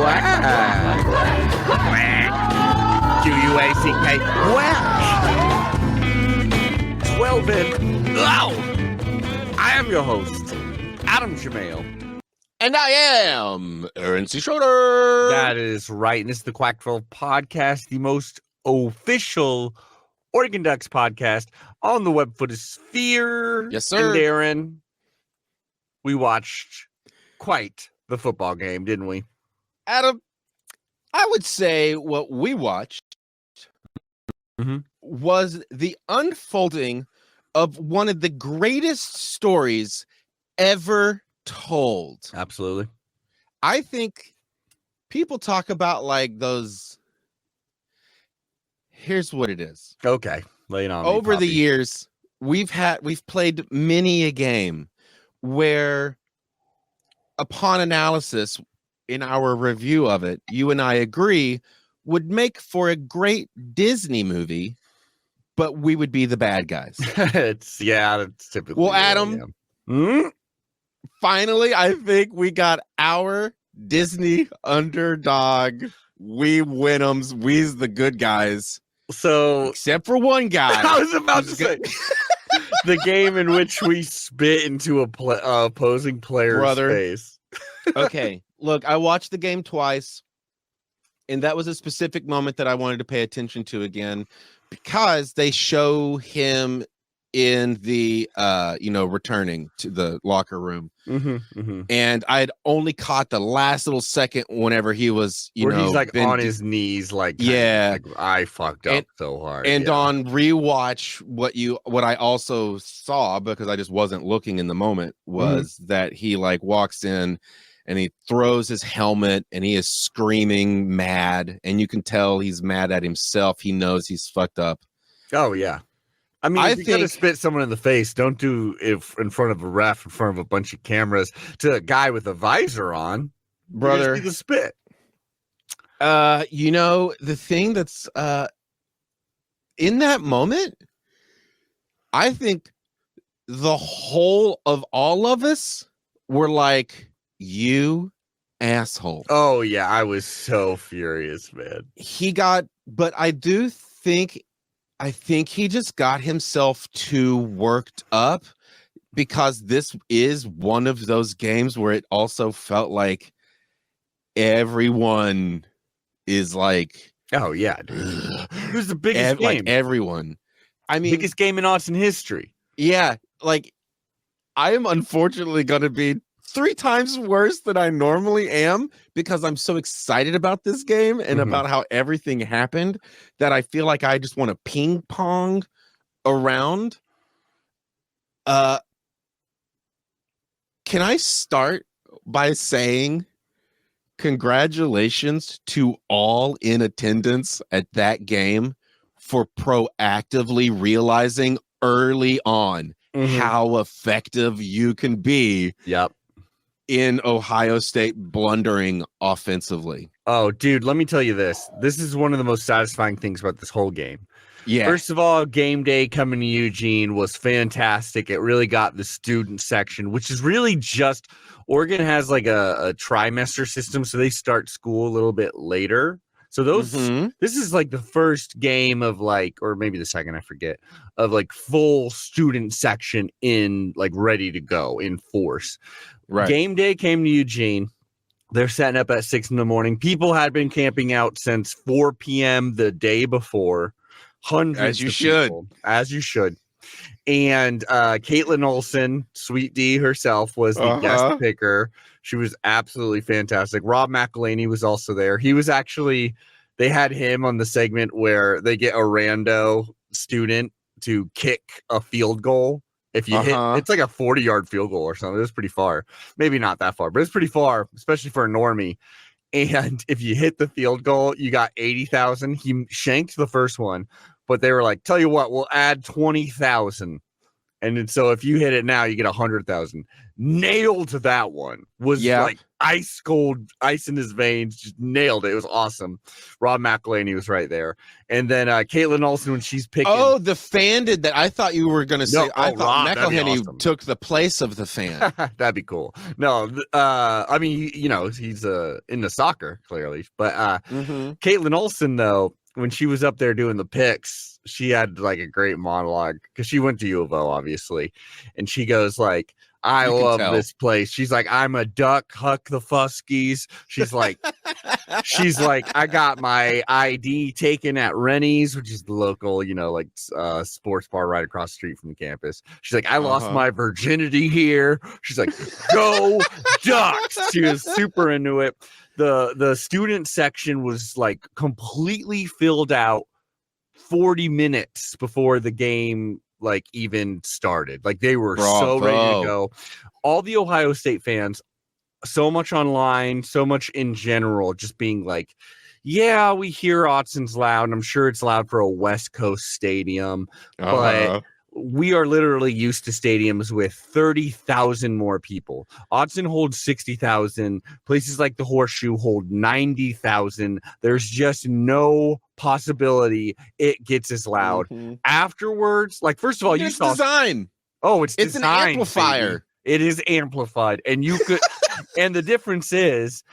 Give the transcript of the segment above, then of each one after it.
Quack. Quack. Quack. 12 in. Oh! I am your host, Adam Jamale. And I am Aaron C. Schroeder. That is right. And this is the Quack 12 podcast, the most official Oregon Ducks podcast on the web footosphere. Yes, sir. And Aaron, we watched quite the football game, didn't we? Adam, I would say what we watched was the unfolding of one of the greatest stories ever told. Absolutely. I think people talk about like those. Here's what it is. Okay. Lay it on me, Over the Poppy. years, we've played many a game where upon analysis in our review of it, you and I agree would make for a great Disney movie, but we would be the bad guys. It's typically. Well, Adam, finally, I think we got our Disney underdog. We Win'ems. We's the good guys. So, Except for one guy. I was about to say the game in which we spit into a opposing player's face. Okay, look, I watched the game twice, and that was a specific moment that I wanted to pay attention to again, because they show him in the returning to the locker room. And I'd only caught the last little second whenever he was he's like on his knees, like, yeah, like, I fucked up so hard. And on rewatch, what I also saw, because I just wasn't looking in the moment, was that he like walks in and he throws his helmet and he is screaming mad, and you can tell he's mad at himself. He knows he's fucked up. Oh yeah. I mean, if you're going to spit someone in the face, don't do it in front of a ref, in front of a bunch of cameras, to a guy with a visor on. Brother. You just the spit. The thing that's in that moment, I think the whole of all of us were like, you asshole. Oh, yeah. I was so furious, man. But I think he just got himself too worked up, because this is one of those games where it also felt like everyone is like, oh yeah, dude. It was the biggest game. Like everyone. I mean, biggest game in Austin history. Yeah, like I am unfortunately going to be 3 times worse than I normally am, because I'm so excited about this game and about how everything happened that I feel like I just want to ping pong around. Can I start by saying congratulations to all in attendance at that game for proactively realizing early on how effective you can be. Yep. In Ohio State blundering offensively. Oh, dude, let me tell you this. This is one of the most satisfying things about this whole game. Yeah. First of all, game day coming to Eugene was fantastic. It really got the student section, which is really just Oregon has like a trimester system, so they start school a little bit later. So this is like the first game of like, or maybe the second, I forget, of like full student section in like ready to go in force. Right. Game day came to Eugene. They're setting up at 6 a.m. People had been camping out since 4 p.m. the day before. Hundreds of people, as you should. And Caitlin Olsen, Sweet D herself, was the guest picker. She was absolutely fantastic. Rob McElhaney was also there. He was actually, they had him on the segment where they get a rando student to kick a field goal. If you hit, it's like a 40-yard field goal or something. It was pretty far. Maybe not that far, but it's pretty far, especially for a normie. And if you hit the field goal, you got 80,000. He shanked the first one, but they were like, tell you what, we'll add 20,000 And then, so if you hit it now, you get 100,000. Nailed that one. Was like ice cold, ice in his veins. Just nailed it. It was awesome. Rob McElhaney was right there. And then Caitlin Olsen, when she's picking. Oh, the fan did that. I thought you were going to say. I thought McElhaney took the place of the fan. That'd be cool. No, I mean, he's into soccer clearly, but Caitlin Olsen though, when she was up there doing the picks, she had like a great monologue because she went to U of O, obviously, and she goes like, "I love this place." She's like, "I'm a duck, huck the Fuskies." She's like, "I got my ID taken at Rennie's, which is the local, sports bar right across the street from the campus." She's like, "I lost my virginity here." She's like, "Go Ducks!" She was super into it. The student section was like completely filled out 40 minutes before the game like even started. Like they were so ready to go. All the Ohio State fans, so much online, so much in general, just being like, yeah, we hear Autzon's loud, and I'm sure it's loud for a West Coast stadium, but we are literally used to stadiums with 30,000 more people. Autzen holds 60,000. Places like the Horseshoe hold 90,000. There's just no possibility it gets as loud. Afterwards, like, first of all, you saw design. Oh, it's an amplifier. Baby. It is amplified, and you could, and the difference is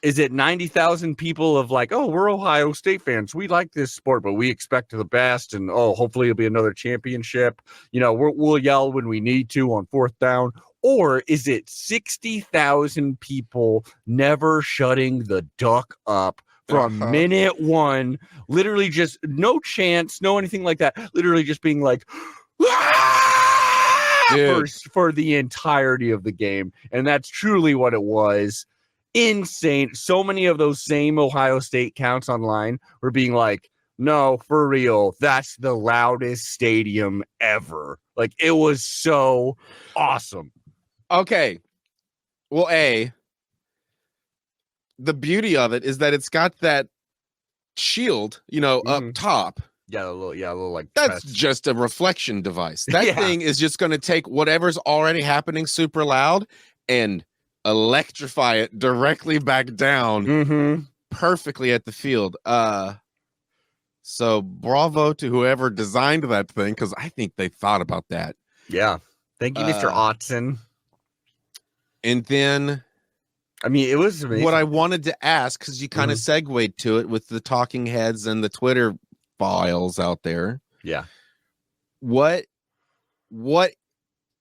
it 90,000 people of like, oh, we're Ohio State fans. We like this sport, but we expect the best. And, oh, hopefully it'll be another championship. We'll yell when we need to on fourth down. Or is it 60,000 people never shutting the duck up from minute one? Literally just no chance, no anything like that. Literally just being like, for the entirety of the game. And that's truly what it was. Insane. So many of those same Ohio State counts online were being like, no, for real, that's the loudest stadium ever. Like, it was so awesome. Okay. Well, the beauty of it is that it's got that shield, up top. Yeah, a little like that's press. Just a reflection device. That thing is just going to take whatever's already happening super loud and electrify it directly back down perfectly at the field. So bravo to whoever designed that thing, because I think they thought about that. Yeah. Thank you, Mr. Autzen. And then, I mean, it was amazing. What I wanted to ask, because you kind of segued to it with the talking heads and the Twitter files out there. Yeah. What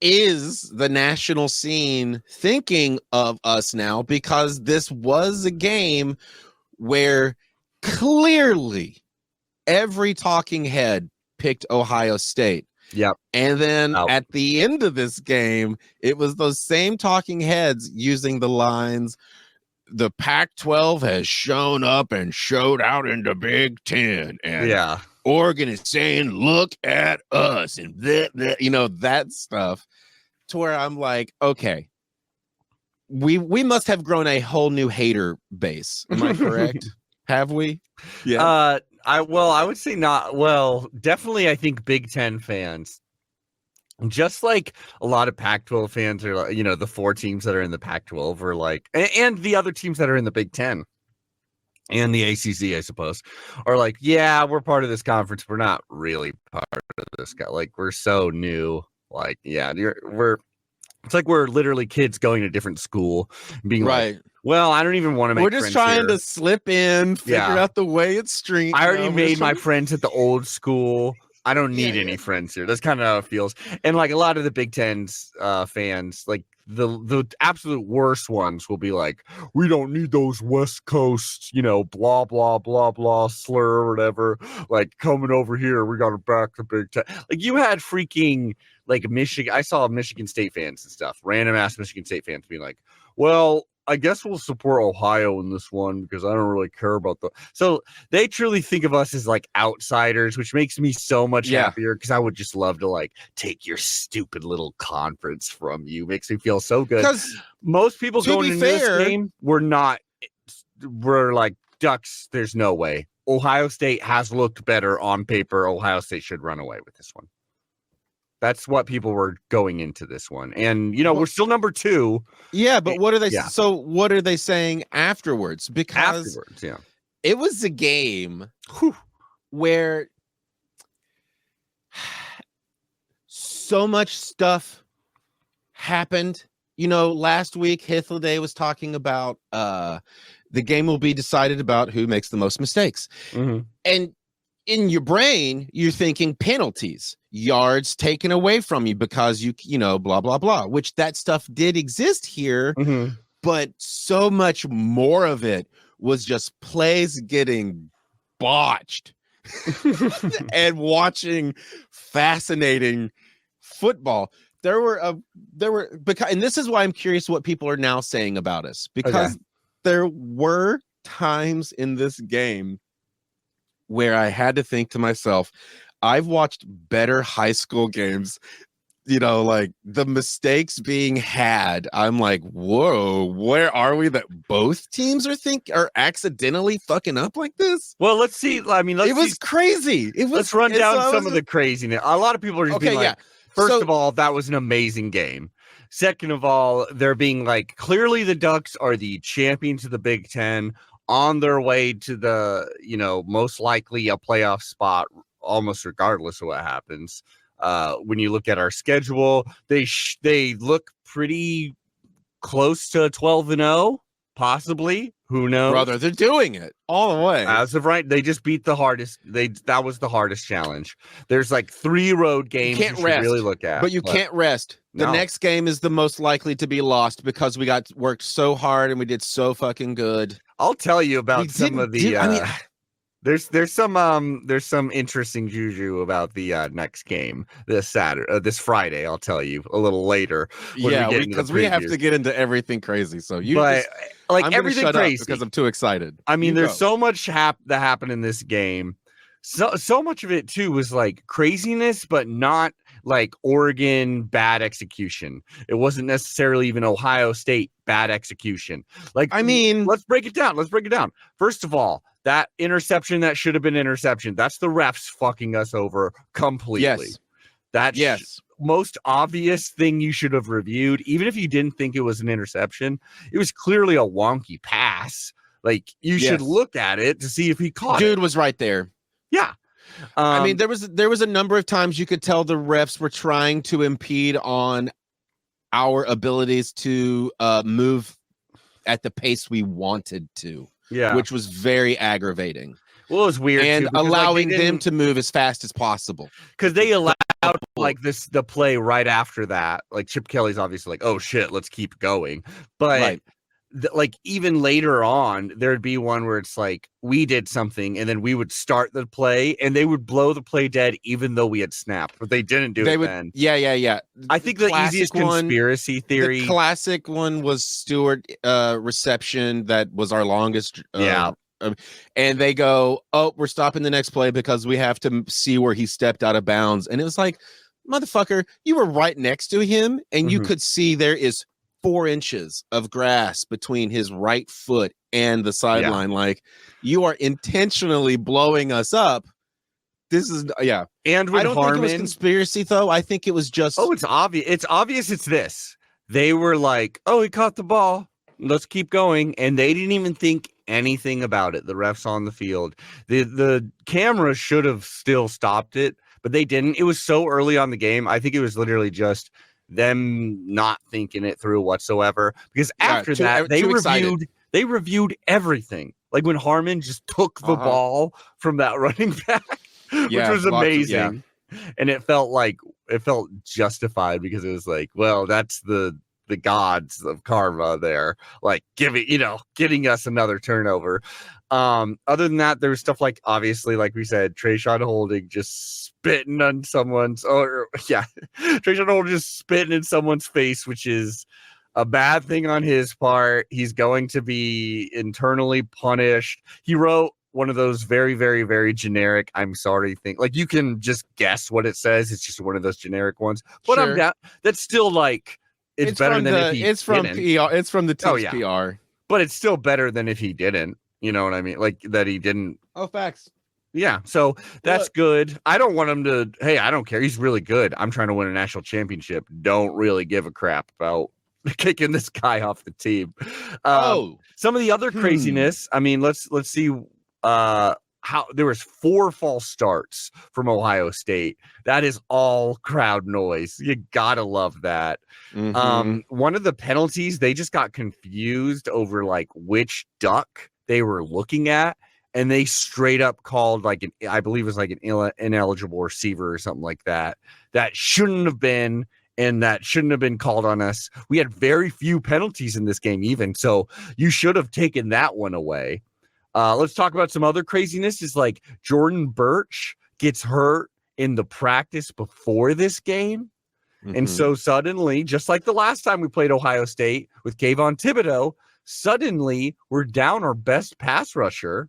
is the national scene thinking of us now? Because this was a game where clearly every talking head picked Ohio State. Yep. And then at the end of this game, it was those same talking heads using the lines, the Pac-12 has shown up and showed out in the Big Ten. And Oregon is saying, look at us. And that stuff, to where I'm like, okay, we must have grown a whole new hater base. Am I correct? Have we? Yeah. I would say not. Well, definitely, I think Big Ten fans, just like a lot of Pac-12 fans are, the four teams that are in the Pac-12 are like, and the other teams that are in the Big Ten and the ACC, I suppose, are like, yeah, we're part of this conference. We're not really part of this guy. Like, we're so new. Like, yeah, it's like we're literally kids going to different school and being like, well, I don't even want to make friends. We're just trying to slip in, figure out the way it's streamed. I already made my friends at the old school. I don't need any friends here. That's kind of how it feels. And like a lot of the Big Ten's fans, like the absolute worst ones will be like, we don't need those West Coast, blah, blah, blah, blah, slur or whatever. Like coming over here, we got to back the Big Ten. Like you had freaking like Michigan. I saw Michigan State fans and stuff, random ass Michigan State fans being like, well, I guess we'll support Ohio in this one because I don't really care about so they truly think of us as like outsiders, which makes me so much happier because I would just love to like take your stupid little conference from you. Makes me feel so good. Because most people going into this game we're like Ducks. There's no way. Ohio State has looked better on paper. Ohio State should run away with this one. That's what people were going into this one. And, we're still number 2. Yeah, but what are they? Yeah. So what are they saying afterwards? Because Afterwards, yeah. it was a game Whew. where so much stuff happened. Last week, Day was talking about the game will be decided about who makes the most mistakes. Mm-hmm. And in your brain, you're thinking penalties, yards taken away from you because blah, blah, blah, which that stuff did exist here. Mm-hmm. But so much more of it was just plays getting botched and watching fascinating football. There were because, and this is why I'm curious what people are now saying about us, because there were times in this game where I had to think to myself, I've watched better high school games, like the mistakes being had. I'm like, whoa, where are we that both teams are accidentally fucking up like this? Well, let's see. I mean, it was crazy. Let's run down some of the craziness. A lot of people are just being like, first of all, that was an amazing game. Second of all, they're being like, clearly the Ducks are the champions of the Big Ten, on their way to the, most likely a playoff spot, almost regardless of what happens. When you look at our schedule, they look pretty close to 12-0, possibly. Who knows? Brother, they're doing it all the way. As of right, they just beat the hardest. That was the hardest challenge. There's like 3 road games you should really look at. But you can't rest. The next game is the most likely to be lost because we got worked so hard and we did so fucking good. I'll tell you about some of the. There's some interesting juju about the next game this Friday. I'll tell you a little later. Because we have to get into everything crazy. So I'm everything crazy because I'm too excited. I mean, there's so much that happened in this game. So much of it too was like craziness, but not like Oregon bad execution. It wasn't necessarily even Ohio State bad execution. Like, I mean, let's break it down. First of all, that interception that should have been interception. That's the refs fucking us over completely. That's most obvious thing you should have reviewed. Even if you didn't think it was an interception, it was clearly a wonky pass. Like, you should look at it to see if he caught it. Dude was right there. Yeah. I mean, there was a number of times you could tell the refs were trying to impede on our abilities to move at the pace we wanted to. Yeah, which was very aggravating. Well, it was weird, and too, allowing them to move as fast as possible because they allowed the play right after that. Like Chip Kelly's obviously like, oh shit, let's keep going. But even later on, there'd be one where it's like we did something, and then we would start the play, and they would blow the play dead, even though we had snapped, but they didn't do it then. Yeah. I think the easiest conspiracy theory, the classic one was Stewart reception that was our longest. And they go, oh, we're stopping the next play because we have to see where he stepped out of bounds, and it was like, motherfucker, you were right next to him, and you could see there is 4 inches of grass between his right foot and the sideline. Like, you are intentionally blowing us up. This is and I don't think it was conspiracy though. I think it was just it's obvious. It's this. They were like, oh, he caught the ball, let's keep going, and they didn't even think anything about it. The refs on the field, the camera should have still stopped it, but they didn't. It was so early on the game. I think it was literally just them not thinking it through whatsoever, because after that they reviewed everything, like when Harmon just took the ball from that running back, which was amazing. And it felt justified because it was like, well, that's the gods of karma there, like getting us another turnover. Other than that, there was stuff like, obviously, like we said, Trayshawn Holding just spitting on someone's, Trayshawn Holding just spitting in someone's face, which is a bad thing on his part. He's going to be internally punished. He wrote one of those very, very, very generic "I'm sorry" thing. Like, you can just guess what it says. It's just one of those generic ones. But I'm down. That's still like, it's better than if he didn't. PR. It's from the team's PR. But it's still better than if he didn't. You know what I mean? Like, that he didn't. Oh, facts. Yeah, so that's Look, good. I don't want him to. Hey, I don't care. He's really good. I'm trying to win a national championship. Don't really give a crap about kicking this guy off the team. Some of the other craziness. I mean, let's see. How there was 4 false starts from Ohio State. That is all crowd noise. You gotta love that. One of the penalties, they just got confused over like which duck they were looking at. And they straight up called like I believe it was like an ineligible receiver or something like that. That shouldn't have been, and that shouldn't have been called on us. We had very few penalties in this game, even so. You should have taken that one away. Let's talk about some other craziness. Is like Jordan Birch gets hurt in the practice before this game, and so suddenly, just like the last time we played Ohio State with Kayvon Thibodeau, suddenly we're down our best pass rusher.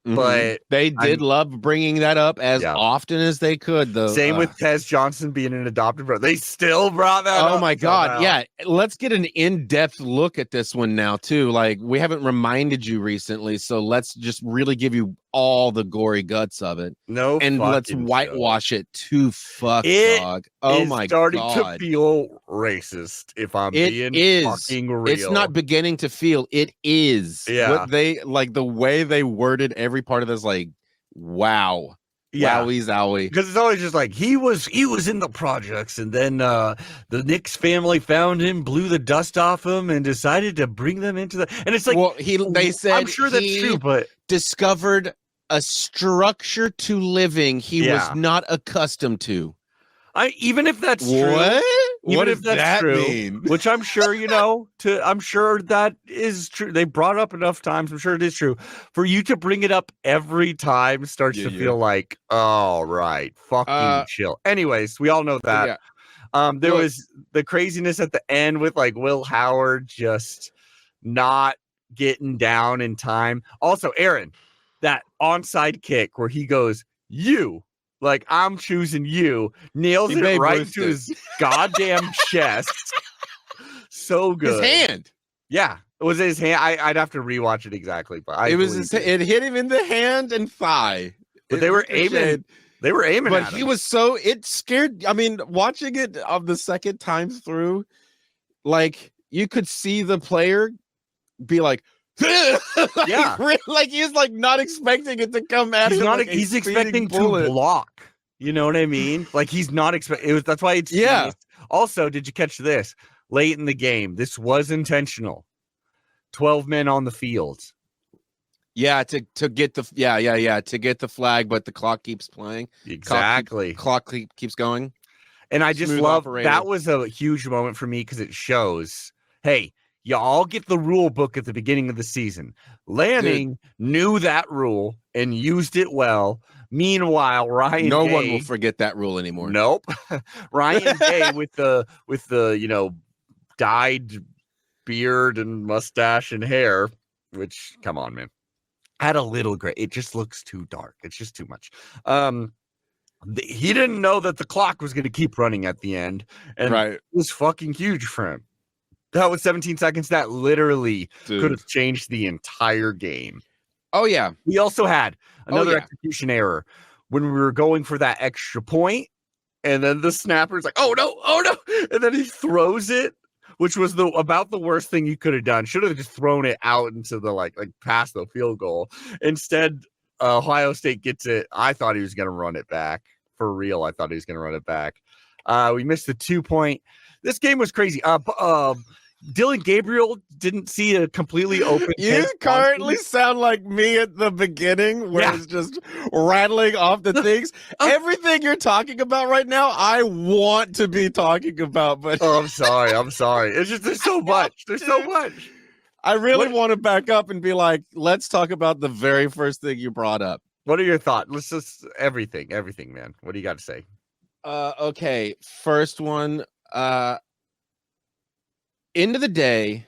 But they did love bringing that up as often as they could, though. Same with Tez Johnson being an adopted brother. They still brought that up. Oh my God. Yeah. Let's get an in-depth look at this one now, too. Like, we haven't reminded you recently, so let's just really give you all the gory guts of it. No, and let's whitewash it to fuck, dog. Oh my God. It's starting to feel racist, if I'm being fucking real. It's not beginning to feel. It is. Yeah. What they, like, the way they worded every part of this, like, wow. Yeah. Wowie zowie. Because it's always just like he was in the projects, and then the Knicks family found him, blew the dust off him, and decided to bring them into the. And it's like, well, they said I'm sure that's true, but discovered a structure to living he was not accustomed to. Even if that's true. What does that mean? Which I'm sure, I'm sure that is true. They brought up enough times. I'm sure it is true. For you to bring it up every time starts to feel like, all right, fucking chill. Anyways, we all know that. There was the craziness at the end with like Will Howard just not getting down in time. Also, Aaron, that onside kick where he goes, you. Like, I'm choosing you. Nails it right into his goddamn chest. So good. His hand. Yeah. It was his hand. I'd have to rewatch it exactly. But it hit him in the hand and thigh. But they were aiming. They were aiming but at him. He was so, it scared. I mean, watching it of the second time through, like, you could see the player be like, yeah, like he's like not expecting it to come at him. He's expecting to block. You know what I mean? Like he's not expecting. That's why it's genius. Also, did you catch this late in the game? This was intentional. 12 men on the field. Yeah, to get the to get the flag, but the clock keeps playing. Exactly, clock keeps going. And I just love that was a huge moment for me because it shows, hey. You all get the rule book at the beginning of the season. Lanning knew that rule and used it well. Meanwhile, Ryan No Day, one will forget that rule anymore. Nope. Ryan Day with the dyed beard and mustache and hair, which come on, man. Had a little gray. It just looks too dark. It's just too much. He didn't know that the clock was going to keep running at the end. And it was fucking huge for him. That was 17 seconds. That literally could have changed the entire game. Oh, yeah. We also had another execution error when we were going for that extra point, and then the snapper's like, oh, no. And then he throws it, which was about the worst thing you could have done. Should have just thrown it out into the, like past the field goal. Instead, Ohio State gets it. I thought he was going to run it back. For real, I thought he was going to run it back. We missed the 2-point. This game was crazy. Dylan Gabriel didn't see a completely open. You currently sound like me at the beginning, where it's just rattling off the things. Everything you're talking about right now, I want to be talking about, but I'm sorry. It's just there's so much. There's so much. I really want to back up and be like, let's talk about the very first thing you brought up. What are your thoughts? Let's just everything, man. What do you got to say? Okay, first one. End of the day,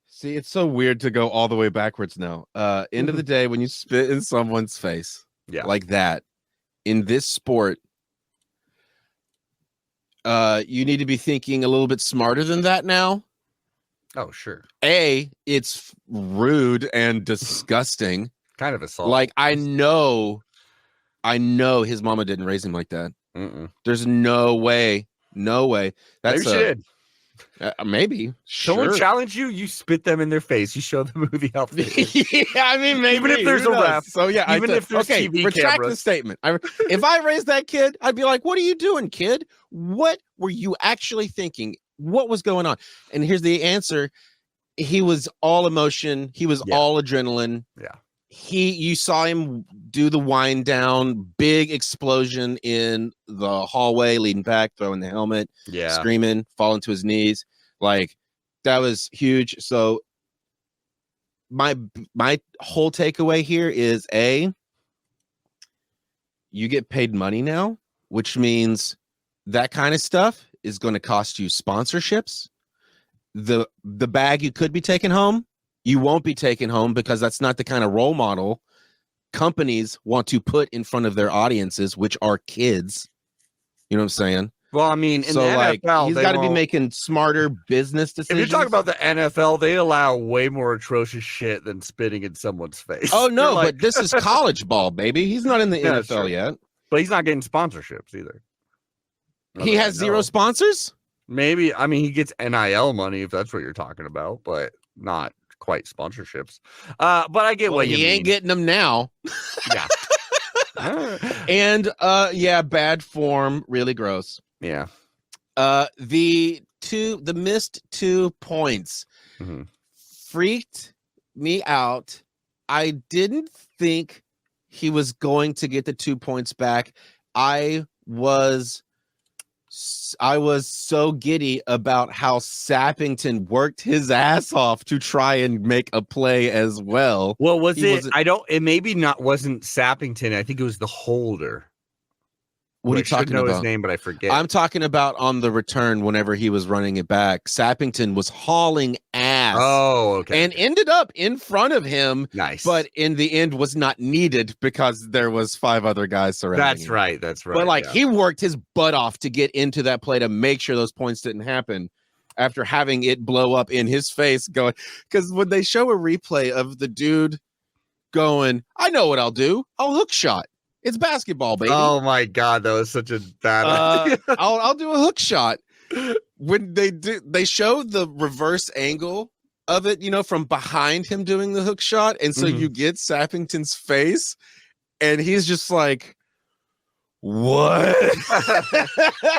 see, it's so weird to go all the way backwards now. End of the day, when you spit in someone's face, like that, in this sport, you need to be thinking a little bit smarter than that now. Oh, sure. It's rude and disgusting. Kind of assault. Like, I know I know his mama didn't raise him like that. Mm-mm. There's no way. No way. That's Maybe she did. Maybe. Someone Sure. challenge you, you spit them in their face. You show them who the outfit is. Yeah, I mean, maybe. Even if there's Who a knows? ref. So yeah, Even if there's okay, TV retract cameras. the statement. If I raised that kid, I'd be like, "What are you doing, kid? What were you actually thinking? What was going on?" And here's the answer: he was all emotion. He was all adrenaline. Yeah. You saw him do the wind down, big explosion in the hallway, leading back, throwing the helmet, screaming, falling to his knees. Like, that was huge. So my whole takeaway here is you get paid money now, which means that kind of stuff is going to cost you sponsorships. The bag you could be taking home, you won't be taking home because that's not the kind of role model companies want to put in front of their audiences, which are kids. You know what I'm saying? Well, I mean, in the NFL, he's got to be making smarter business decisions. If you're talking about the NFL, they allow way more atrocious shit than spitting in someone's face. Oh, no, but this is college ball, baby. He's not in the NFL yet. But he's not getting sponsorships either. He has zero sponsors? Maybe. I mean, he gets NIL money if that's what you're talking about, but not quite sponsorships. But I get what you mean. He ain't getting them now. Yeah. And bad form, really gross. Yeah. The missed 2 points freaked me out. I didn't think he was going to get the 2 points back. I was so giddy about how Sappington worked his ass off to try and make a play as well. Well, it maybe wasn't Sappington. I think it was the holder. What are you talking about? I know his name, but I forget. I'm talking about on the return whenever he was running it back. Sappington was hauling ass. Oh, okay. And ended up in front of him. Nice. But in the end was not needed because there was 5 other guys surrounding him. That's right. But he worked his butt off to get into that play to make sure those points didn't happen after having it blow up in his face going. Because when they show a replay of the dude going, I know what I'll do. I'll hook shot. It's basketball, baby. Oh my God, that was such a bad idea. I'll do a hook shot. When they show the reverse angle of it, from behind him doing the hook shot, and so you get Sappington's face, and he's just like, "What?"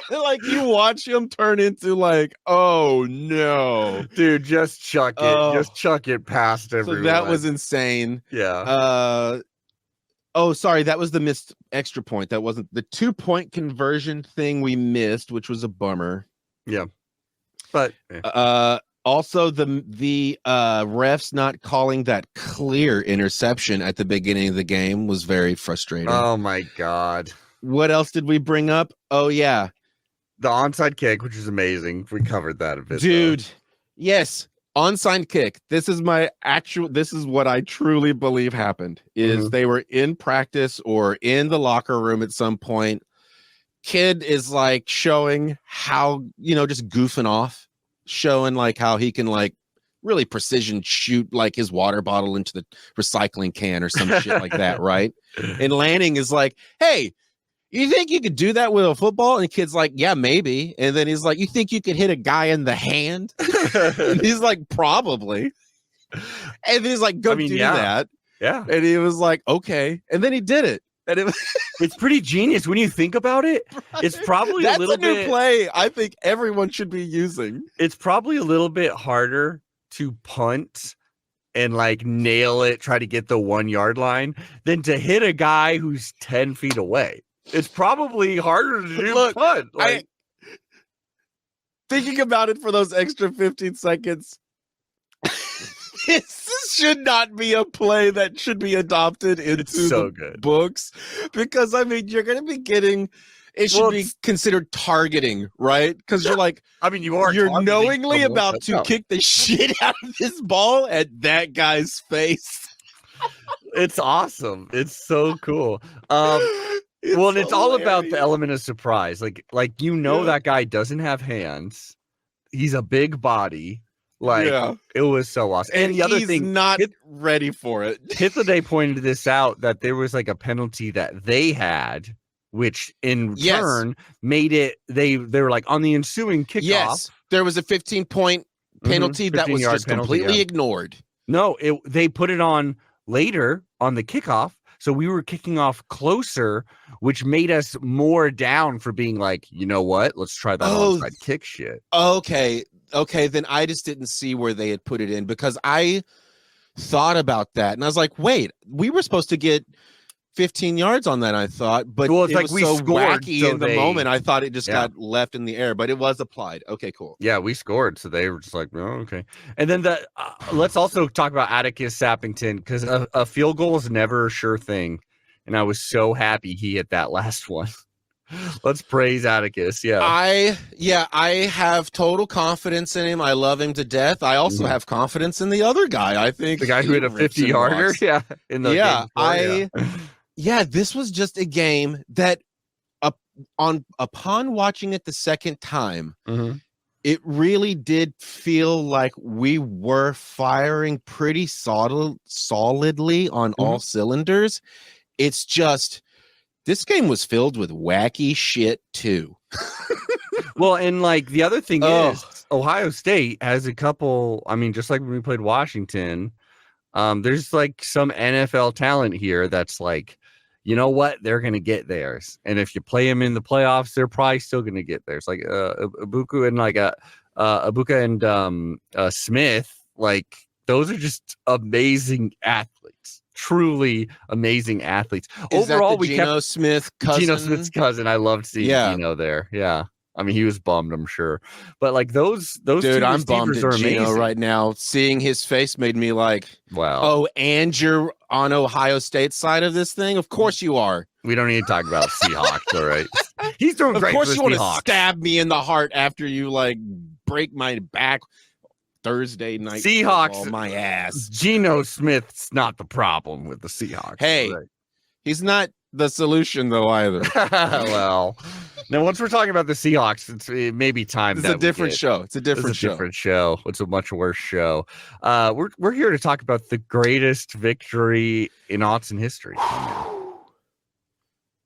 Like you watch him turn into like, "Oh no, dude, just chuck it, just chuck it past everyone." So that was insane. Yeah. Oh, sorry, that was the missed extra point. That wasn't the 2-point conversion thing we missed, which was a bummer. Yeah. But also the refs not calling that clear interception at the beginning of the game was very frustrating. Oh my God. What else did we bring up? Oh yeah. The onside kick, which is amazing. We covered that a bit. Dude. Yes. Onside kick. This is what I truly believe happened is they were in practice or in the locker room at some point. Kid is like showing how, just goofing off, showing like how he can like really precision shoot like his water bottle into the recycling can or some shit like that. Right. And Lanning is like, hey, you think you could do that with a football? And the kid's like, yeah, maybe. And then he's like, you think you could hit a guy in the hand? And he's like, probably. And then he's like, go do that. Yeah. And he was like, okay. And then he did it. And it's pretty genius when you think about it. Right? It's probably That's a little new bit play I think everyone should be using. It's probably a little bit harder to punt and like nail it, try to get the 1 yard line than to hit a guy who's 10 feet away. It's probably harder to do punt. Thinking about it for those extra 15 seconds, this should not be a play that should be adopted into the books because, you're going to be getting it should be considered targeting, right? Because you're like, you're knowingly about to kick the shit out of this ball at that guy's face. It's awesome. It's so cool. It's all about the element of surprise. That guy doesn't have hands. He's a big body. Like, Yeah. it was so awesome. And the other he's thing, not ready for it. Day pointed this out, that there was like a penalty that they had, which in turn made it, they were like, on the ensuing kickoff. Yes, there was a 15-point penalty that was just completely ignored. No, they put it on later on the kickoff. So we were kicking off closer, which made us more down for being like, you know what? Let's try that onside kick shit. Okay. Then I just didn't see where they had put it in, because I thought about that and I was like, wait, we were supposed to get 15 yards on that, I thought, but well, it's it like was we so scored wacky so in the moment. I thought it just got left in the air, but it was applied. Okay, cool. Yeah, we scored, so they were just like, oh, okay. And then let's also talk about Atticus Sappington, because a field goal is never a sure thing, and I was so happy he hit that last one. Let's praise Atticus. Yeah. I have total confidence in him. I love him to death. I also have confidence in the other guy. I think the guy who hit a 50-yarder. Yeah. In the game this was just a game that upon watching it the second time, it really did feel like we were firing pretty solidly on all cylinders. It's just, this game was filled with wacky shit too. Well, and like the other thing is, Ohio State has a couple. I mean, just like when we played Washington, there's like some NFL talent here that's like, you know what, they're gonna get theirs, and if you play them in the playoffs, they're probably still gonna get theirs. Like Ibuka and Smith, like those are just amazing athletes. Truly amazing athletes. Overall, we Geno Smith's cousin. I loved seeing Geno there. Yeah, I mean, he was bummed, I'm sure, but like those dude, two I'm bummed are at Geno amazing right now. Seeing his face made me like, wow. Oh, and you're on Ohio State's side of this thing? Of course you are. We don't need to talk about Seahawks, all right? He's doing great. Of course for you want Seahawks. to stab me in the heart after you like break my back. Thursday night Seahawks, my ass. Geno Smith's not the problem with the Seahawks. Hey, he's not the solution though either. Well, now once we're talking about the Seahawks, it may be time. It's a different show. It's a different show. It's a much worse show. We're here to talk about the greatest victory in Autzen history.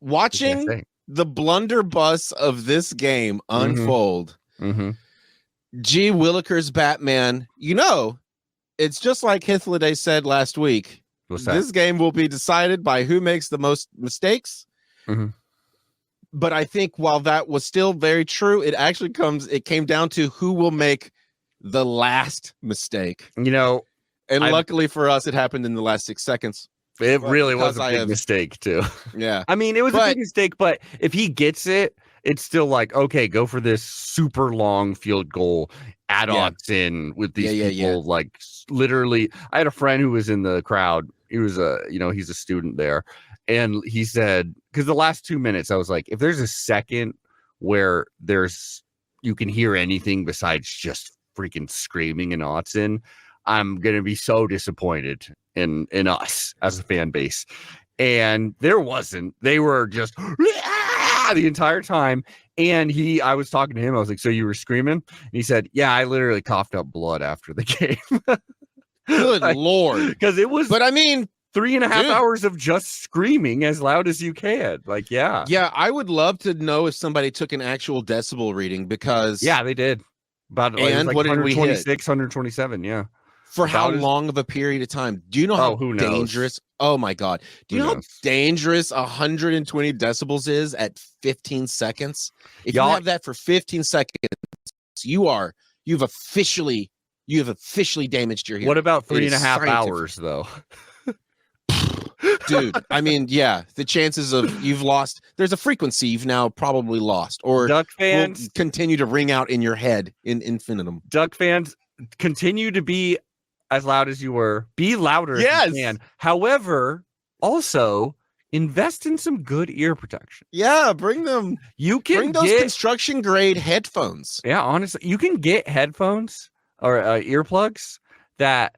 Watching the blunderbuss of this game unfold. G. Willikers Batman, it's just like Hythloday said last week. This game will be decided by who makes the most mistakes. But I think while that was still very true, it came down to who will make the last mistake. And luckily for us, it happened in the last 6 seconds. It really was a big mistake too. Yeah. I mean, it was a big mistake, but if he gets it, it's still like, okay, go for this super long field goal, add-ons in with these people. Like literally, I had a friend who was in the crowd. He was he's a student there. And he said, because the last 2 minutes, I was like, if there's a second where you can hear anything besides just freaking screaming in Autzen, I'm going to be so disappointed in us as a fan base. And there wasn't. They were just the entire time. And I was talking to him. I was like, so you were screaming? And he said, yeah, I literally coughed up blood after the game. Good Lord. Because it was, but I mean, 3.5 hours of just screaming as loud as you can. Like, yeah. Yeah, I would love to know if somebody took an actual decibel reading, because. Yeah, they did. What did we hit? 127, yeah. For how long of a period of time? Do you know how dangerous? Oh my God. Do you know how dangerous 120 decibels is at 15 seconds? If you have that for 15 seconds, you've officially damaged your hearing. What about 3.5 hours though? Dude, I mean, yeah, the chances of you've lost, there's a frequency you've now probably lost, or Duck fans will continue to ring out in your head in infinitum. Duck fans, continue to be as loud as you were. Be louder if you can. However, also invest in some good ear protection. Yeah, bring them. You can bring those construction grade headphones. Yeah, honestly, you can get headphones or earplugs that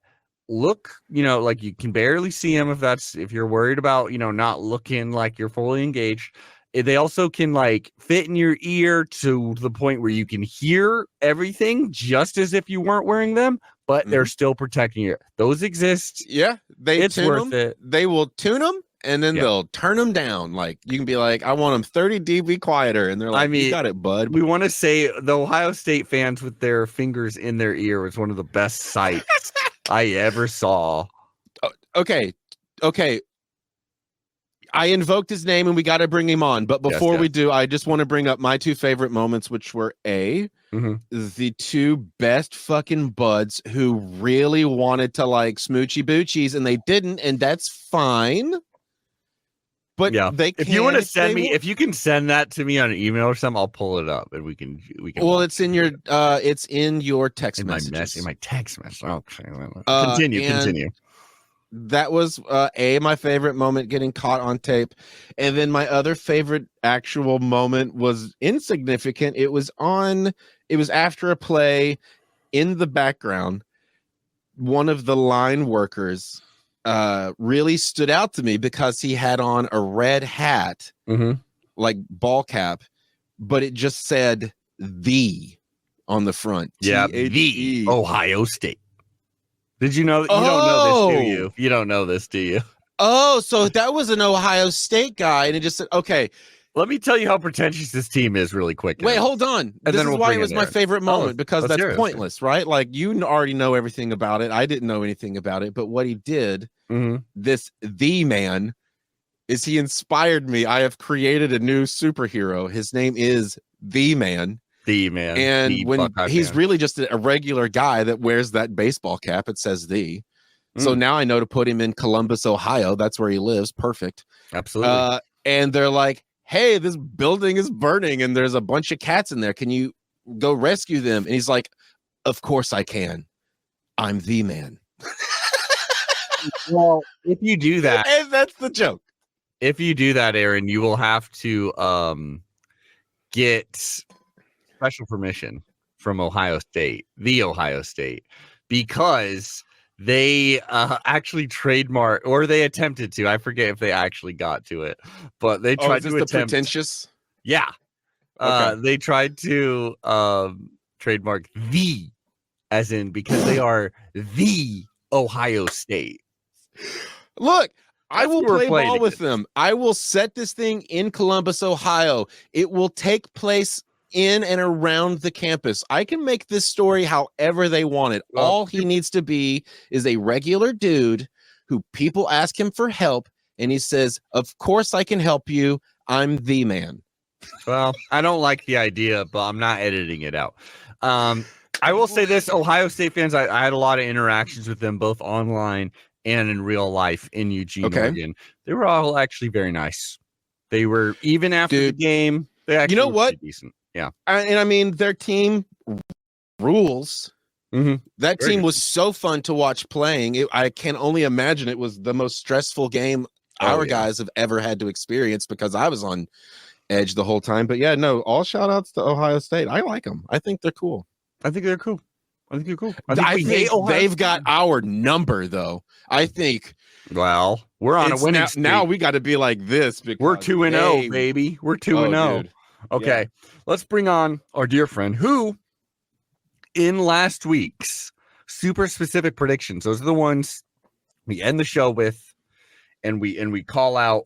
look, like you can barely see them if you're worried about, not looking like you're fully engaged. they also can like fit in your ear to the point where you can hear everything just as if you weren't wearing them, but they're still protecting you. Those exist. Yeah, It's worth it. They will tune them and then they'll turn them down. Like you can be like, I want them 30 dB quieter, and they're like, you got it, bud. We want to say the Ohio State fans with their fingers in their ear was one of the best sights I ever saw. Okay. I invoked his name and we got to bring him on. But before we do, I just want to bring up my two favorite moments, which were the two best fucking buds who really wanted to like smoochy boochies and they didn't, and that's fine. But they can. If you want to send me, if you can send that to me on an email or something, I'll pull it up and we can. Well, it's in your text messages. In my text message. Okay. Continue. That was my favorite moment getting caught on tape, and then my other favorite actual moment was insignificant. It was after a play. In the background, one of the line workers really stood out to me because he had on a red hat, like ball cap, but it just said "the" on the front. Yeah, the Ohio State. Did you know? You don't know this, do you? You don't know this, do you? Oh, so that was an Ohio State guy, and it just said, okay. Let me tell you how pretentious this team is really quick. Wait, hold on. This is why it was my favorite moment, because that's pointless, right? Like, you already know everything about it. I didn't know anything about it, but what he did, the man, is he inspired me. I have created a new superhero. His name is The Man. The Man. And when he's really just a regular guy that wears that baseball cap, it says "the." So now I know to put him in Columbus, Ohio. That's where he lives. Perfect. Absolutely. And they're like, hey, this building is burning and there's a bunch of cats in there. Can you go rescue them? And he's like, of course I can. I'm the man. Well, if you do that, and that's the joke. If you do that, Aaron, you will have to get special permission from Ohio State, because they actually trademark, or they attempted to. I forget if they actually got to it, but they tried to attempt. Pretentious? Yeah. Okay. They tried to trademark "the" as in because they are the Ohio State. Look, I will play ball with them. I will set this thing in Columbus, Ohio. It will take place in and around the campus. I can make this story however they want it. Well, all he needs to be is a regular dude who people ask him for help, and he says, of course I can help you. I'm the man. Well, I don't like the idea, but I'm not editing it out. I will say this, Ohio State fans, I had a lot of interactions with them, both online and in real life in Eugene, Oregon. They were all actually very nice. They were, even after the game, they actually you know what? Decent. Yeah. And I mean, their team rules. That team was so fun to watch playing. I can only imagine it was the most stressful game our guys have ever had to experience, because I was on edge the whole time. But yeah, no, all shout outs to Ohio State. I like them. I think they're cool. I think they're cool. I think they've got our number, though. I think. Well, we're on a winning streak. Now we got to be like this. Because we're 2-0, baby. We're 2-0. Okay, let's bring on our dear friend who, in last week's super specific predictions, those are the ones we end the show with, and we call out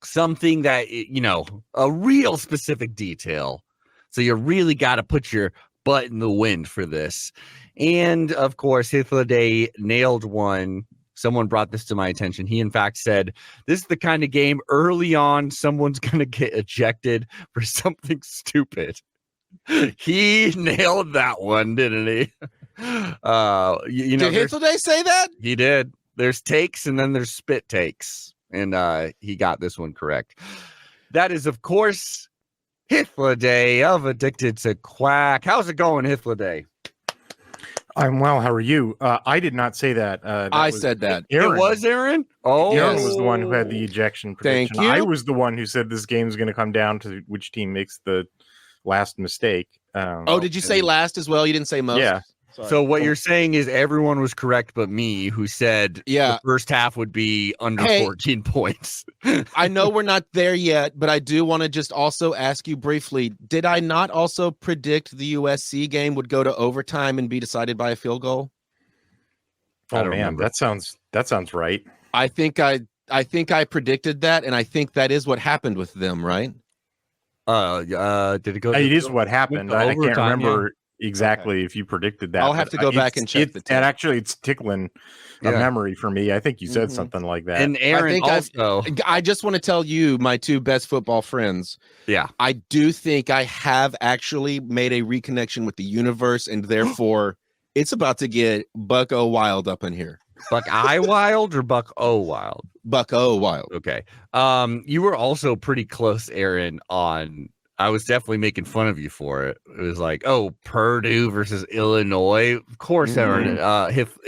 something that, you know, a real specific detail. So you really got to put your butt in the wind for this. And of course, Hit of the Day nailed one. Someone brought this to my attention. He, in fact, said, this is the kind of game early on someone's going to get ejected for something stupid. He nailed that one, didn't he? You know, did Hit of the Day say that? He did. There's takes and then there's spit takes. And he got this one correct. That is, of course, Hit of the Day of Addicted to Quack. How's it going, Hit of the Day? I'm well. How are you? I did not say that. I said that. Aaron. It was Aaron? Oh. Aaron was the one who had the ejection prediction. Thank you. I was the one who said this game is going to come down to which team makes the last mistake. Did you say last as well? You didn't say most? Yeah. Sorry. So what you're saying is everyone was correct but me, who said the first half would be under 14 points. I know we're not there yet, but I do want to just also ask you briefly, did I not also predict the USC game would go to overtime and be decided by a field goal? Oh man, remember. that sounds right. I think I predicted that, and I think that is what happened with them, right? Did it go? It is what happened. I can't remember exactly if you predicted that. I'll have to go back and check the tape. And actually, it's tickling a memory for me. I think you said something like that. And Aaron I just want to tell you, my two best football friends. Yeah, I do think I have actually made a reconnection with the universe, and therefore, it's about to get Buck-O wild up in here. Buck-I wild or Buck-O wild? Buck-O wild. Okay. You were also pretty close, Aaron, on. I was definitely making fun of you for it. It was like, oh, Purdue versus Illinois. Of course, Aaron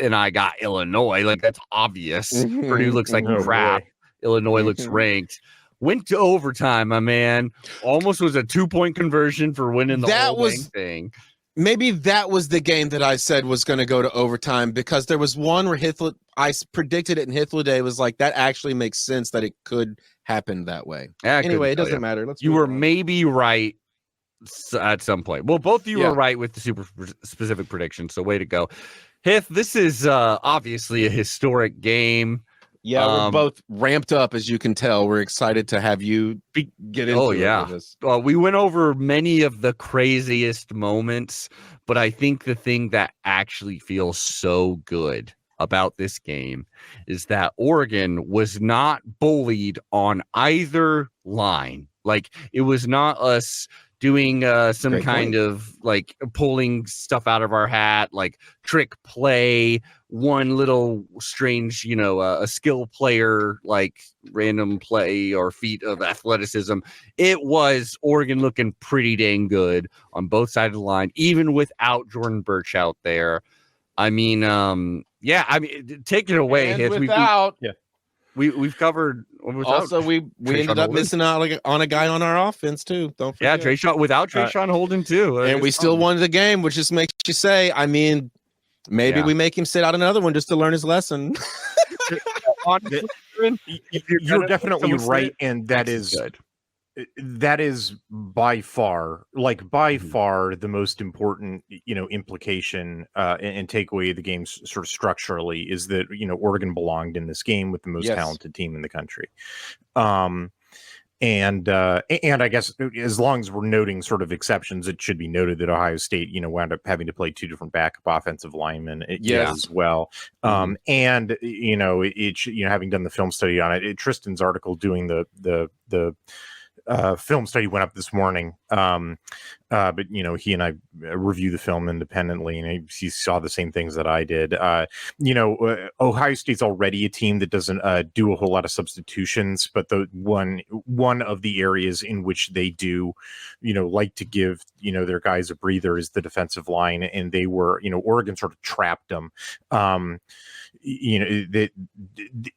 and I got Illinois. Like, that's obvious. Purdue looks like crap. Boy. Illinois looks ranked. Went to overtime, my man. Almost was a 2-point conversion for winning the whole thing. Maybe that was the game that I said was going to go to overtime, because there was one where I predicted it, and Hythloday was like, that actually makes sense that it could happen that way. Anyway, it doesn't matter. You were maybe right at some point. Well, both of you were right with the super specific prediction, so way to go. Hith, this is obviously a historic game. Yeah, we're both ramped up, as you can tell. We're excited to have you get into this. We went over many of the craziest moments, but I think the thing that actually feels so good about this game is that Oregon was not bullied on either line. Like, it was not us doing some kind of like pulling stuff out of our hat, like trick play, one little strange, a skill player, like random play or feat of athleticism. It was Oregon looking pretty dang good on both sides of the line, even without Jordan Birch out there. I mean, take it away. And we've covered. Also, we ended up missing out on a guy on our offense too. Don't forget. Yeah, Trayshawn without Trayshawn Holden too, and we still won the game, which just makes you say, I mean, maybe we make him sit out another one just to learn his lesson. You're definitely right, and that is good. That is by far the most important, implication and takeaway of the game sort of structurally is that, Oregon belonged in this game with the most talented team in the country. And I guess as long as we're noting sort of exceptions, it should be noted that Ohio State, wound up having to play two different backup offensive linemen as well. And, having done the film study on it, Tristan's article doing the film study went up this morning, but he and I review the film independently, and he saw the same things that I did. Ohio State's already a team that doesn't do a whole lot of substitutions, but the one of the areas in which they do, like to give their guys a breather is the defensive line, and they were, Oregon sort of trapped them. That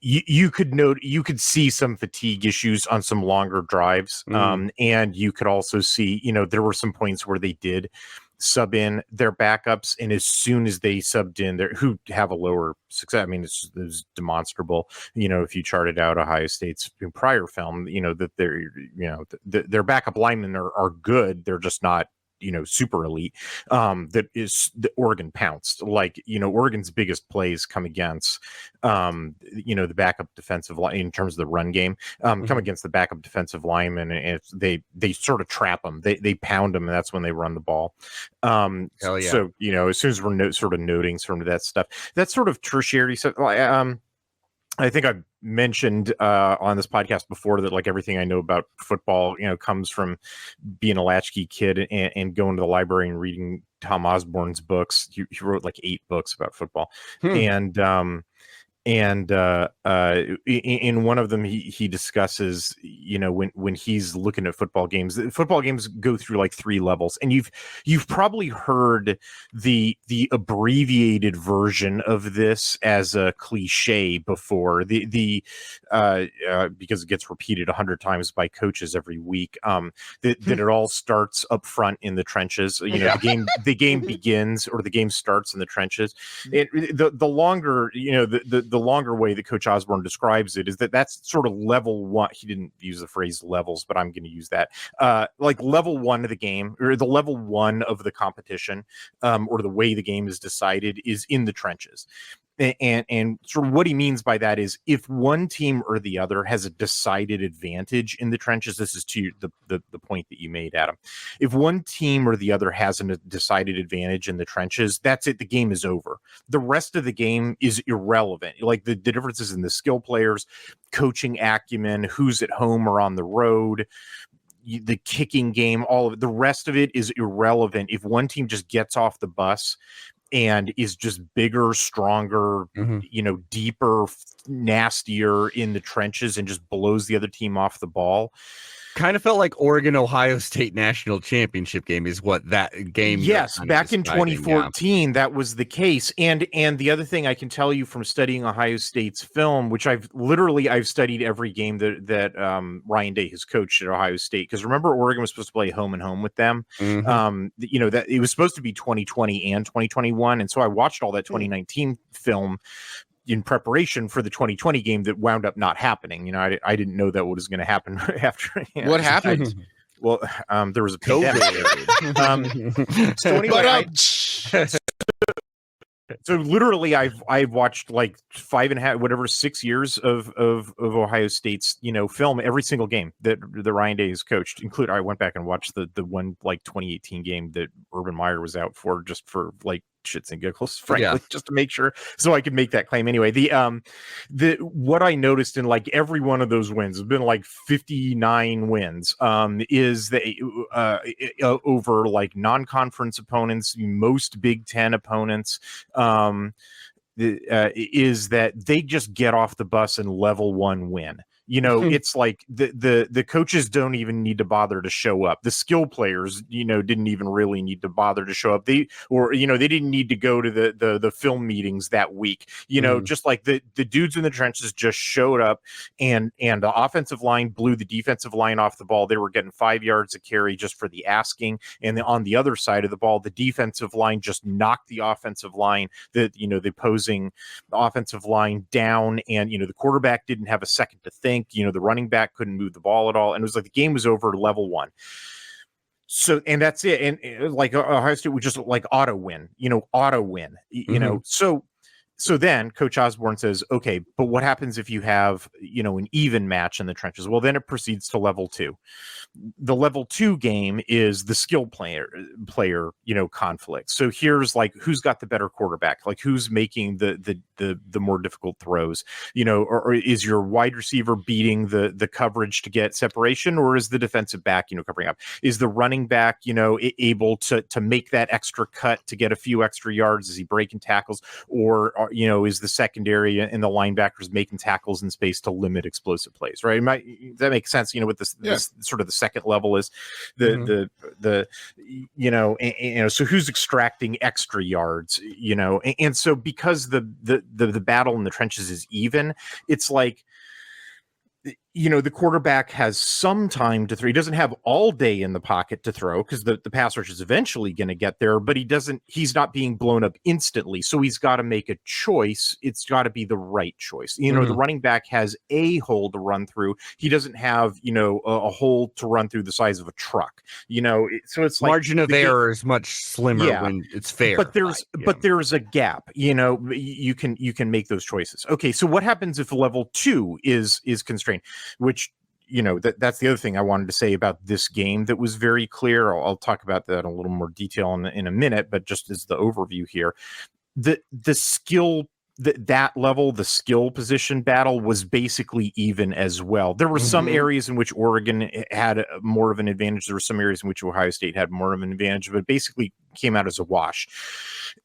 you could see some fatigue issues on some longer drives, and you could also see, there were some points where they did sub in their backups, and as soon as they subbed in who have a lower success, I mean, it's demonstrable. If you charted out Ohio State's prior film, that their backup linemen are good. They're just not super elite. That is the Oregon pounced. Like, Oregon's biggest plays come against the backup defensive line in terms of the run game, come against the backup defensive linemen, and they sort of trap them, they pound them, and that's when they run the ball. So as soon as we're sort of noting some of that stuff, that's sort of tertiary stuff. I think I've mentioned on this podcast before that, like, everything I know about football, comes from being a latchkey kid and going to the library and reading Tom Osborne's books. He wrote like 8 books about football. And And in one of them, he discusses, when he's looking at football games go through like 3 levels, and you've probably heard the abbreviated version of this as a cliche before, because it gets repeated 100 times by coaches every week, that it all starts up front in the trenches. The game begins, or the game starts in the trenches. The longer, the longer way that Coach Osborne describes it is that's sort of level 1. He didn't use the phrase levels, but I'm going to use that. Like level 1 of the game, or the level 1 of the competition, or the way the game is decided, is in the trenches. And sort of what he means by that is, if one team or the other has a decided advantage in the trenches, this is to the point that you made, Adam. If one team or the other has a decided advantage in the trenches, that's it. The game is over. The rest of the game is irrelevant. Like the differences in the skill players, coaching acumen, who's at home or on the road, the kicking game, all of it. The rest of it is irrelevant if one team just gets off the bus and is just bigger, stronger, deeper, nastier in the trenches, and just blows the other team off the ball. Kind of felt like Oregon-Ohio State national championship game is what that game. Yes, back in 2014, that was the case. And the other thing I can tell you from studying Ohio State's film, which I've studied every game that Ryan Day has coached at Ohio State, because remember, Oregon was supposed to play home and home with them. That it was supposed to be 2020 and 2021, and so I watched all that 2019 film in preparation for the 2020 game that wound up not happening. I didn't know that what was going to happen after. What happened? There was a pandemic. So anyway, so literally, I've watched like 6 years of Ohio State's film, every single game that Ryan Day has coached. I went back and watched the one like 2018 game that Urban Meyer was out for, just for like shits and giggles, frankly, just to make sure, so I could make that claim anyway. What I noticed in like every one of those wins has been like 59 wins, is that over like non-conference opponents, most Big Ten opponents, is that they just get off the bus and level 1 win. It's like the coaches don't even need to bother to show up. The skill players, didn't even really need to bother to show up. They didn't need to go to the film meetings that week. Just like the dudes in the trenches just showed up, and the offensive line blew the defensive line off the ball. They were getting 5 yards a carry just for the asking. And on the other side of the ball, the defensive line just knocked the offensive line, the opposing offensive line down, and the quarterback didn't have a second to think. The running back couldn't move the ball at all, and it was like the game was over level 1. So, and that's it. And like Ohio State would just like auto win. So then Coach Osborne says, okay, but what happens if you have, an even match in the trenches? Well, then it proceeds to level 2. The level 2 game is the skill player, conflict. So here's like, who's got the better quarterback? Like, who's making the more difficult throws? Or is your wide receiver beating the coverage to get separation, or is the defensive back, covering up? Is the running back, able to make that extra cut to get a few extra yards? Is he breaking tackles? Or is the secondary and the linebackers making tackles in space to limit explosive plays, right? That makes sense, what this sort of the second level is, so who's extracting extra yards, and so because the battle in the trenches is even, it's like, the quarterback has some time to throw. He doesn't have all day in the pocket to throw, because the pass rush is eventually going to get there, but he's not being blown up instantly. So he's got to make a choice. It's got to be the right choice. The running back has a hole to run through. He doesn't have, a hole to run through the size of a truck, so it's like margin of error is much slimmer when it's fair. But there's a gap, you can make those choices. Okay. So what happens if level 2 is constrained? Which, that's the other thing I wanted to say about this game that was very clear. I'll talk about that in a little more detail in a minute, but just as the overview here, the skill, that level, the skill position battle was basically even as well. There were some areas in which Oregon had more of an advantage. There were some areas in which Ohio State had more of an advantage, but basically came out as a wash.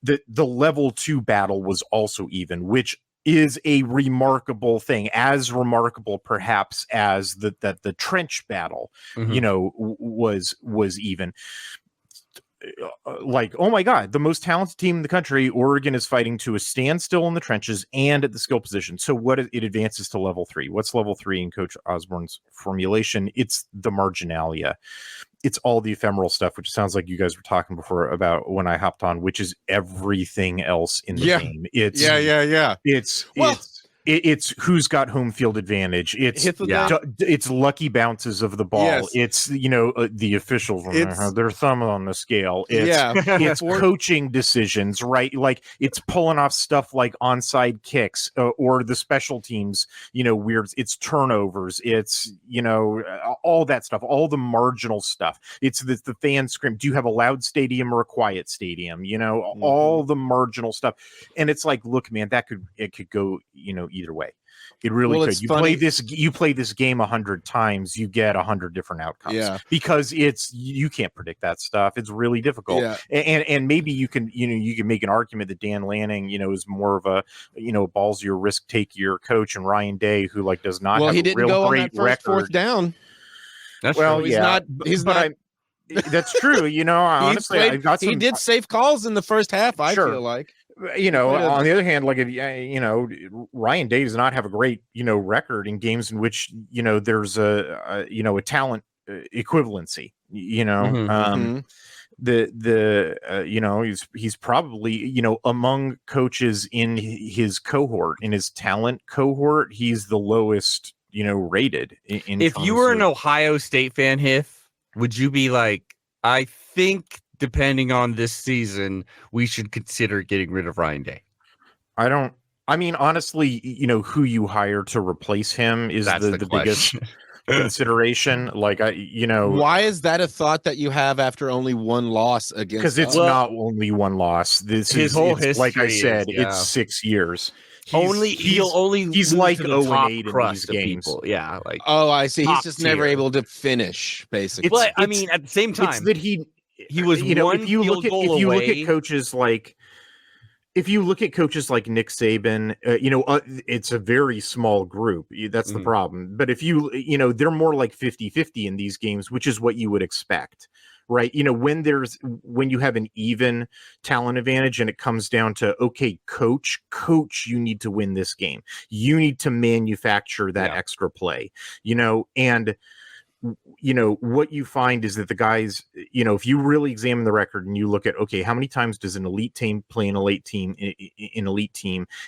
The level 2 battle was also even, which is a remarkable thing, as remarkable perhaps as the trench battle, was even. Like, oh my God, the most talented team in the country, Oregon is fighting to a standstill in the trenches and at the skill position. So it advances to level 3. What's level 3 in Coach Osborne's formulation? It's the marginalia. It's all the ephemeral stuff, which sounds like you guys were talking before about when I hopped on, which is everything else in the game. It's who's got home field advantage. It's lucky bounces of the ball. Yes. It's the officials their thumb on the scale. It's coaching decisions, right? Like it's pulling off stuff like onside kicks or the special teams. Weird. It's turnovers. It's all that stuff. All the marginal stuff. It's the fan scream. Do you have a loud stadium or a quiet stadium? All the marginal stuff. And it's like, look, man, it could go either way. It really could. You play this game 100 times, you get 100 different outcomes because you can't predict that stuff. It's really difficult. And maybe you can make an argument that Dan Lanning is more of a ballsier, risk takier coach, and Ryan Day, who does not have a real great record. Fourth down. That's He's not. That's true. Honestly, he did safe calls in the first half. I feel like. On the other hand, Ryan Day does not have a great record in games in which there's a talent equivalency. He's probably among coaches in his cohort, in his talent cohort, he's the lowest rated. If you were an Ohio State fan, would you be like, I think, depending on this season, we should consider getting rid of Ryan Day? Honestly, who you hire to replace him is the biggest consideration. Why is that a thought that you have after only one loss against? Because it's not only one loss. His whole history, like I said, it's 6 years. He's like to the 0-8 in these games. People. Yeah, oh, I see. He's just never able to finish, basically. But at the same time, it's that he was one if you field look at goal you away. Look at coaches like if you look at coaches like Nick Saban, it's a very small group. That's the problem. But if they're more like 50-50 in these games, which is what you would expect, right? When you have an even talent advantage and it comes down to, okay, coach, you need to win this game. You need to manufacture that extra play, and what you find is that the guys, if you really examine the record and you look at, okay, how many times does an elite team play an elite team,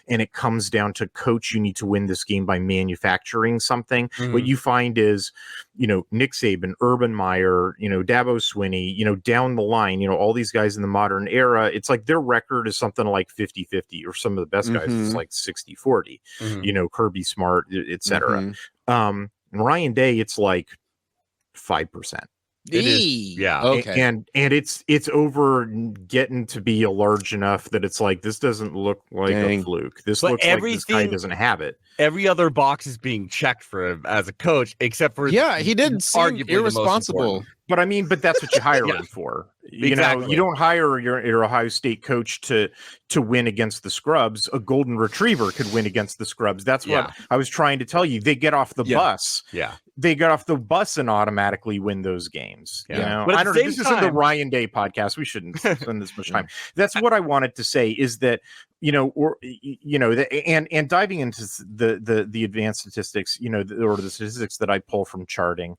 and it comes down to, coach, you need to win this game by manufacturing something. What you find is, Nick Saban, Urban Meyer, Dabo Swinney, down the line, all these guys in the modern era, it's like their record is something like 50-50, or some of the best guys is like 60-40, Kirby Smart, etc. And Ryan Day, it's like 5%. It is, okay. And it's over getting to be a large enough that it's like, this doesn't look like a fluke. This looks like this guy doesn't have it. Every other box is being checked for him as a coach, except for he did seem irresponsible. But that's what you hire him for. You don't hire your Ohio State coach to win against the scrubs. A golden retriever could win against the scrubs. That's what I was trying to tell you. They get off the bus. Yeah. They get off the bus and automatically win those games. Yeah. But I don't know. This isn't the Ryan Day podcast. We shouldn't spend this much time. That's what I wanted to say, is that, and diving into the advanced statistics, or the statistics that I pull from charting,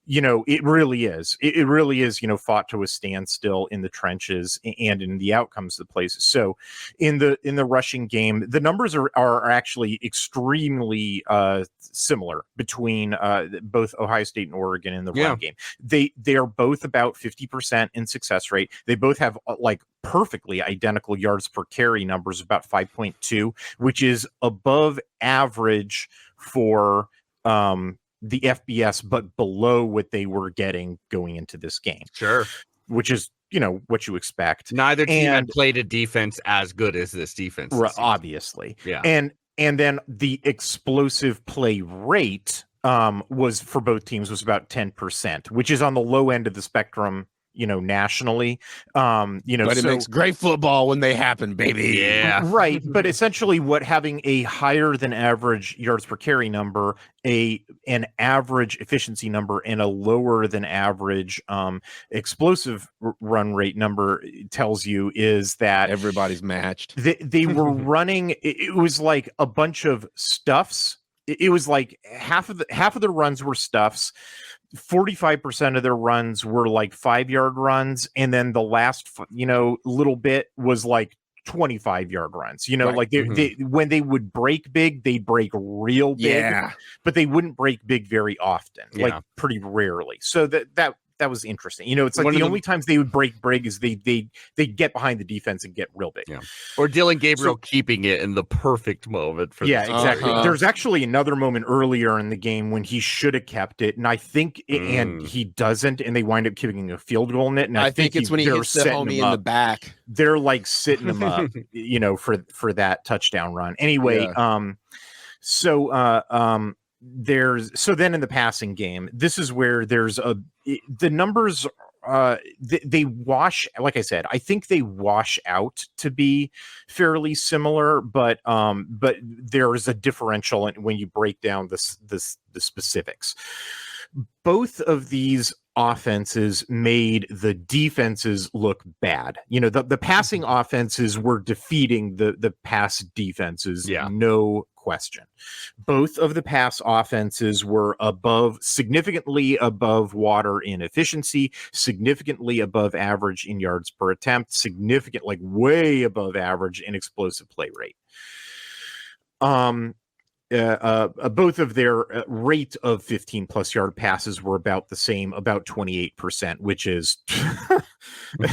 it really is. It really is, fought to a standstill in the trenches and in the outcomes of the places. So in the rushing game, the numbers are actually extremely similar between both Ohio State and Oregon in the run game. They are both about 50% in success rate. They both have perfectly identical yards per carry numbers, about 5.2, which is above average for the FBS, but below what they were getting going into this game. Sure. Which is, what you expect. Neither team had played a defense as good as this defense. Obviously. Yeah. And then the explosive play rate was, for both teams, was about 10%, which is on the low end of the spectrum, nationally. But it makes great football when they happen, baby. Yeah. Right. But essentially what having a higher than average yards per carry number, an average efficiency number, and a lower than average explosive run rate number tells you is that everybody's matched. They were running. It was like a bunch of stuffs. It was like half of the runs were stuffs. 45% of their runs were like 5-yard runs, and then the last little bit was like 25-yard runs. Right. Like they when they would break big, they'd break real big, but they wouldn't break big very often, like pretty rarely. So that was interesting. It's like the only times they would break big is they get behind the defense and get real big. Yeah. Or Dylan Gabriel keeping it in the perfect moment for exactly. There's actually another moment earlier in the game when he should have kept it, and I think and he doesn't, and they wind up kicking a field goal in it. And I think it's when he hits the homie in the back. They're like sitting him up, for that touchdown run. Anyway, so then in the passing game, this is where there's the numbers they wash, like I said, I think they wash out to be fairly similar, but there is a differential when you break down the specifics. Both of these offenses made the defenses look bad. The passing offenses were defeating the pass defenses, no question. Both of the pass offenses were significantly above water in efficiency, significantly above average in yards per attempt, way above average in explosive play rate. Both of their rate of 15+ yard passes were about the same, about 28%, which is,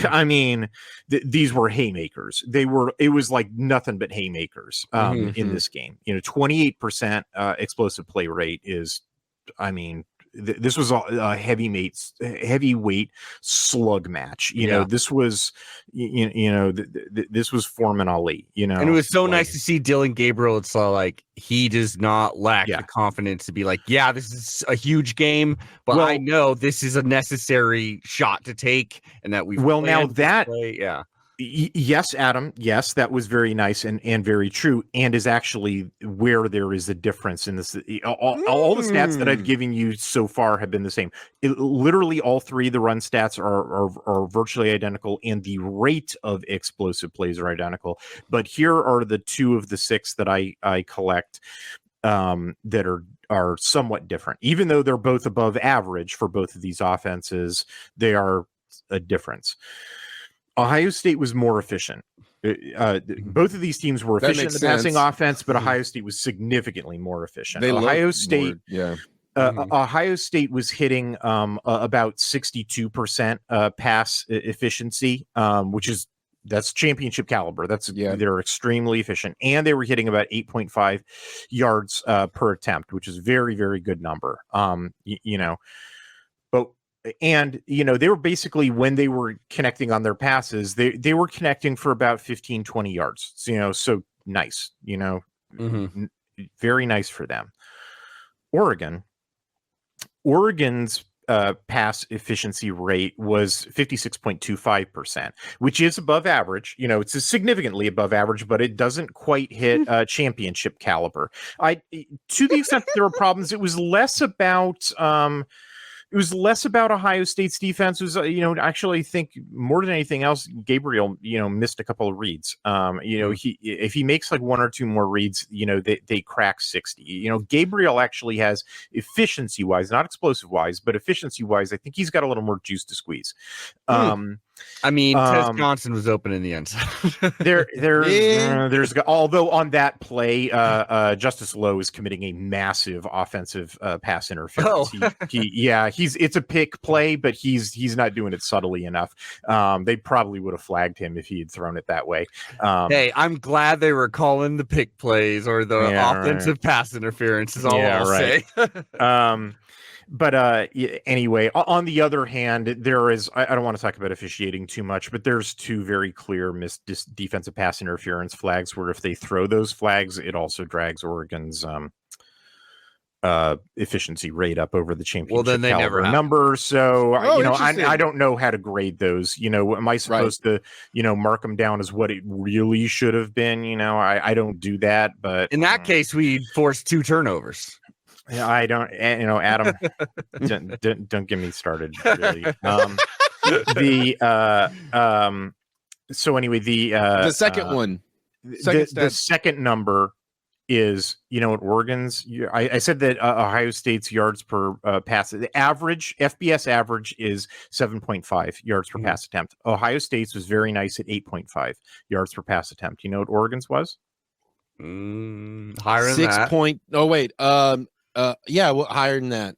I mean, these were haymakers. It was like nothing but haymakers in this game. 28% explosive play rate is, I mean, this was a heavyweight slug match. This was, this was Foreman Ali. And it was so nice to see Dylan Gabriel. It's like he does not lack the confidence to be like, this is a huge game, but I know this is a necessary shot to take, and that we've now that play. Yes, Adam. Yes, that was very nice and very true, and is actually where there is a difference in this. All the stats that I've given you so far have been the same. Literally, all three of the run stats are virtually identical, and the rate of explosive plays are identical. But here are the 2 of the 6 that I collect that are somewhat different. Even though they're both above average for both of these offenses, they are a difference. Ohio State was more efficient. Both of these teams were efficient in the passing offense, but Ohio State was significantly more efficient. Ohio State was hitting about 62% pass efficiency, that's championship caliber. They're extremely efficient, and they were hitting about 8.5 yards per attempt, which is very, very good number. And they were basically, when they were connecting on their passes, they were connecting for about 15-20 yards. So nice, very nice for them. Oregon's pass efficiency rate was 56.25%, which is above average. It's significantly above average, but it doesn't quite hit championship caliber. To the extent there were problems, it was less about Ohio State's defense. It was, actually, I think more than anything else, Gabriel, missed a couple of reads. If he makes like 1 or 2 more reads, they crack 60. Gabriel actually has efficiency wise, not explosive wise, but efficiency wise, I think he's got a little more juice to squeeze. Tez Johnson was open in the end zone. There's although on that play, Justice Lowe is committing a massive offensive pass interference. It's a pick play, but he's not doing it subtly enough. They probably would have flagged him if he had thrown it that way. Hey, I'm glad they were calling the pick plays or the offensive pass interference. Is all I'll say. But anyway, on the other hand, there is, I don't want to talk about officiating too much, but there's 2 very clear missed defensive pass interference flags where if they throw those flags, it also drags Oregon's efficiency rate up over the championship then they never caliber happened. number. So interesting. I don't know how to grade those. Am I supposed to mark them down as what it really should have been? I don't do that. But in that case, we forced 2 turnovers. Yeah, I don't. Adam, don't get me started. Really. So anyway, the second one, the second number is what Oregon's. I said that Ohio State's yards per pass. The average FBS average is 7.5 yards per pass attempt. Ohio State's was very nice at 8.5 yards per pass attempt. You know what Oregon's was? Higher than 6 that. point. Oh wait. Yeah, well, higher than that.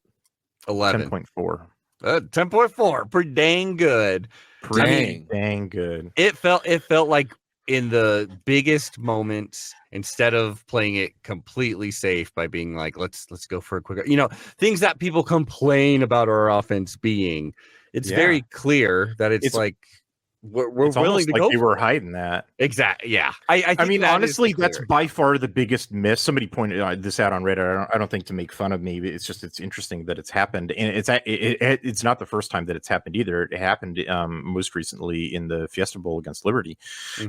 11. 10.4. 10.4. Pretty dang good. Dang good. It felt like in the biggest moments, instead of playing it completely safe by being like, let's go for a quicker, things that people complain about our offense being, it's very clear that it's like we're willing to like go. They were hiding that. Exactly. Yeah. I mean, honestly, that's by far the biggest miss. Somebody pointed this out on Reddit. I don't think to make fun of me. It's just it's interesting that it's happened, and it's not the first time that it's happened either. It happened most recently in the Fiesta Bowl against Liberty,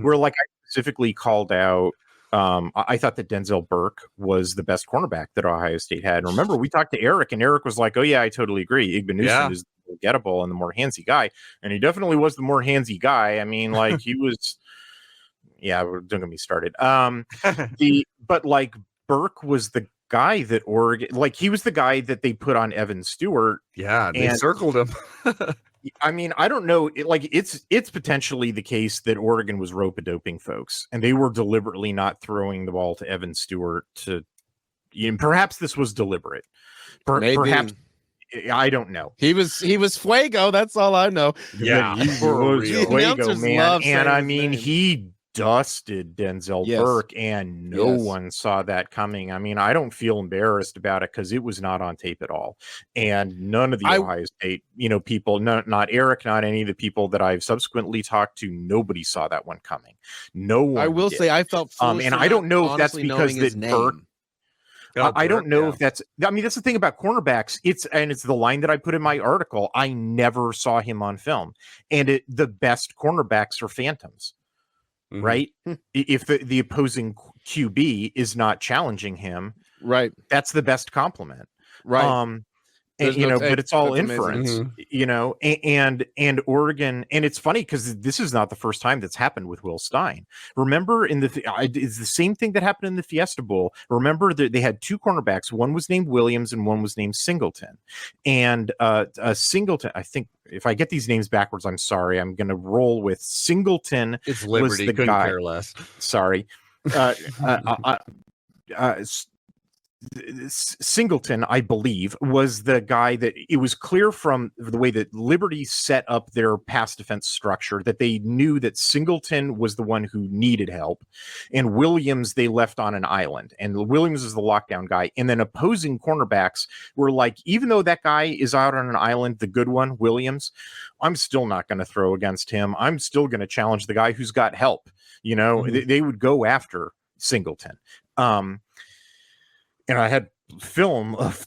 where I specifically called out. I thought that Denzel Burke was the best cornerback that Ohio State had. And remember, we talked to Eric, and Eric was like, "Oh yeah, I totally agree. Igbenusson is the gettable and the more handsy guy," and he definitely was the more handsy guy. I mean, like he was. Yeah, don't get me started. But Burke was the guy that Oregon, he was the guy that they put on Evan Stewart. Yeah, they circled him. I mean, I don't know. It's potentially the case that Oregon was rope-a-doping folks, and they were deliberately not throwing the ball to Evan Stewart. Perhaps this was deliberate. Perhaps. I don't know. He was fuego. That's all I know. Yeah, he was fuego, man. And I mean, he dusted Denzel Burke, and no one saw that coming. I mean, I don't feel embarrassed about it because it was not on tape at all, and none of the Ohio State, people, not Eric, not any of the people that I've subsequently talked to, nobody saw that one coming. No one. I will say I felt, and I don't know if that's because that Burke. I don't know if that's. I mean, that's the thing about cornerbacks. It's the line that I put in my article. I never saw him on film, and the best cornerbacks are phantoms. Mm-hmm. Right? If the opposing QB is not challenging him, right, that's the best compliment. Right. But it's all inference, and Oregon, and it's funny because this is not the first time that's happened with Will Stein. Remember, it's the same thing that happened in the Fiesta Bowl. Remember that they had 2 cornerbacks. One was named Williams and one was named Singleton. And Singleton, I think, if I get these names backwards, I'm sorry. I'm going to roll with Singleton. It's Liberty. Was the guy. Care less. Sorry. Singleton, I believe, was the guy that it was clear from the way that Liberty set up their pass defense structure that they knew that Singleton was the one who needed help, and Williams they left on an island, and Williams is the lockdown guy. And then opposing cornerbacks were like, even though that guy is out on an island, the good one, Williams, I'm still not going to throw against him. I'm still going to challenge the guy who's got help. They would go after Singleton. And I had film of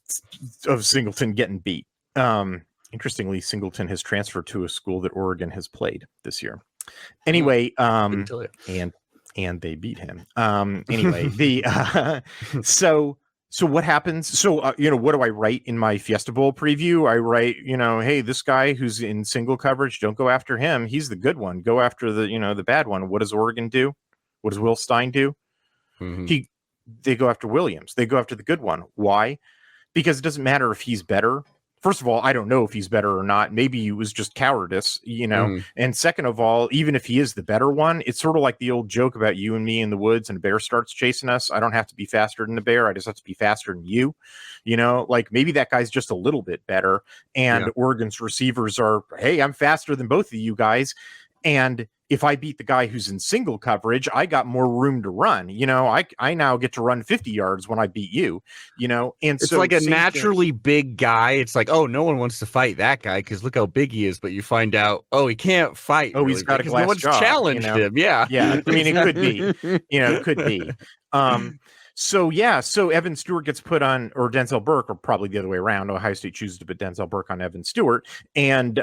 Singleton getting beat. Interestingly, Singleton has transferred to a school that Oregon has played this year. Anyway, and they beat him. Anyway, so what happens? So what do I write in my Fiesta Bowl preview? I write, hey, this guy who's in single coverage, don't go after him. He's the good one. Go after the bad one. What does Oregon do? What does Will Stein do? Mm-hmm. They go after Williams. They go after the good one. Why? Because it doesn't matter if he's better. First of all, I don't know if he's better or not. Maybe it was just cowardice, And second of all, even if he is the better one, it's sort of like the old joke about you and me in the woods and a bear starts chasing us. I don't have to be faster than the bear. I just have to be faster than you. Maybe that guy's just a little bit better. And Oregon's receivers are, hey, I'm faster than both of you guys. And if I beat the guy who's in single coverage, I got more room to run. I now get to run 50 yards when I beat you, and it's so like a same naturally big guy. It's like, oh, no one wants to fight that guy because look how big he is. But you find out, oh, he can't fight. Oh, he's got a glass no one's jaw, challenged him. Yeah. Yeah. I mean, it could be, it could be. So Evan Stewart gets put on, or Denzel Burke, or probably the other way around. Ohio State chooses to put Denzel Burke on Evan Stewart, and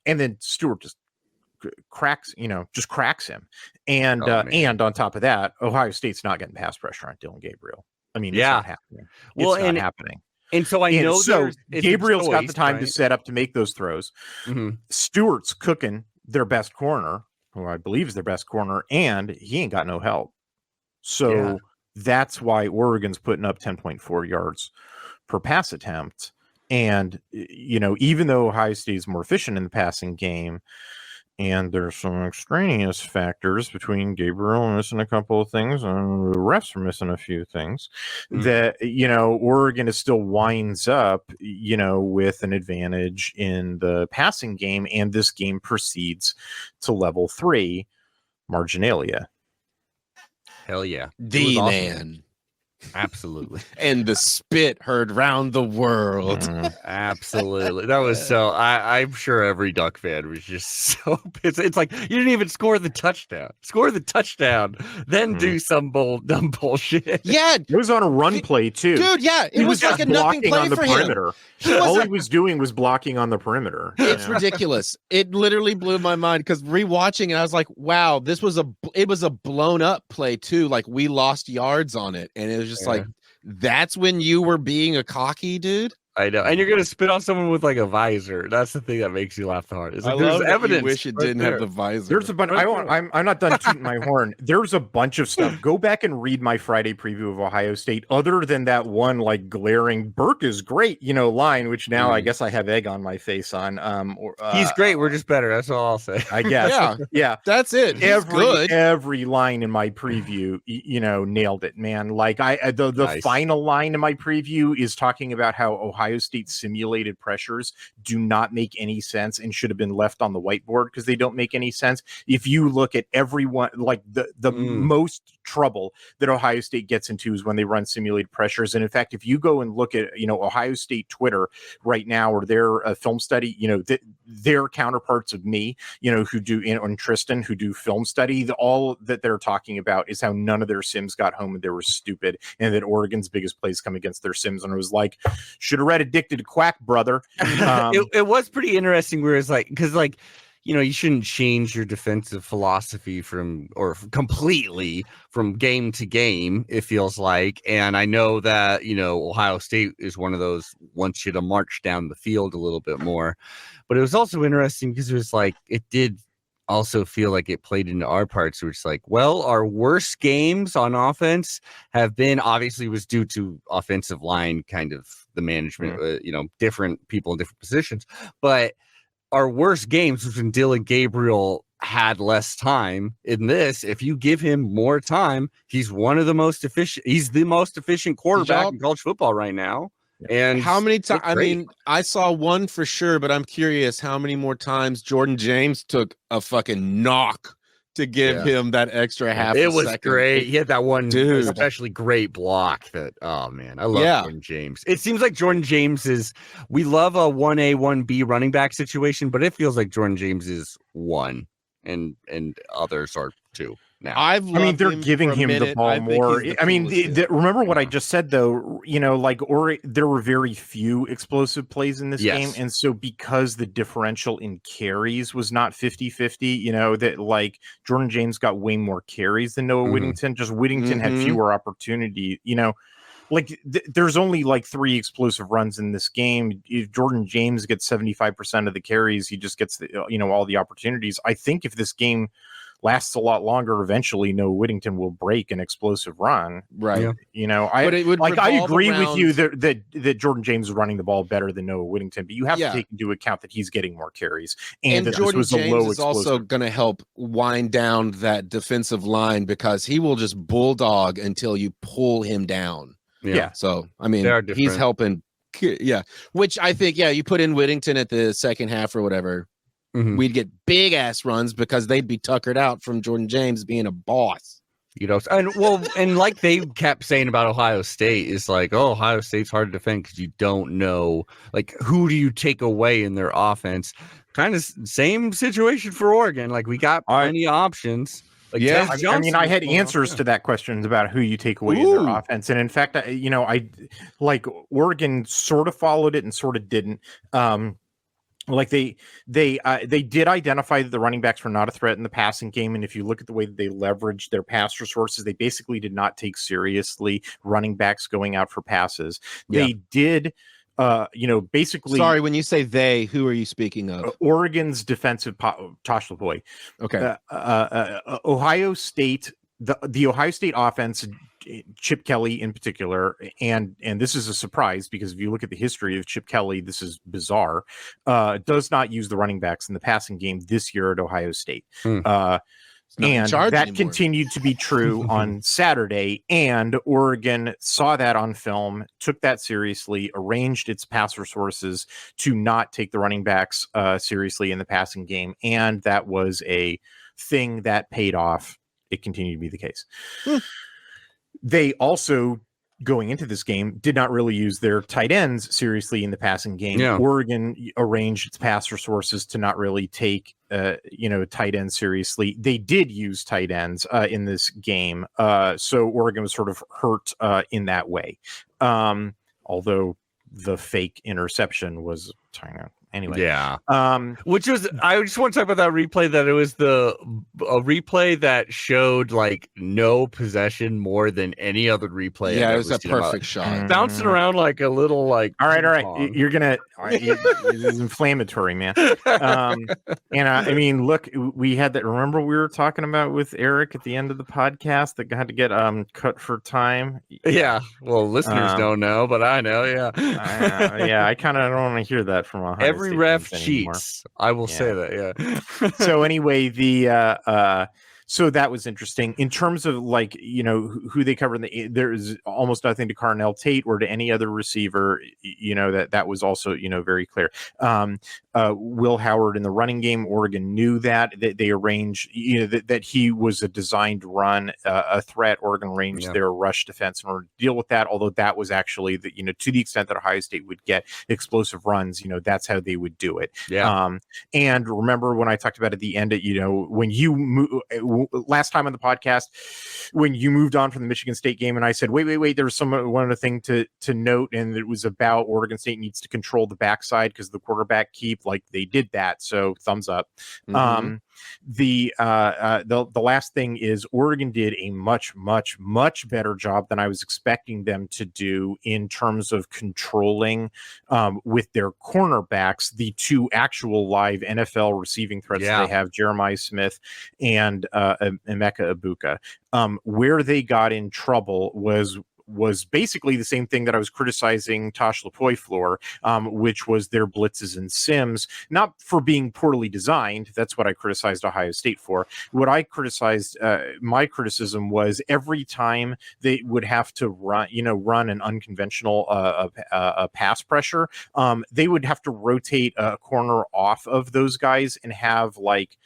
then Stewart just cracks him. And and on top of that, Ohio State's not getting pass pressure on Dylan Gabriel. I mean, it's not happening. It's not happening. And so I know so Gabriel's got the time right? to set up to make those throws. Mm-hmm. Stewart's cooking their best corner, who I believe is their best corner, and he ain't got no help. So that's why Oregon's putting up 10.4 yards per pass attempt. And, even though Ohio State is more efficient in the passing game, and there's some extraneous factors between Gabriel missing a couple of things and the refs are missing a few things, that, Oregon is still winds up, with an advantage in the passing game. And this game proceeds to level 3 marginalia. Hell yeah. The awesome. man. Absolutely. And the spit heard round the world. Absolutely. That was so I'm sure every Duck fan was just so pissed. It's like you didn't even score the touchdown. Score the touchdown, then do some dumb bullshit. Yeah. It was on a run play too. Dude, yeah. It was like a nothing play on the for perimeter. him. All he was doing was blocking on the perimeter. It's ridiculous. It literally blew my mind because rewatching it, I was like, wow, it was a blown up play too. Like we lost yards on it. And it was just like, that's when you were being a cocky dude. I know, and you're gonna spit on someone with like a visor. That's the thing that makes you laugh the hardest. Like, I there's love evidence. you wish it didn't have the visor. There's a bunch. I'm not done tooting my horn. There's a bunch of stuff. Go back and read my Friday preview of Ohio State. Other than that one, like glaring Burke is great, line, which now I guess I have egg on my face on. He's great. We're just better. That's all I'll say. I guess. Yeah. That's it. Every line in my preview, nailed it, man. Like the final line in my preview is talking about how Ohio State simulated pressures do not make any sense and should have been left on the whiteboard because they don't make any sense. If you look at everyone, like the most trouble that Ohio State gets into is when they run simulated pressures. And in fact, if you go and look at, Ohio State Twitter right now, or their film study, their counterparts of me, who do, and Tristan, who do film study, all that they're talking about is how none of their sims got home and they were stupid, and that Oregon's biggest plays come against their sims. And it was like, should have read Addicted to Quack, brother. It was pretty interesting where it's like, because like, you shouldn't change your defensive philosophy completely from game to game, it feels like. And I know that, Ohio State is one of those wants you to march down the field a little bit more. But it was also interesting because it was like, it did also feel like it played into our parts. Where it's like, well, our worst games on offense have been, obviously was due to offensive line, kind of the management, different people in different positions. But our worst games was when Dylan Gabriel had less time. In this, if you give him more time, he's one of the most efficient. He's the most efficient quarterback in college football right now. And how many times? I mean, I saw one for sure, but I'm curious how many more times Jordan James took a fucking knock to give him that extra half. It was great. He had that one dude, especially great block. That I love Jordan James. It seems like Jordan James we love a 1A 1B running back situation, but it feels like Jordan James is 1 and others are 2. Now. They're giving him the ball more. Remember what I just said, though, there were very few explosive plays in this game. And so because the differential in carries was not 50-50, that like Jordan James got way more carries than Noah Whittington. Just Whittington had fewer opportunity, there's only like 3 explosive runs in this game. If Jordan James gets 75% of the carries, he just gets all the opportunities. I think if this game lasts a lot longer, eventually Noah Whittington will break an explosive run. Right. I agree with you that Jordan James is running the ball better than Noah Whittington, but you have to take into account that he's getting more carries. And that Jordan this was James a low is also going to help wind down that defensive line because he will just bulldog until you pull him down. Yeah. So, he's helping. Yeah. Which I think, you put in Whittington at the second half or whatever. Mhm. we'd get big ass runs because they'd be tuckered out from Jordan James being a boss. You know, and like they kept saying about Ohio State is like, oh, Ohio State's hard to defend because you don't know, like, who do you take away in their offense? Kind of same situation for Oregon. Like, we got plenty of options. Like, Yeah. Tez I mean, Johnson I was had going off, answers yeah. to that question about who you take away in their Ooh. offense, and in fact, I like Oregon sort of followed it and sort of didn't. Like they did identify that the running backs were not a threat in the passing game, and if you look at the way that they leveraged their pass resources, they basically did not take seriously running backs going out for passes. Yeah. They did, basically. Sorry, when you say they, who are you speaking of? Oregon's defensive Tosh LaPoy. Okay. Ohio State, the Ohio State offense, Chip Kelly in particular, and this is a surprise because if you look at the history of Chip Kelly, this is bizarre, does not use the running backs in the passing game this year at Ohio State. And that continued to be true on Saturday, and Oregon saw that on film, took that seriously, arranged its pass resources to not take the running backs seriously in the passing game, and that was a thing that paid off. It continued to be the case. They also, going into this game, did not really use their tight ends seriously in the passing game. Yeah. Oregon arranged its pass resources to not really take, tight ends seriously. They did use tight ends in this game. So Oregon was sort of hurt in that way. Although the fake interception was anyway. Yeah. Which was, I just want to talk about that replay, that it was a replay that showed like no possession more than any other replay. Yeah, I've it was ever a seen perfect shot. bouncing around like a little like. All right. You're gonna. This is inflammatory, man. And I mean, look, we had that. Remember we were talking about with Eric at the end of the podcast that had to get cut for time. Yeah. Well, listeners don't know, but I know. Yeah. I kind of don't want to hear that from Ohio Every State ref fans anymore. cheats. I will say that. Yeah. So anyway, so that was interesting in terms of like, who they covered. There is almost nothing to Carnell Tate or to any other receiver, that was also, very clear. Will Howard in the running game, Oregon knew that they arranged, that he was a designed run, a threat. Oregon arranged their rush defense in order to deal with that. Although that was actually to the extent that Ohio State would get explosive runs, that's how they would do it. Yeah. And remember when I talked about at the end, when you last time on the podcast, when you moved on from the Michigan State game, and I said, wait, there was one other thing to note, and it was about Oregon State needs to control the backside because the quarterback keep, like they did that. So thumbs up. Mm-hmm. The last thing is Oregon did a much, much, much better job than I was expecting them to do in terms of controlling with their cornerbacks the two actual live NFL receiving threats they have, Jeremiah Smith and Emeka Ibuka. Where they got in trouble was basically the same thing that I was criticizing Tosh LaPoy for, which was their blitzes and sims, not for being poorly designed. That's what I criticized Ohio State for. What I criticized, my criticism was every time they would have to run an unconventional pass pressure, they would have to rotate a corner off of those guys and have like,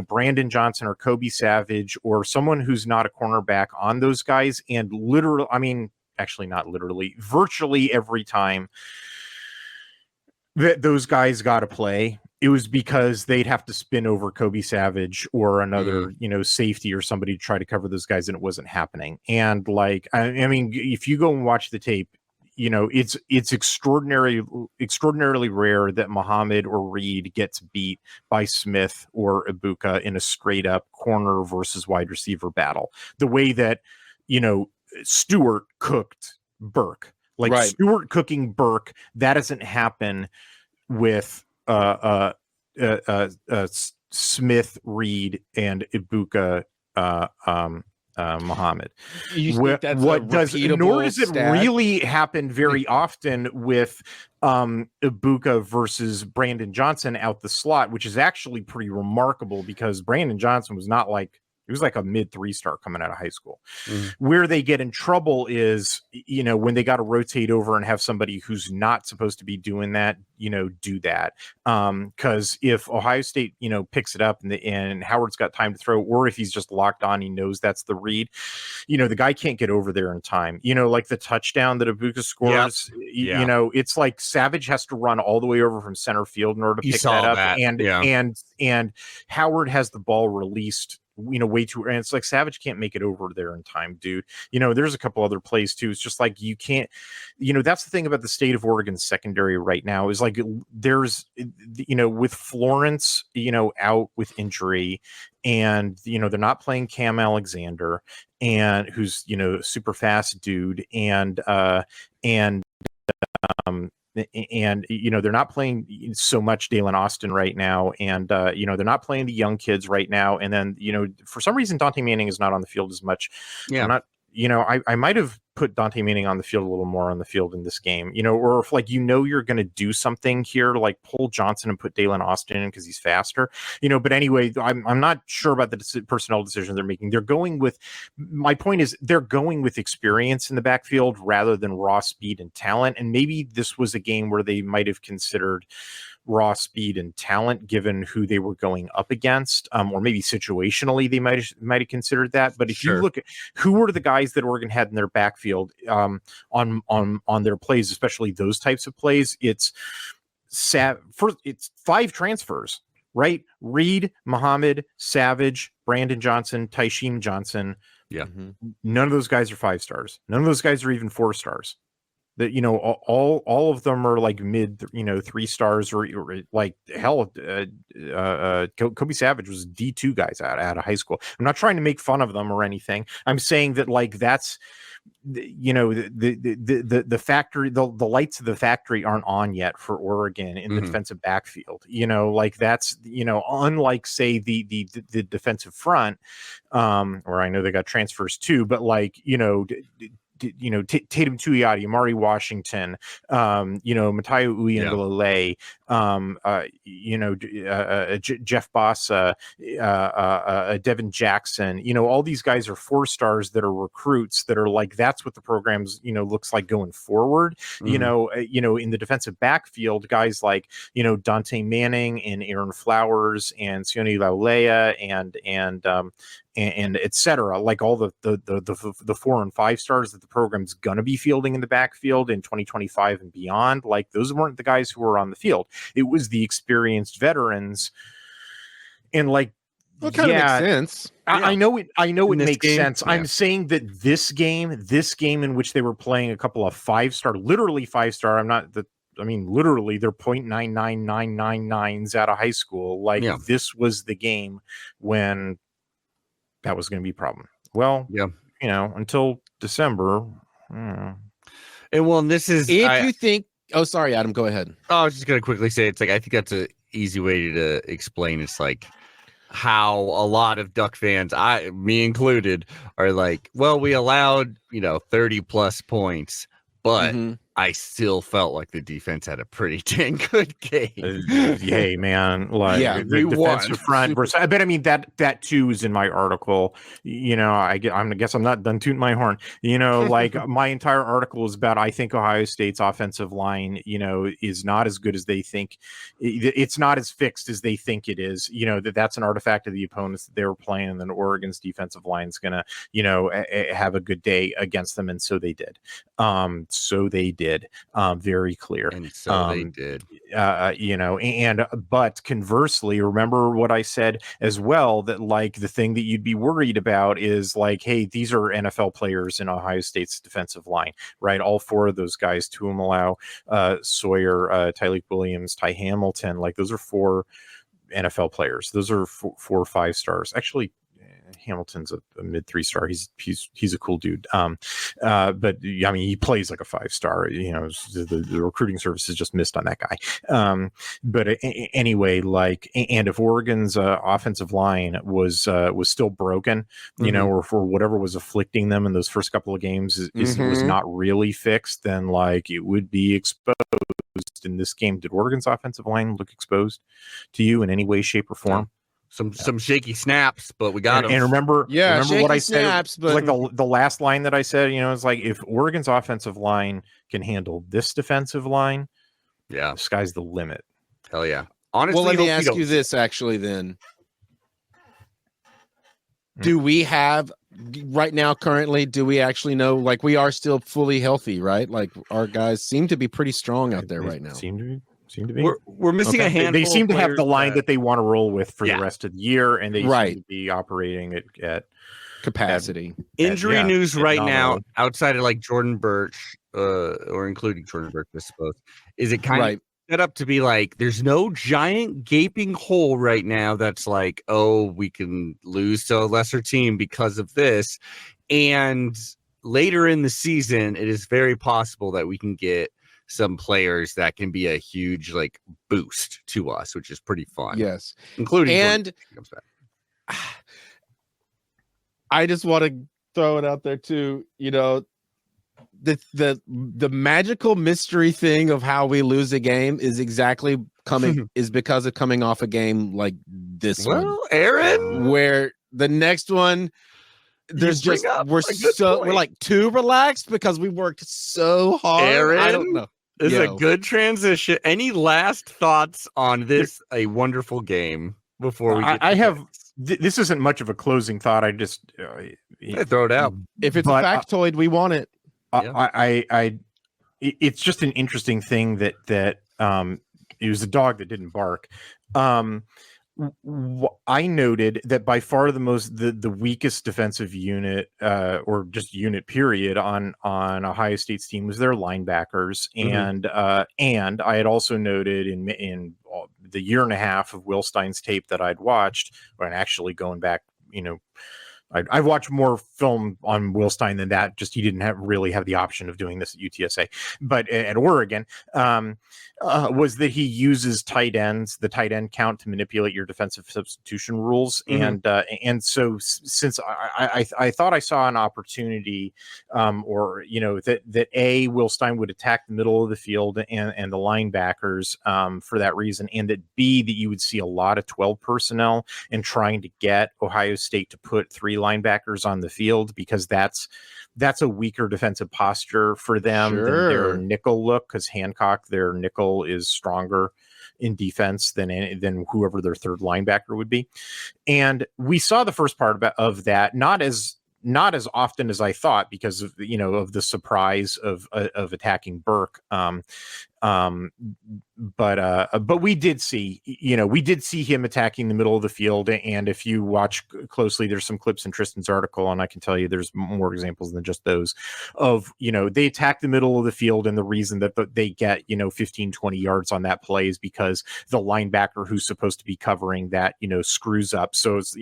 Brandon Johnson or Kobe Savage or someone who's not a cornerback on those guys. And actually not literally, virtually every time that those guys got to play, it was because they'd have to spin over Kobe Savage or another, safety or somebody to try to cover those guys, and it wasn't happening. And like, if you go and watch the tape, it's extraordinarily rare that Muhammad or Reed gets beat by Smith or Ibuka in a straight up corner versus wide receiver battle. The way that, Stewart cooked Burke, Stewart cooking Burke, that doesn't happen with Smith, Reed, and Ibuka, Muhammad. Nor does it really happen very often with Ibuka versus Brandon Johnson out the slot, which is actually pretty remarkable because Brandon Johnson was not like He was like a mid 3-star coming out of high school. Mhm. Where they get in trouble is, when they got to rotate over and have somebody who's not supposed to be doing that, do that. Because if Ohio State, picks it up and Howard's got time to throw, or if he's just locked on, he knows that's the read, the guy can't get over there in time. Like the touchdown that Ibuka scores, it's like Savage has to run all the way over from center field in order to pick that up. And Howard has the ball released, way too, and it's like Savage can't make it over there in time, dude. There's a couple other plays too. It's just like you can't, that's the thing about the state of Oregon's secondary right now is like there's, with Florence, out with injury, and they're not playing Cam Alexander, and who's super fast dude, and they're not playing so much Dalen Austin right now, and they're not playing the young kids right now, and then for some reason Dante Manning is not on the field as much. I'm not, I might have put Dante Manning on the field a little more on the field in this game, or if like you're going to do something here, like pull Johnson and put Dalen Austin in because he's faster, but anyway, I'm not sure about the personnel decisions they're making. My point is they're going with experience in the backfield rather than raw speed and talent, and maybe this was a game where they might have considered raw speed and talent given who they were going up against, or maybe situationally they might have considered that. But if you look at who were the guys that Oregon had in their backfield on their plays, especially those types of plays, it's 5 transfers, right? Reed, Muhammad, Savage, Brandon Johnson, Taishim Johnson. Yeah. None of those guys are 5 stars. None of those guys are even 4 stars. That all of them are like mid 3 stars, or like hell. Kobe Savage was D2 guys out of high school. I'm not trying to make fun of them or anything. I'm saying that like that's the factory, the lights of the factory aren't on yet for Oregon in the defensive backfield. Like that's unlike say the defensive front, where I know they got transfers too, but like Tatum Tuyati, Amari Washington, Matayo Uiagalelei, Jeff Bossa, Devin Jackson, all these guys are 4 stars that are recruits that are like, that's what the program's, looks like going forward. In the defensive backfield, guys like, Dante Manning and Aaron Flowers and Sione Laulea and et cetera, like all the 4 and 5 stars that the program's gonna be fielding in the backfield in 2025 and beyond, like those weren't the guys who were on the field. It was the experienced veterans. And like, well, it kind of makes sense. I know it makes sense. Yeah. I'm saying that this game in which they were playing a couple of 5-star, literally 5-star, literally they're 0.99999s out of high school. Like this was the game when that was going to be a problem. Well, until December. And this is you think. Oh, sorry, Adam. Go ahead. I was just going to quickly say, it's like I think that's an easy way to explain. It's like how a lot of Duck fans, me included, are like, well, we allowed 30 plus points, but I still felt like the defense had a pretty dang good game. Hey, man, like we defensive won. front versus. But I mean that too is in my article. I guess I'm not done tooting my horn. Like my entire article is about, I think Ohio State's offensive line, is not as good as they think. It's not as fixed as they think it is. That's an artifact of the opponents that they were playing, and then Oregon's defensive line is gonna, have a good day against them, and so they did. Very clear. And so they did. But conversely, remember what I said as well, that like the thing that you'd be worried about is like, hey, these are NFL players in Ohio State's defensive line, right? All 4 of those guys, Tuimalau, Sawyer, Tyleik Williams, Ty Hamilton, like those are 4 NFL players. Those are 4 or 5 stars. Actually, Hamilton's a mid 3-star. He's a cool dude. But I mean, he plays like a 5-star. The recruiting services just missed on that guy. But anyway, like, and if Oregon's offensive line was still broken, or for whatever was afflicting them in those first couple of games was not really fixed, then like it would be exposed in this game. Did Oregon's offensive line look exposed to you in any way, shape, or form? Some shaky snaps, but we got him. And remember what I said. Snaps, but Like the last line that I said, it's like if Oregon's offensive line can handle this defensive line, yeah, the sky's the limit. Hell yeah. Honestly, well, let me hope we ask don't you see this actually then. Do we have right now currently, do we actually know, like, we are still fully healthy, right? Like our guys seem to be pretty strong out there They right now. Seem to be. We're missing a handful. They seem of to have the players line that they want to roll with for Yeah. the rest of the year, and they Right. seem to be operating at Capacity. injury news right nominal. now, outside of like Jordan Birch, or including Jordan Birch, I suppose, is it kind Right. of set up to be like there's no giant gaping hole right now that's like, oh, we can lose to a lesser team because of this. And later in the season, it is very possible that we can get some players that can be a huge like boost to us, which is pretty fun. Yes. Including And Jordan comes back. I just want to throw it out there too, the magical mystery thing of how we lose a game is exactly is because of coming off a game like this one. Well, Aaron, Where the next one we're like too relaxed because we worked so hard. Aaron, I don't know. This is a good transition. Any last thoughts on this? A wonderful game before we get I have this isn't much of a closing thought. I just throw it out. If it's a factoid, we want it. It's just an interesting thing that it was a dog that didn't bark. I noted that by far the weakest defensive unit or just unit period on Ohio State's team was their linebackers, and I had also noted in the year and a half of Will Stein's tape that I'd watched, and actually going back, I've watched more film on Will Stein than that. Just he didn't really have the option of doing this at UTSA, but at Oregon, was that he uses tight ends, the tight end count, to manipulate your defensive substitution rules. And so since I thought I saw an opportunity, that Will Stein would attack the middle of the field and the linebackers for that reason, and that B, that you would see a lot of 12 personnel and trying to get Ohio State to put 3 linebackers on the field, because that's a weaker defensive posture for them than their nickel look, because Hancock, their nickel, is stronger in defense than whoever their third linebacker would be. And we saw the first part of that, not as often as I thought, because of of the surprise of attacking Burke. But we did see him attacking the middle of the field. And if you watch closely, there's some clips in Tristan's article, and I can tell you there's more examples than just those of, they attack the middle of the field. And the reason that they get, 15, 20 yards on that play is because the linebacker who's supposed to be covering that, screws up. So it's,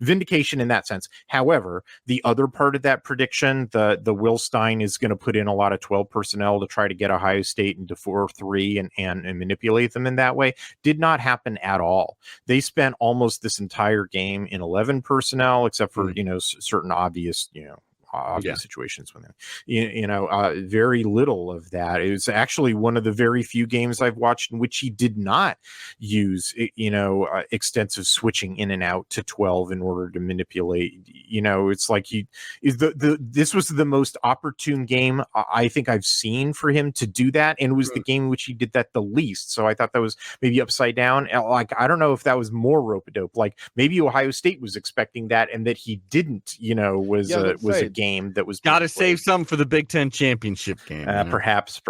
vindication in that sense. However, the other part of that prediction, the Will Stein is going to put in a lot of 12 personnel to try to get Ohio State into 4-3 and manipulate them in that way, did not happen at all. They spent almost this entire game in 11 personnel, except for certain obvious situations when very little of that. It was actually one of the very few games I've watched in which he did not use extensive switching in and out to 12 in order to manipulate. It's like this was the most opportune game I think I've seen for him to do that, and it was the game in which he did that the least. So I thought that was maybe upside down. Like, I don't know if that was more rope-a-dope. Like, maybe Ohio State was expecting that, and that he didn't. Was a game that was got to save some for the Big Ten championship game. Perhaps.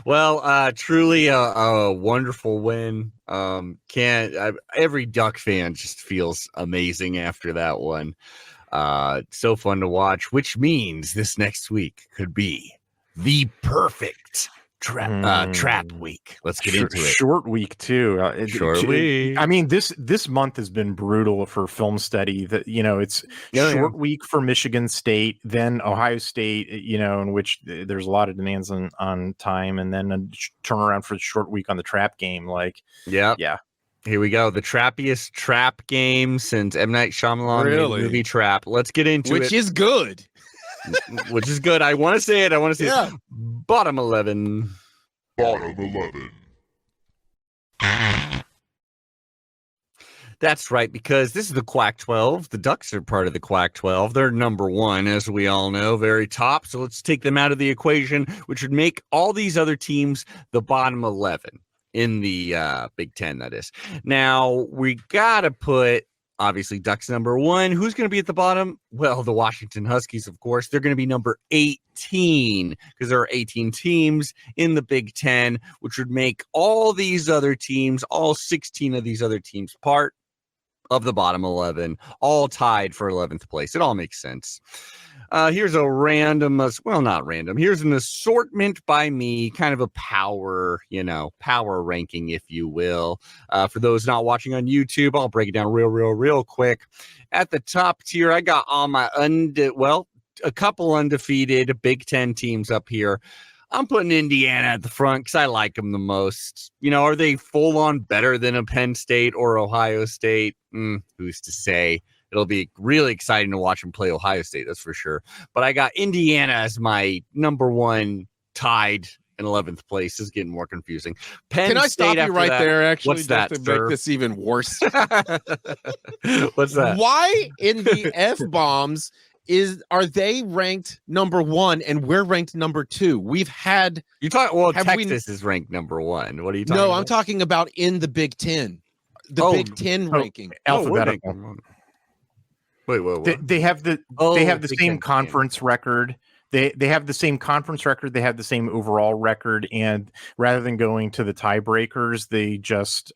Well, truly a wonderful win. Every Duck fan just feels amazing after that one. So fun to watch, which means this next week could be the perfect trap week. Let's get into it. Short week too. Short week. I mean, this month has been brutal for film study. That it's short week for Michigan State, then Ohio State. In which there's a lot of demands on time, and then a turnaround for the short week on the trap game. Yeah. Here we go. The trappiest trap game since M. Night Shyamalan made the movie Trap. Let's get into it. Which is good. Which is good. I want to say it. It. Bottom 11. That's right, because this is the Quack 12. The Ducks are part of the Quack 12. They're number one, as we all know, very top. So let's take them out of the equation, which would make all these other teams the bottom 11 in the Big Ten, that is. Now, we got to put, obviously, Ducks number one. Who's going to be at the bottom? Well, the Washington Huskies, of course. They're going to be number 18 because there are 18 teams in the Big Ten, which would make all these other teams, all 16 of these other teams, part of the bottom 11, all tied for 11th place. It all makes sense. Here's a random, well, not random. Here's an assortment by me, kind of a power ranking, if you will. For those not watching on YouTube, I'll break it down real quick. At the top tier, I got all my a couple undefeated Big Ten teams up here. I'm putting Indiana at the front because I like them the most. Are they full on better than a Penn State or Ohio State? Who's to say? It'll be really exciting to watch them play Ohio State, that's for sure. But I got Indiana as my number one, tied in 11th place. This is getting more confusing. Can I stop you right there, actually, What's that, to make this even worse? What's that? Why in the F-bombs are they ranked number one and we're ranked number two? We've had Texas is ranked number one. What are you talking about? No, I'm talking about in the Big Ten. Big Ten ranking. Alphabetical. Wait. They have the same conference record. They have the same conference record. They have the same overall record, and rather than going to the tiebreakers, they just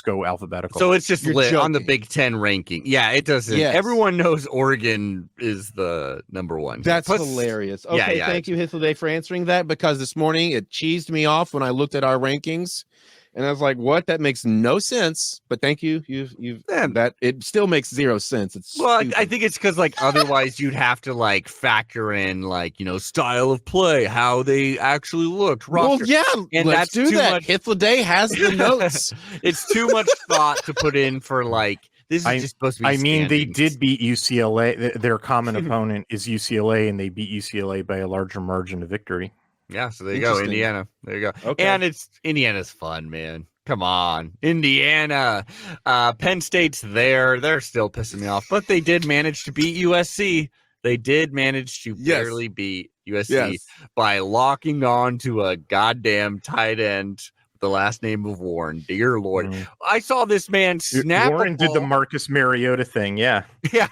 go alphabetical. So it's just lit on the Big Ten ranking. Yeah, it doesn't. Yes. Everyone knows Oregon is the number one. That's hilarious. Okay, thank you, Hithloday, for answering that, because this morning it cheesed me off when I looked at our rankings. And I was like, "What? That makes no sense." But thank you. That it still makes zero sense. I think it's because otherwise you'd have to factor in style of play, how they actually looked. Well, yeah, and let's do that. Hithloday has the notes. It's too much thought to put in for this is just supposed to be. They did beat UCLA. Their common opponent is UCLA, and they beat UCLA by a larger margin of victory. Yeah, so there you go, Indiana. There you go. Okay. And Indiana's fun, man. Come on, Indiana. Penn State's there. They're still pissing me off, but they did manage to beat USC. They did manage to barely beat USC by locking on to a goddamn tight end with the last name of Warren. Dear Lord. I saw this man snap. Warren did the Marcus Mariota thing. Yeah. Yeah.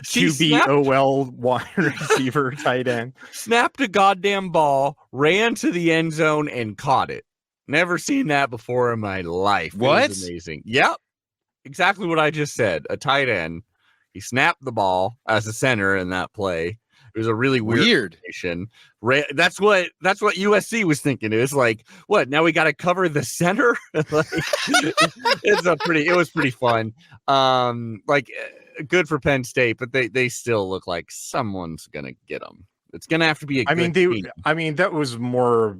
QBOL wide receiver tight end. Snapped a goddamn ball, ran to the end zone, and caught it. Never seen that before in my life. What? It was amazing. Yep. Exactly what I just said. A tight end. He snapped the ball as a center in that play. It was a really weird situation. That's what USC was thinking. It was what? Now we got to cover the center. It was pretty fun. Good for Penn State, but they still look like someone's gonna get them. It's gonna have to be team. That was more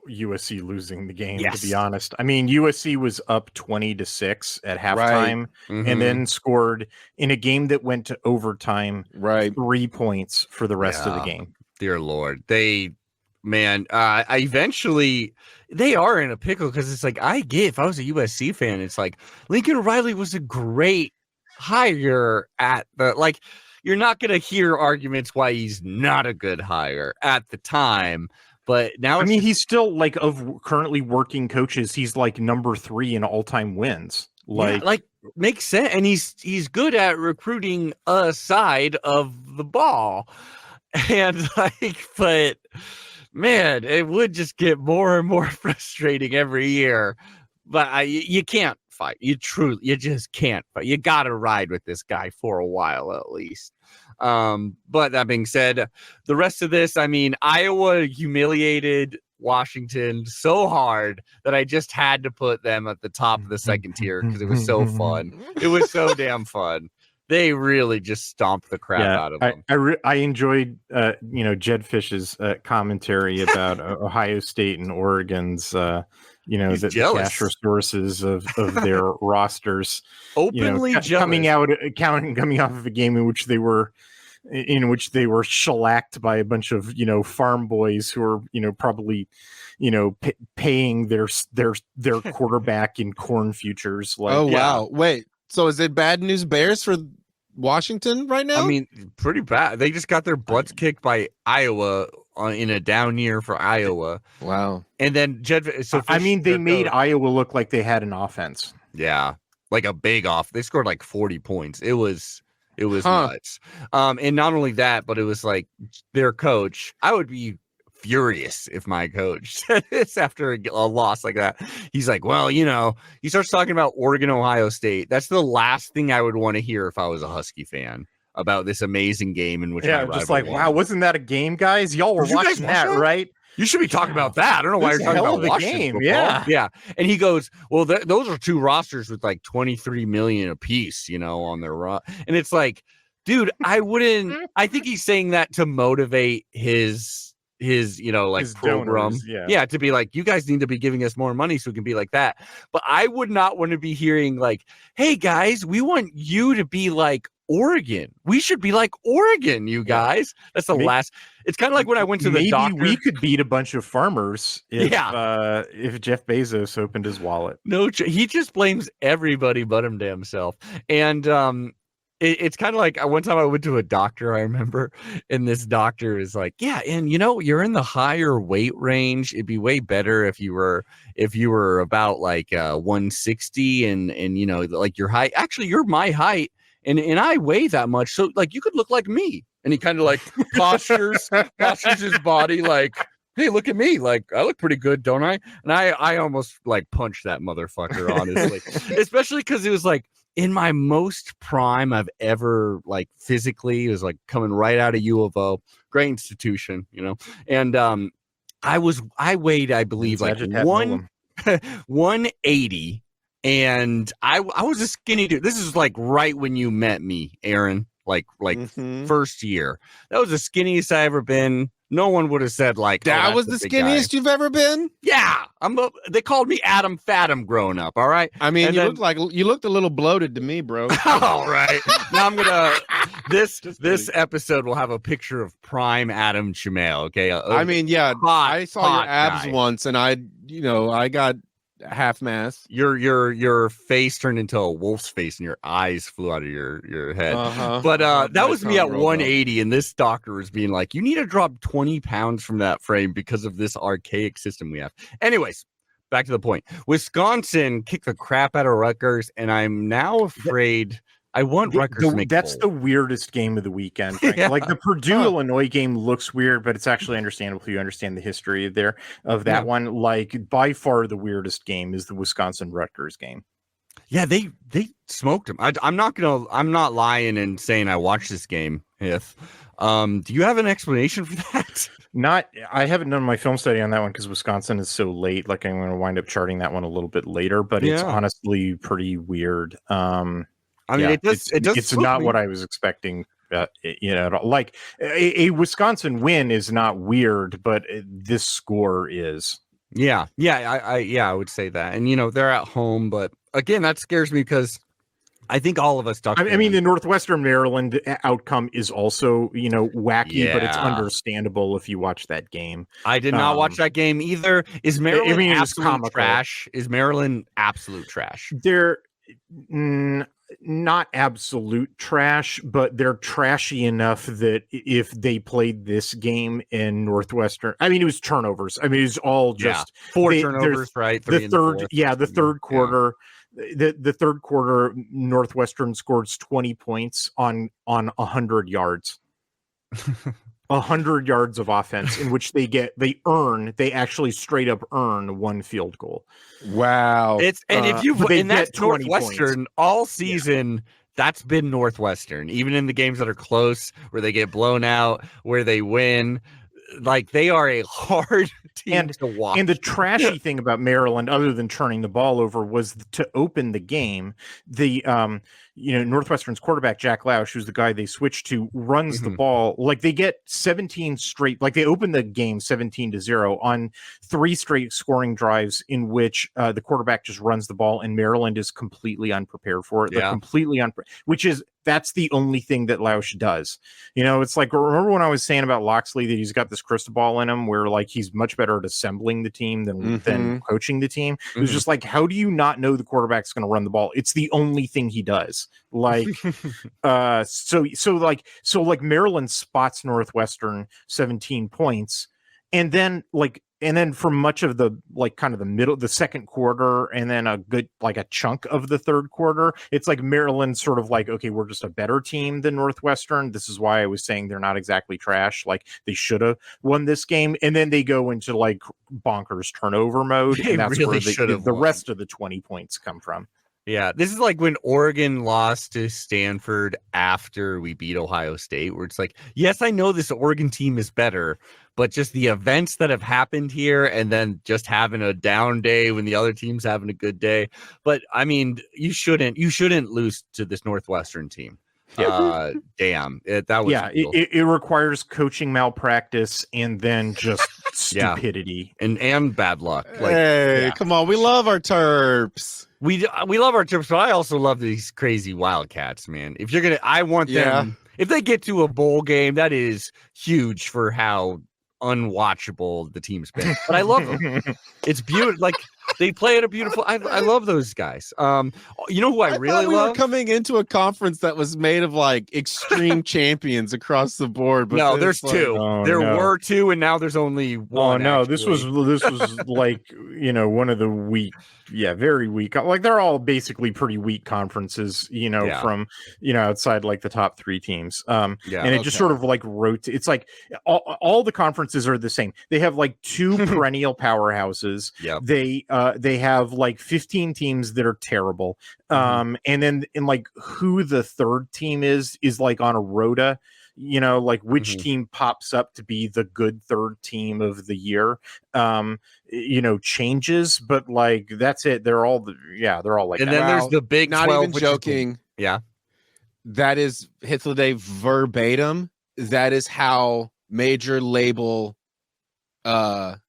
USC losing the game, to be honest. USC was up 20-6 at halftime, and then scored in a game that went to overtime 3 points for the rest of the game. Dear Lord. They are in a pickle, because it's if I was a USC fan, it's Lincoln Riley was a great hire at the you're not gonna hear arguments why he's not a good hire at the time. But now, he's still of currently working coaches, he's number 3 in all-time wins. Makes sense, and he's good at recruiting a side of the ball, and but man, it would just get more and more frustrating every year. But you can't fight. You just can't fight. You got to ride with this guy for a while at least. But that being said, the rest of this, Iowa humiliated Washington so hard that I just had to put them at the top of the second tier because it was so fun. It was so damn fun. They really just stomped the crap out of them. I enjoyed, Jed Fish's commentary about Ohio State and Oregon's, the cash resources of their rosters. Openly jealous. Coming off of a game in which they were in which they were shellacked by a bunch of farm boys who are probably paying their quarterback in corn futures. Like, oh wow, wait. So is it bad news bears for Washington right now? I mean, pretty bad. They just got their butts kicked by Iowa in a down year for Iowa. Wow. And then they made Iowa look like they had an offense. Yeah, like a big off. They scored like 40 points. It was nuts. And not only that, but it was like their coach. I would be furious if my coach said this after a loss like that. He's like, well, he starts talking about Oregon, Ohio State. That's the last thing I would want to hear if I was a Husky fan about this amazing game in which just like, wow, wasn't that a game, guys? Y'all were watching that, right? You should be talking about that. I don't know why you're talking about the game. Football. Yeah. And he goes, well, those are two rosters with like 23 million apiece, on their and it's like, dude, I think he's saying that to motivate his his program. Donors, yeah, to be like, you guys need to be giving us more money so we can be like that. But I would not want to be hearing like, hey guys, we want you to be like Oregon. We should be like Oregon, you guys. That's the last. It's kind of like when I went to the doctor. Maybe we could beat a bunch of farmers if Jeff Bezos opened his wallet. No, he just blames everybody but him to himself. And it's kind of like one time I went to a doctor, I remember, and this doctor is like, yeah, and you're in the higher weight range. It'd be way better if you were about like 160 and like your height. Actually, you're my height. And I weigh that much, so like you could look like me. And he kind of like postures his body like, hey, look at me, like I look pretty good, don't I? And I almost like punched that motherfucker, honestly, especially because it was like in my most prime I've ever like physically. It was like coming right out of U of O, great institution, and I weighed, I believe, like 180. And I was a skinny dude. This is like right when you met me, Aaron, like first year. That was the skinniest I ever been. No one would have said like that was the skinniest you've ever been. Yeah, they called me Adam Fathom growing up. All right. I mean, you looked a little bloated to me, bro. All right. Now I'm gonna this episode will have a picture of prime Adam Chumel. Okay. I mean, yeah, I saw your abs once, and I got half mass. Your face turned into a wolf's face and your eyes flew out of your head. But that was me at 180, and this doctor was being like, you need to drop 20 pounds from that frame because of this archaic system we have. Anyways, back to the point. Wisconsin kicked the crap out of Rutgers, and I'm now afraid I want Rutgers to make that's the weirdest game of the weekend. Yeah. Like the Purdue Illinois game looks weird, but it's actually understandable if you understand the history of that one. Like by far the weirdest game is the Wisconsin Rutgers game. Yeah, they smoked him. I'm not lying and saying I watched this game. Do you have an explanation for that? I haven't done my film study on that one because Wisconsin is so late. Like I'm going to wind up charting that one a little bit later, but it's honestly pretty weird. I mean, it does. It's not what I was expecting. Like a Wisconsin win is not weird, but this score is. Yeah, I would say that. And they're at home, but again, that scares me because I think all of us. I mean, the Northwestern Maryland outcome is also wacky, but it's understandable if you watch that game. I did not watch that game either. Is Maryland absolute trash? Is Maryland absolute trash? They're not absolute trash, but they're trashy enough that if they played this game in Northwestern, I mean, it was turnovers. I mean, it was all just four turnovers, right? The third quarter. The third quarter, Northwestern scores 20 points on 100 yards. 100 yards of offense in which they actually straight up earn one field goal. Wow. That's Northwestern points all season. Yeah. That's been Northwestern, even in the games that are close, where they get blown out, where they win. Like they are a hard team to watch. And the trashy thing about Maryland, other than turning the ball over, was to open the game. The Northwestern's quarterback Jack Lausch, who's the guy they switched to, runs the ball. Like they get 17 straight. Like they open the game 17-0 on 3 straight scoring drives in which the quarterback just runs the ball, and Maryland is completely unprepared for it. They're completely unprepared, which is that's the only thing that Lausch does. It's like, remember when I was saying about Loxley that he's got this crystal ball in him where like he's much better at assembling the team than coaching the team. It was just like, how do you not know the quarterback's going to run the ball? It's the only thing he does. Like, so Maryland spots Northwestern 17 points, and then for much of the kind of the middle, the second quarter, and then a good a chunk of the third quarter, it's like Maryland sort of like, okay, we're just a better team than Northwestern. This is why I was saying they're not exactly trash. Like they should have won this game, and then they go into like bonkers turnover mode, and that's really where the rest of the 20 points come from. Yeah, this is like when Oregon lost to Stanford after we beat Ohio State, where it's like, yes, I know this Oregon team is better, but just the events that have happened here and then just having a down day when the other team's having a good day. But I mean, you shouldn't lose to this Northwestern team. Yeah. Damn. That was it requires coaching malpractice and then just stupidity and bad luck. Come on, we love our Terps. We love our Terps, but I also love these crazy Wildcats, man. If you're gonna, I want them. If they get to a bowl game, that is huge for how unwatchable the team's been. But I love them. It's beautiful. Like they play at a beautiful. I love those guys. You know who I really we love? were coming into a conference that was made of like extreme champions across the board. But no, there's two. Were two, and now there's only one. Oh no, actually. this was like one of the weak. Yeah, very weak. Like they're all basically pretty weak conferences, from outside like the top three teams. And it just sort of like rotates. It's like all the conferences are the same. They have like two perennial powerhouses. Yeah. They have like 15 teams that are terrible. And then like who the third team is like on a rota. Like which team pops up to be the good third team of the year, changes, but like, that's it. They're all like, and then there's the Big 12, not even joking. Yeah. That is Hitler verbatim. That is how major label, that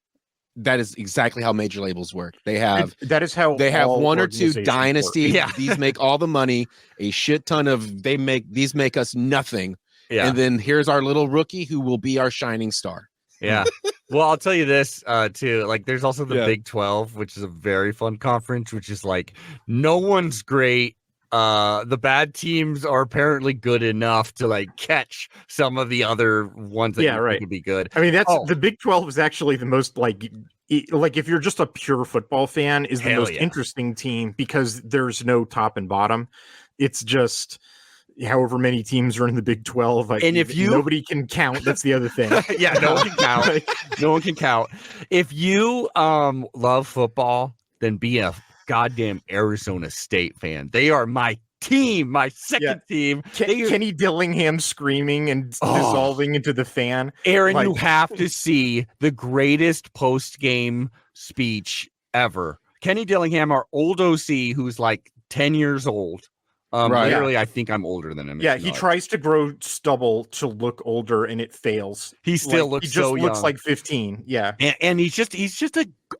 is exactly how major labels work. They have one or two dynasties. Yeah. These make all the money, a shit ton of, these make us nothing. Yeah. And then here's our little rookie who will be our shining star. Yeah. Well, I'll tell you this too. Like there's also the Big 12, which is a very fun conference, which is like no one's great. The bad teams are apparently good enough to like catch some of the other ones that could be good. I mean, that's the Big 12 is actually the most like if you're just a pure football fan, is the most interesting team because there's no top and bottom. It's just however many teams are in the Big 12, like, and if nobody can count, that's the other thing. No one can count. No one can count. If you love football, then be a goddamn Arizona State fan. They are my team, my second team. Kenny Dillingham screaming and dissolving into the fan. Aaron, you have to see the greatest post-game speech ever. Kenny Dillingham, our old OC, who's like 10 years old. Literally, I think I'm older than him. Yeah, he tries to grow stubble to look older, and it fails. He still looks so young. He just looks like 15. Yeah, and he's just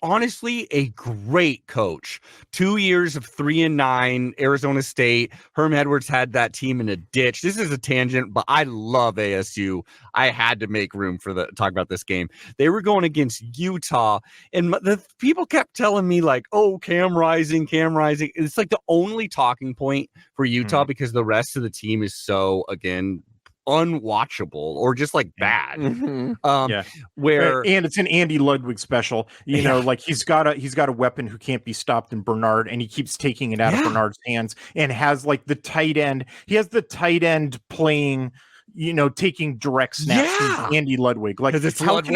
honestly a great coach. 2 years of 3-9, Arizona State. Herm Edwards had that team in a ditch. This is a tangent, but I love ASU. I had to make room for talk about this game. They were going against Utah, and the people kept telling me like, "Oh, Cam Rising." It's like the only talking point for Utah because the rest of the team is so unwatchable or just like bad. Where and it's an Andy Ludwig special. Like he's got a weapon who can't be stopped in Bernard, and he keeps taking it out of Bernard's hands, and has like the tight end. He has the tight end playing. Taking direct snaps from Andy Ludwig. Like, how can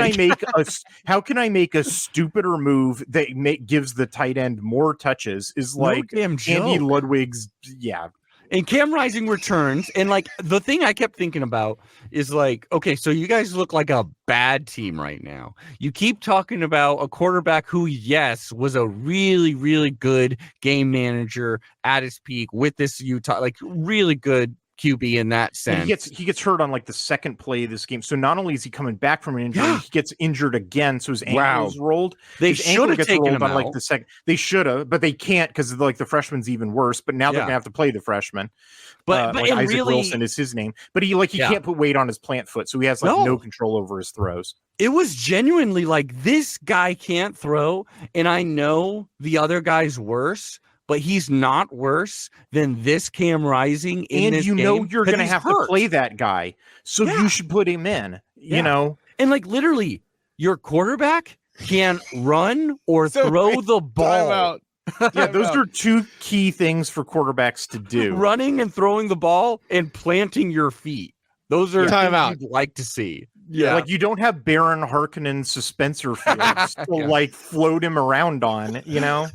I make a stupider move that gives the tight end more touches? Is like Andy Ludwig's. Yeah. And Cam Rising returns, and like the thing I kept thinking about is like, okay, so you guys look like a bad team right now. You keep talking about a quarterback who, yes, was a really, really good game manager at his peak with this Utah, like really good QB in that sense. And he gets hurt on like the second play of this game. So not only is he coming back from an injury, he gets injured again. So his ankle is rolled. They should have taken him on out. like the second. They should have, but they can't because like the freshman's even worse. But now they're gonna have to play the freshman. But like Isaac really, Wilson is his name. But he can't put weight on his plant foot, so he has like no control over his throws. It was genuinely like, this guy can't throw, and I know the other guy's worse, but he's not worse than this Cam Rising in this game. And you know you're going to have to play that guy, so you should put him in, you know? And like literally, your quarterback can run or throw the ball. Yeah, those are two key things for quarterbacks to do. Running and throwing the ball and planting your feet. Those are things you'd like to see. Yeah, like you don't have Baron Harkonnen suspensor fields to like float him around on, you know?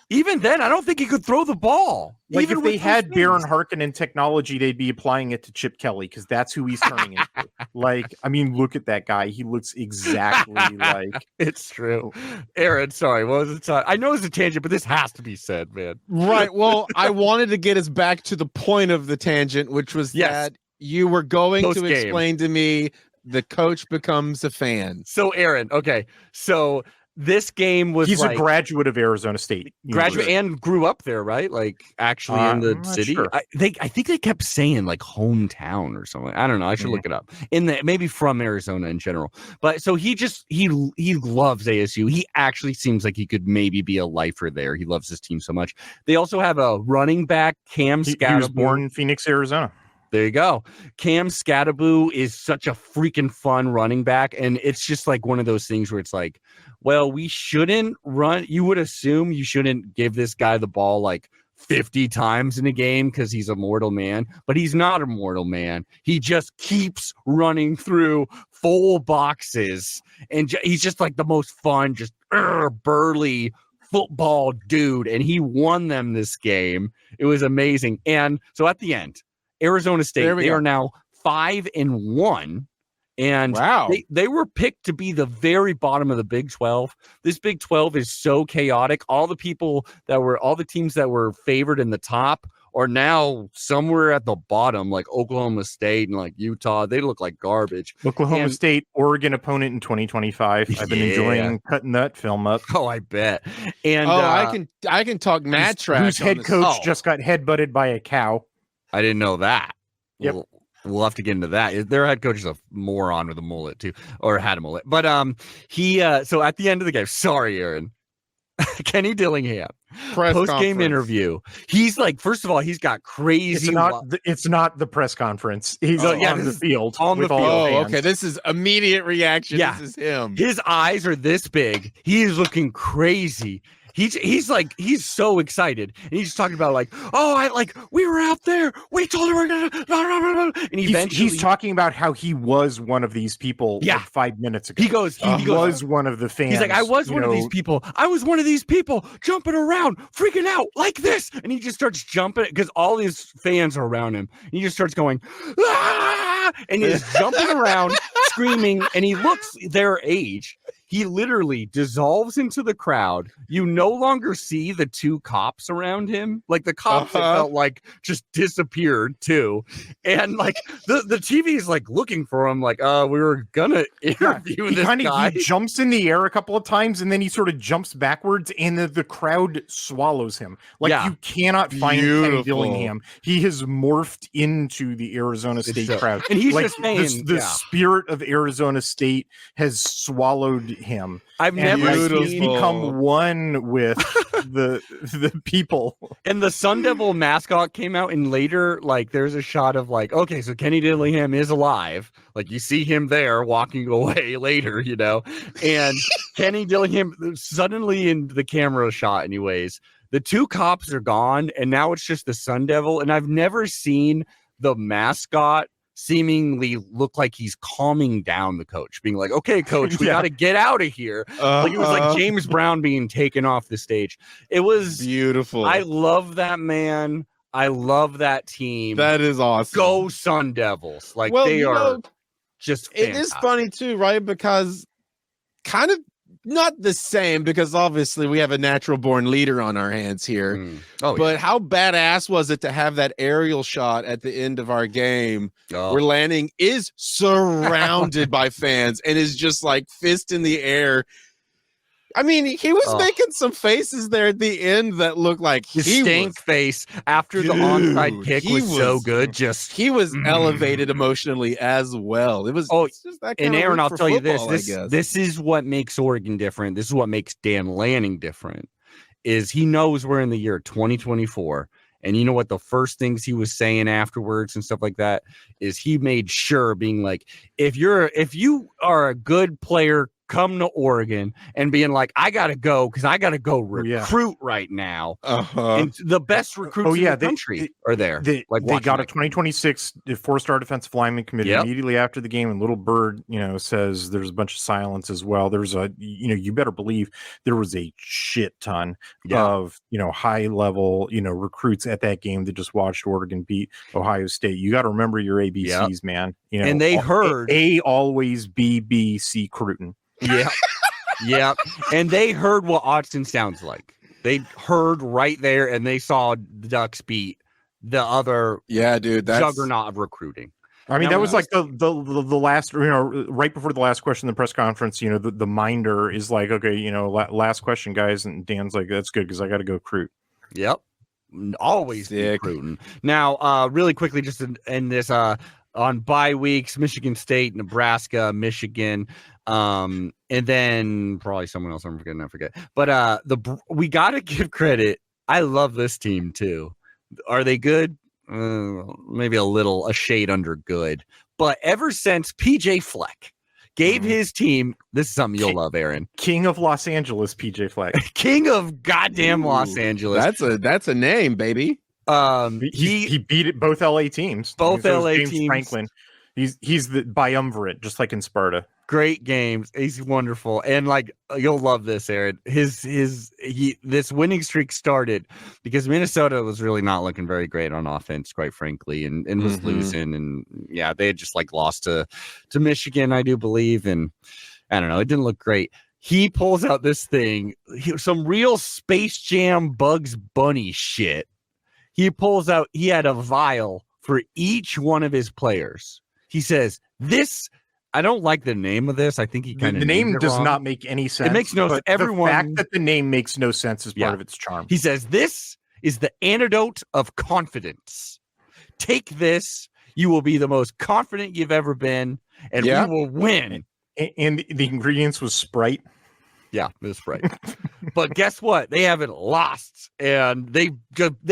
Even then, I don't think he could throw the ball. Like even if they had Baron Harkonnen technology, they'd be applying it to Chip Kelly because that's who he's turning into. Like, I mean, look at that guy. He looks exactly like. It's true. Aaron, sorry, what was the I know it's a tangent, but this has to be said, man. Right. Well, I wanted to get us back to the point of the tangent, which was that you were going to explain to me the coach becomes a fan. So, Aaron, okay. So this game was he's a graduate of Arizona State. Graduate and grew up there, right? Like actually in the city. Sure. I think they kept saying like hometown or something. I don't know. I should look it up. Maybe from Arizona in general. But so he loves ASU. He actually seems like he could maybe be a lifer there. He loves his team so much. They also have a running back, Cam Scatteraboo. He was born in Phoenix, Arizona. There you go. Cam Scatteraboo is such a freaking fun running back. And it's just like one of those things where it's like, well, we shouldn't run. You would assume you shouldn't give this guy the ball like 50 times in a game because he's a mortal man. But he's not a mortal man. He just keeps running through full boxes. And he's just like the most fun, just burly football dude. And he won them this game. It was amazing. And so at the end, Arizona State, they are now 5-1, and they were picked to be the very bottom of the Big 12. This Big 12 is so chaotic. All the teams that were favored in the top are now somewhere at the bottom, like Oklahoma State and like Utah. They look like garbage. Oklahoma State, Oregon opponent in 2025. I've been enjoying cutting that film up. Oh, I bet. And I can talk mad trash. Whose head coach just got headbutted by a cow. I didn't know that. Yep. We'll have to get into that. Their head coach is a moron with a mullet too, or had a mullet. But so at the end of the game, sorry, Aaron, Kenny Dillingham, post-game interview. He's like, first of all, he's got crazy. It's not the press conference. He's on the field. On the field. Oh, okay. This is immediate reaction. Yeah. This is him. His eyes are this big. He is looking crazy. He's so excited, and he's just talking about like, we were out there, we told him we're gonna, and he's talking about how he was one of these people like 5 minutes ago. He goes, he was one of the fans. He's like, I was one of these people. I was one of these people jumping around, freaking out like this, and he just starts jumping because all his fans are around him. He just starts going, ah! And he's jumping around, screaming, and he looks their age. He literally dissolves into the crowd. You no longer see the two cops around him. Like the cops that felt like just disappeared too. And like the TV is like looking for him, like, we were gonna interview this guy. He jumps in the air a couple of times and then he sort of jumps backwards and the crowd swallows him. Like you cannot find Kenny Dillingham. He has morphed into the Arizona State crowd. And he's like just saying the spirit of Arizona State has swallowed him. He's become one with the people. And the Sun Devil mascot came out, and later, like, there's a shot of like, okay, so Kenny Dillingham is alive. Like, you see him there walking away later, you know. And Kenny Dillingham suddenly in the camera shot, anyways. The two cops are gone, and now it's just the Sun Devil. And I've never seen the mascot seemingly look like he's calming down the coach, being like, okay, coach, we got to get out of here. Like it was like James Brown being taken off the stage. It was beautiful. I love that man. I love that team. That is awesome. Go Sun Devils. Like they are just fantastic. It is funny too, right? Because kind of not the same, because obviously we have a natural born leader on our hands here. Oh, But how badass was it to have that aerial shot at the end of our game where Lanning is surrounded by fans and is just like fist in the air? I mean, he was making some faces there at the end that looked like his stank face after the onside kick was so good. He was elevated emotionally as well. It was just that kind and of Aaron, I'll tell football, you this. This is what makes Oregon different. This is what makes Dan Lanning different. Is he knows we're in the year 2024. And you know what the first things he was saying afterwards and stuff like that is he made sure being like, if you are a good player, come to Oregon, and being like, I gotta go because I gotta go recruit right now. And the best recruits in the country are there. They got a 2026 four-star defensive lineman committed immediately after the game, and Little Bird, says there's a bunch of silence as well. There's you better believe there was a shit ton of high level recruits at that game that just watched Oregon beat Ohio State. You got to remember your ABCs, man. And they heard A always B B C Cruton. Yeah. And they heard what Austin sounds like. They heard right there, and they saw the Ducks beat the other juggernaut of recruiting. I mean, that was like the last, right before the last question in the press conference, the minder is like, okay, last question, guys. And Dan's like, that's good because I got to go recruit. Yep. Always recruiting. Now, really quickly, just to end this, on bye weeks, Michigan State, Nebraska, Michigan, and then probably someone else I'm forgetting. I forget. But we got to give credit. I love this team too. Are they good? Maybe a shade under good. But ever since PJ Fleck gave his team, this is something you'll love, Aaron. King of Los Angeles, PJ Fleck. King of goddamn Los Angeles. That's a name, baby. He beat it, both LA teams. Both LA James teams. Franklin. He's the biumvirate, just like in Sparta. Great games. He's wonderful. And you'll love this, Aaron. This winning streak started because Minnesota was really not looking very great on offense, quite frankly, and was losing. And they had just lost to Michigan, I do believe. And I don't know, it didn't look great. He pulls out this thing, some real Space Jam Bugs Bunny shit. He pulls out, he had a vial for each one of his players. He says, I don't like the name of this. I think he kind of the name does not make any sense. It makes no sense. The fact that the name makes no sense is part of its charm. He says, this is the antidote of confidence. Take this. You will be the most confident you've ever been, and we will win. And the ingredients was Sprite. Yeah, it was Sprite. But guess what? They haven't lost, and they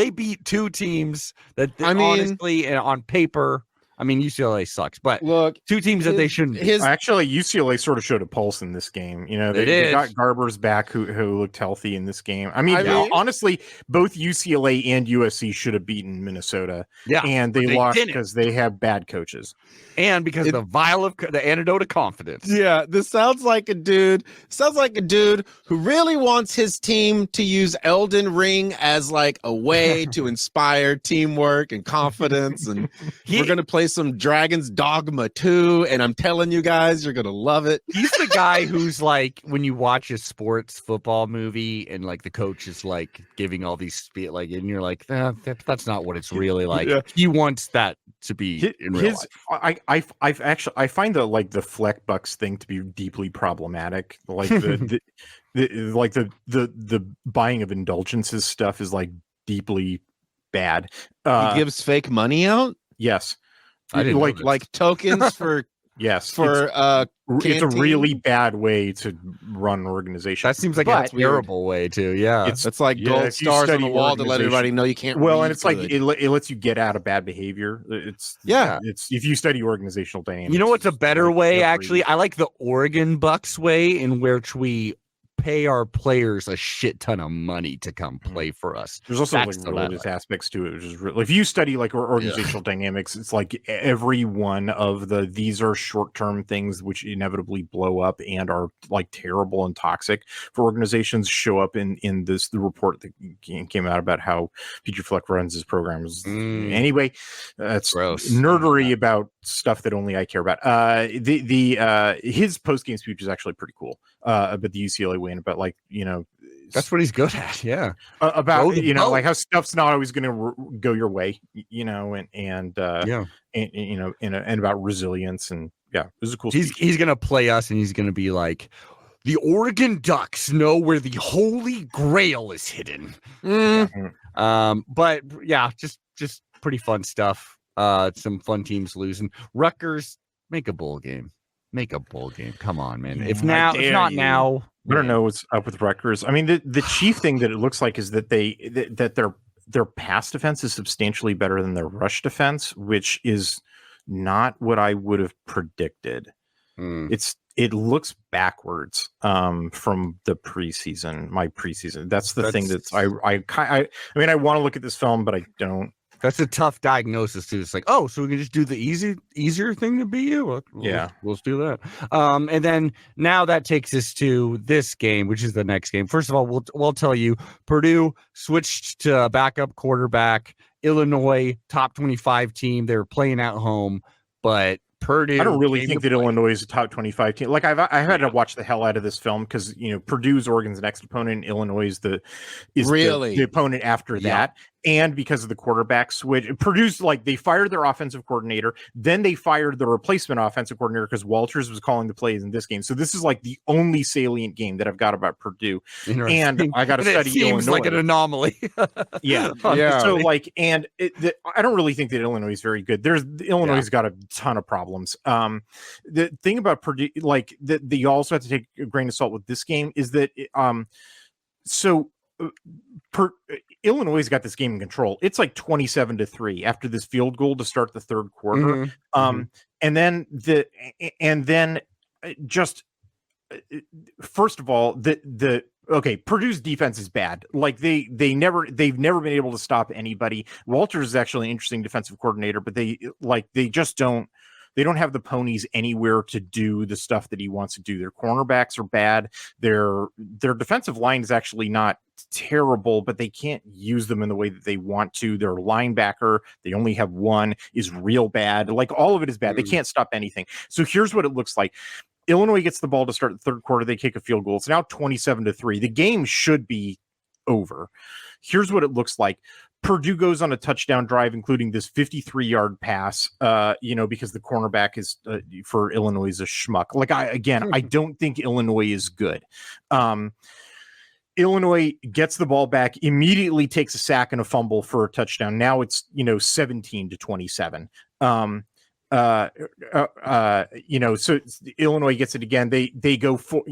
beat two teams that honestly, and on paper, I mean, UCLA sucks, but look, two teams that they shouldn't. Actually, UCLA sort of showed a pulse in this game. They got Garber's back, who looked healthy in this game. I mean, honestly, both UCLA and USC should have beaten Minnesota. Yeah, and they lost because they have bad coaches, and because the antidote of confidence. Yeah, this sounds like a dude. Who really wants his team to use Elden Ring as a way to inspire teamwork and confidence, and we're gonna play some Dragon's Dogma 2, and I'm telling you guys, you're gonna love it. He's the guy who's when you watch a sports football movie and the coach is giving all these and you're like, that's not what it's really like. Yeah. He wants that to be in real life. I find the Fleck Bucks thing to be deeply problematic. The buying of indulgences stuff is deeply bad. He gives fake money out. Yes. I didn't like tokens for it's a really bad way to run an organization. That seems like a terrible way to it's like gold stars on the wall to let everybody know you can't and it's it lets you get out of bad behavior. It's if you study organizational dynamics. You know what's a better way? Actually, I like the Oregon Bucks way, in which we pay our players a shit ton of money to come play for us. There's also That's like what I religious aspects to it, which is if you study like organizational dynamics, it's like every one of these are short-term things which inevitably blow up and are like terrible and toxic for organizations show up in the report that came out about how Future Fleck runs his programs. Anyway, that's gross nerdery about stuff that only I care about. His post-game speech is actually pretty cool about the UCLA win, but like, you know, that's what he's good at. Yeah. About, you know, like how stuff's not always going to go your way, you know, and you know, and about resilience. And yeah, this is a cool speech. He's going to play us and he's going to be like, the Oregon Ducks know where the Holy Grail is hidden. But yeah, just pretty fun stuff. Some fun teams losing. Rutgers, make a bowl game. Come on, man. If not now, I don't know what's up with Rutgers. I mean, the chief thing that it looks like is that their pass defense is substantially better than their rush defense, which is not what I would have predicted. It looks backwards from the preseason. My preseason. That's the thing that's I mean, I want to look at this film, but I don't. That's a tough diagnosis too. It's like, oh, so we can just do the easier thing to beat you. Let's do that. And then now that takes us to this game, which is the next game. First of all, we'll tell you, Purdue switched to backup quarterback. Illinois top 25 team. They're playing at home, but Purdue. I don't really think that Illinois is a top 25 team. Like I had to watch the hell out of this film because, you know, Purdue's Oregon's next opponent. Illinois is the opponent after that. And because of the quarterback switch, Purdue's like they fired their offensive coordinator, then they fired the replacement offensive coordinator because Walters was calling the plays in this game. So this is like the only salient game that I've got about Purdue, and I got to study Illinois. Like an anomaly. So like, and I don't really think that Illinois is very good. Illinois got a ton of problems. The thing about Purdue, like that, you also have to take a grain of salt with this game is that Illinois got this game in control. It's like 27-3 after this field goal to start the third quarter. And then first of all, Purdue's defense is bad. Like they've never been able to stop anybody. Walters is actually an interesting defensive coordinator, but they don't have the ponies anywhere to do the stuff that he wants to do. Their cornerbacks are bad. Their defensive line is actually not terrible, but they can't use them in the way that they want to. Their linebacker, they only have one, is real bad. Like all of it is bad. They can't stop anything. So here's what it looks like. Illinois gets the ball to start the third quarter. They kick a field goal. It's now 27-3. The game should be over. Here's what it looks like. Purdue goes on a touchdown drive, including this 53-yard pass, because the cornerback is for Illinois is a schmuck. Like I don't think Illinois is good. Illinois gets the ball back, immediately takes a sack and a fumble for a touchdown. Now it's 17-27. So Illinois gets it again. They go for,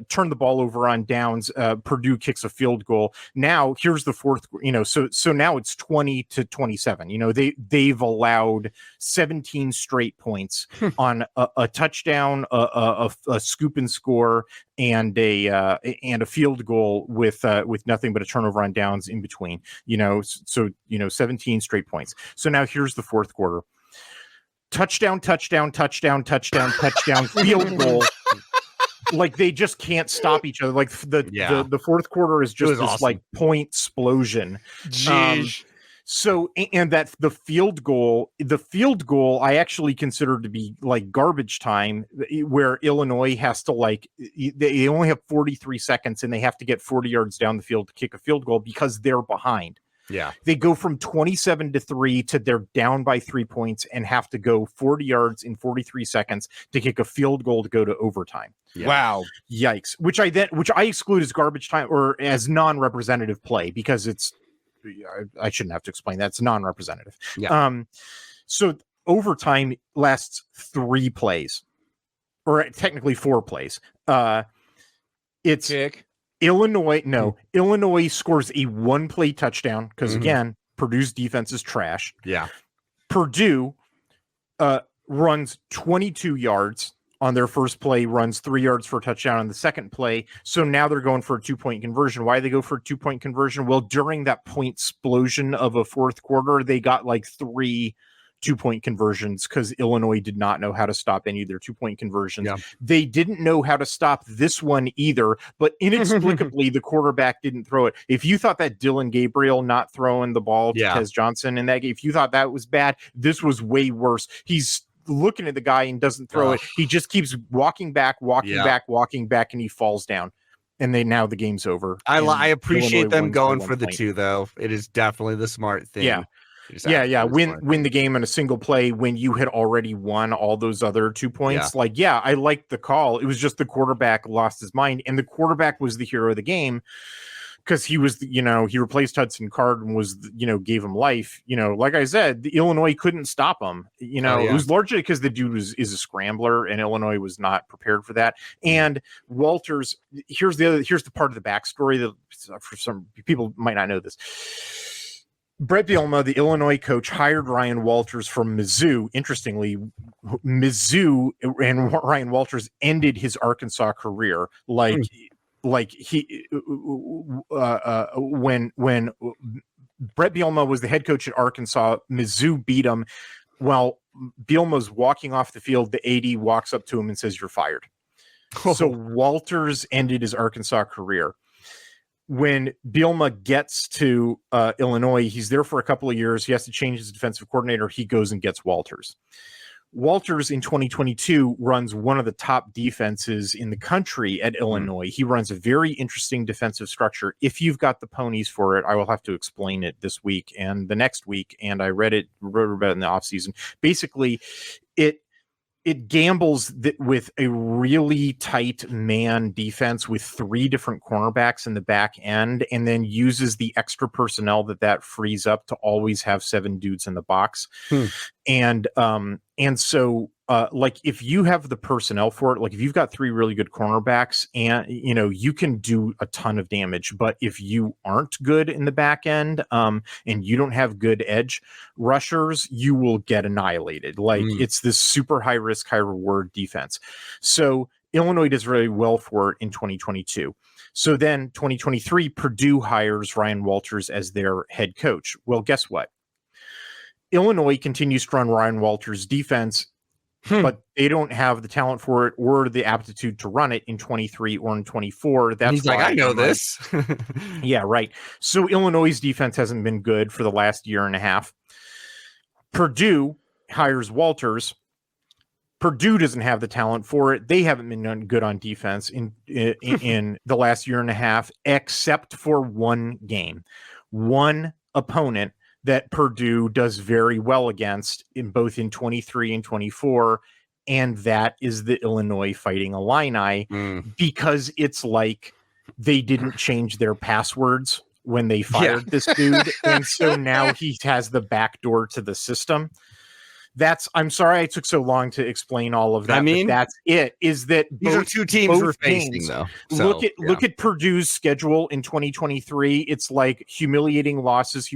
turn the ball over on downs. Purdue kicks a field goal. Now here's the fourth, so now it's 20-27. They've allowed 17 straight points on a touchdown, a scoop and score, and a field goal with nothing but a turnover on downs in between. 17 straight points. So now here's the fourth quarter. Touchdown, field goal. Like they just can't stop each other. Like the fourth quarter is just this awesome. Like point explosion. So and that the field goal I actually consider to be like garbage time, where Illinois has to they only have 43 seconds and they have to get 40 yards down the field to kick a field goal because they're behind. Yeah, they go from 27-3 to they're down by 3 points and have to go 40 yards in 43 seconds to kick a field goal to go to overtime. Yeah. Wow, yikes! Which I exclude as garbage time or as non-representative play because I shouldn't have to explain that. It's non-representative. Yeah. So overtime lasts 3 plays, or technically 4 plays. It's kick. Illinois scores a 1-play touchdown because again, Purdue's defense is trash. Yeah. Purdue runs 22 yards on their first play, runs 3 yards for a touchdown on the second play. So now they're going for a 2-point conversion. Why do they go for a 2-point conversion? Well, during that point explosion of a fourth quarter, they got like 3 2-point conversions because Illinois did not know how to stop any of their 2-point conversions. Yeah. They didn't know how to stop this one either, but inexplicably the quarterback didn't throw it. If you thought that Dylan Gabriel not throwing the ball to Tez Johnson in that game, if you thought that was bad, this was way worse. He's looking at the guy and doesn't throw it. He just keeps walking back, and he falls down. And now the game's over. I appreciate Illinois them going by for 1 the point. 2, though. It is definitely the smart thing. Yeah. Win the game in a single play when you had already won all those other 2 points. I liked the call. It was just the quarterback lost his mind, and the quarterback was the hero of the game because he was, he replaced Hudson Card and was, gave him life. Like I said, the Illinois couldn't stop him. It was largely because the dude is a scrambler, and Illinois was not prepared for that. And Walters, here's the part of the backstory that for some people might not know this. Brett Bielema, the Illinois coach, hired Ryan Walters from Mizzou. Interestingly, Mizzou and Ryan Walters ended his Arkansas career when Brett Bielema was the head coach at Arkansas. Mizzou beat him. While Bielema's walking off the field, the AD walks up to him and says, "You're fired." So Walters ended his Arkansas career. When Bielema gets to Illinois, he's there for a couple of years. He has to change his defensive coordinator. He goes and gets Walters. Walters in 2022 runs one of the top defenses in the country at Illinois. He runs a very interesting defensive structure. If you've got the ponies for it, I will have to explain it this week and the next week. And I wrote about it in the offseason. Basically, it gambles with a really tight man defense with 3 different cornerbacks in the back end, and then uses the extra personnel that frees up to always have 7 dudes in the box. And so if you have the personnel for it, like if you've got 3 really good cornerbacks, and you can do a ton of damage. But if you aren't good in the back end, and you don't have good edge rushers, you will get annihilated. It's this super high risk, high reward defense. So Illinois does really well for it in 2022. So then 2023, Purdue hires Ryan Walters as their head coach. Well, guess what? Illinois continues to run Ryan Walters' defense, but they don't have the talent for it or the aptitude to run it in 23 or in 24. That's he's like, I know this. Yeah, right. So Illinois' defense hasn't been good for the last year and a half. Purdue hires Walters. Purdue doesn't have the talent for it. They haven't been good on defense in the last year and a half, except for one game, one opponent that Purdue does very well against in both in 23 and 24. And that is the Illinois Fighting Illini, because it's like they didn't change their passwords when they fired this dude. And so now he has the back door to the system. I'm sorry I took so long to explain all of that. But that's it. Is that these are 2 teams we're facing, though. So, look at Purdue's schedule in 2023. It's like humiliating losses,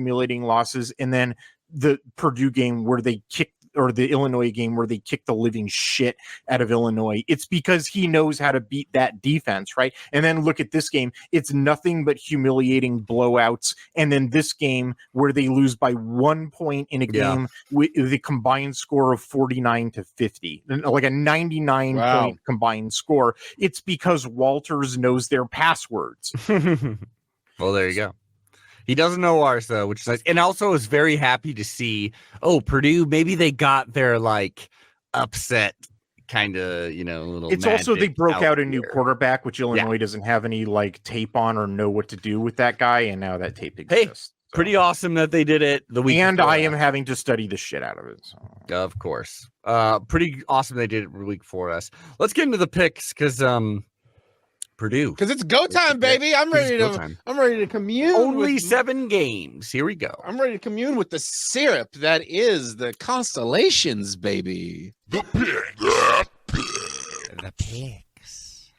and then the Purdue game where they kicked, or the Illinois game where they kicked the living shit out of Illinois. It's because he knows how to beat that defense, right? And then look at this game. It's nothing but humiliating blowouts. And then this game where they lose by 1 point in a game with the combined score of 49-50, like a 99 point combined score. It's because Walters knows their passwords. Well, there you go. He doesn't know ours, though, which is nice. And also is very happy to see, Purdue, maybe they got their, upset kind of, little It's also, they broke out a new here. Quarterback, which Illinois doesn't have any, tape on or know what to do with that guy, and now that tape exists. Hey, pretty awesome that they did it the week and before. I am having to study the shit out of it. So. Of course. Pretty awesome they did it the week for us. Let's get into the picks, because Purdue, because it's go time, baby. I'm ready to commune. Only 7 games. Here we go. I'm ready to commune with the syrup that is the constellations, baby. The picks.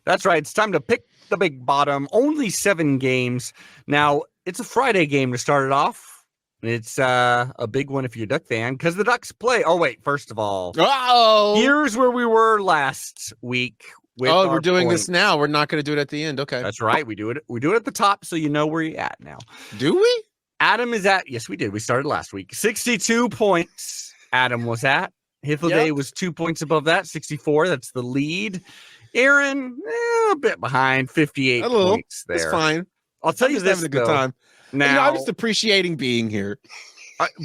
That's right. It's time to pick the big bottom. Only 7 games. Now, it's a Friday game to start it off. It's a big one if you're a Duck fan because the Ducks play. Oh, wait. First of all, Oh, here's where we were last week. we're doing this now. We're not going to do it at the end. Okay. That's right. We do it. We do it at the top so you know where you're at now. Do we? Adam is at, yes, we did. We started last week. 62 points Adam was at. Hithloday was 2 points above that, 64. That's the lead. Aaron, a bit behind, 58 points there. That's fine. I'll tell you this, having a good time. Now, I'm just appreciating being here.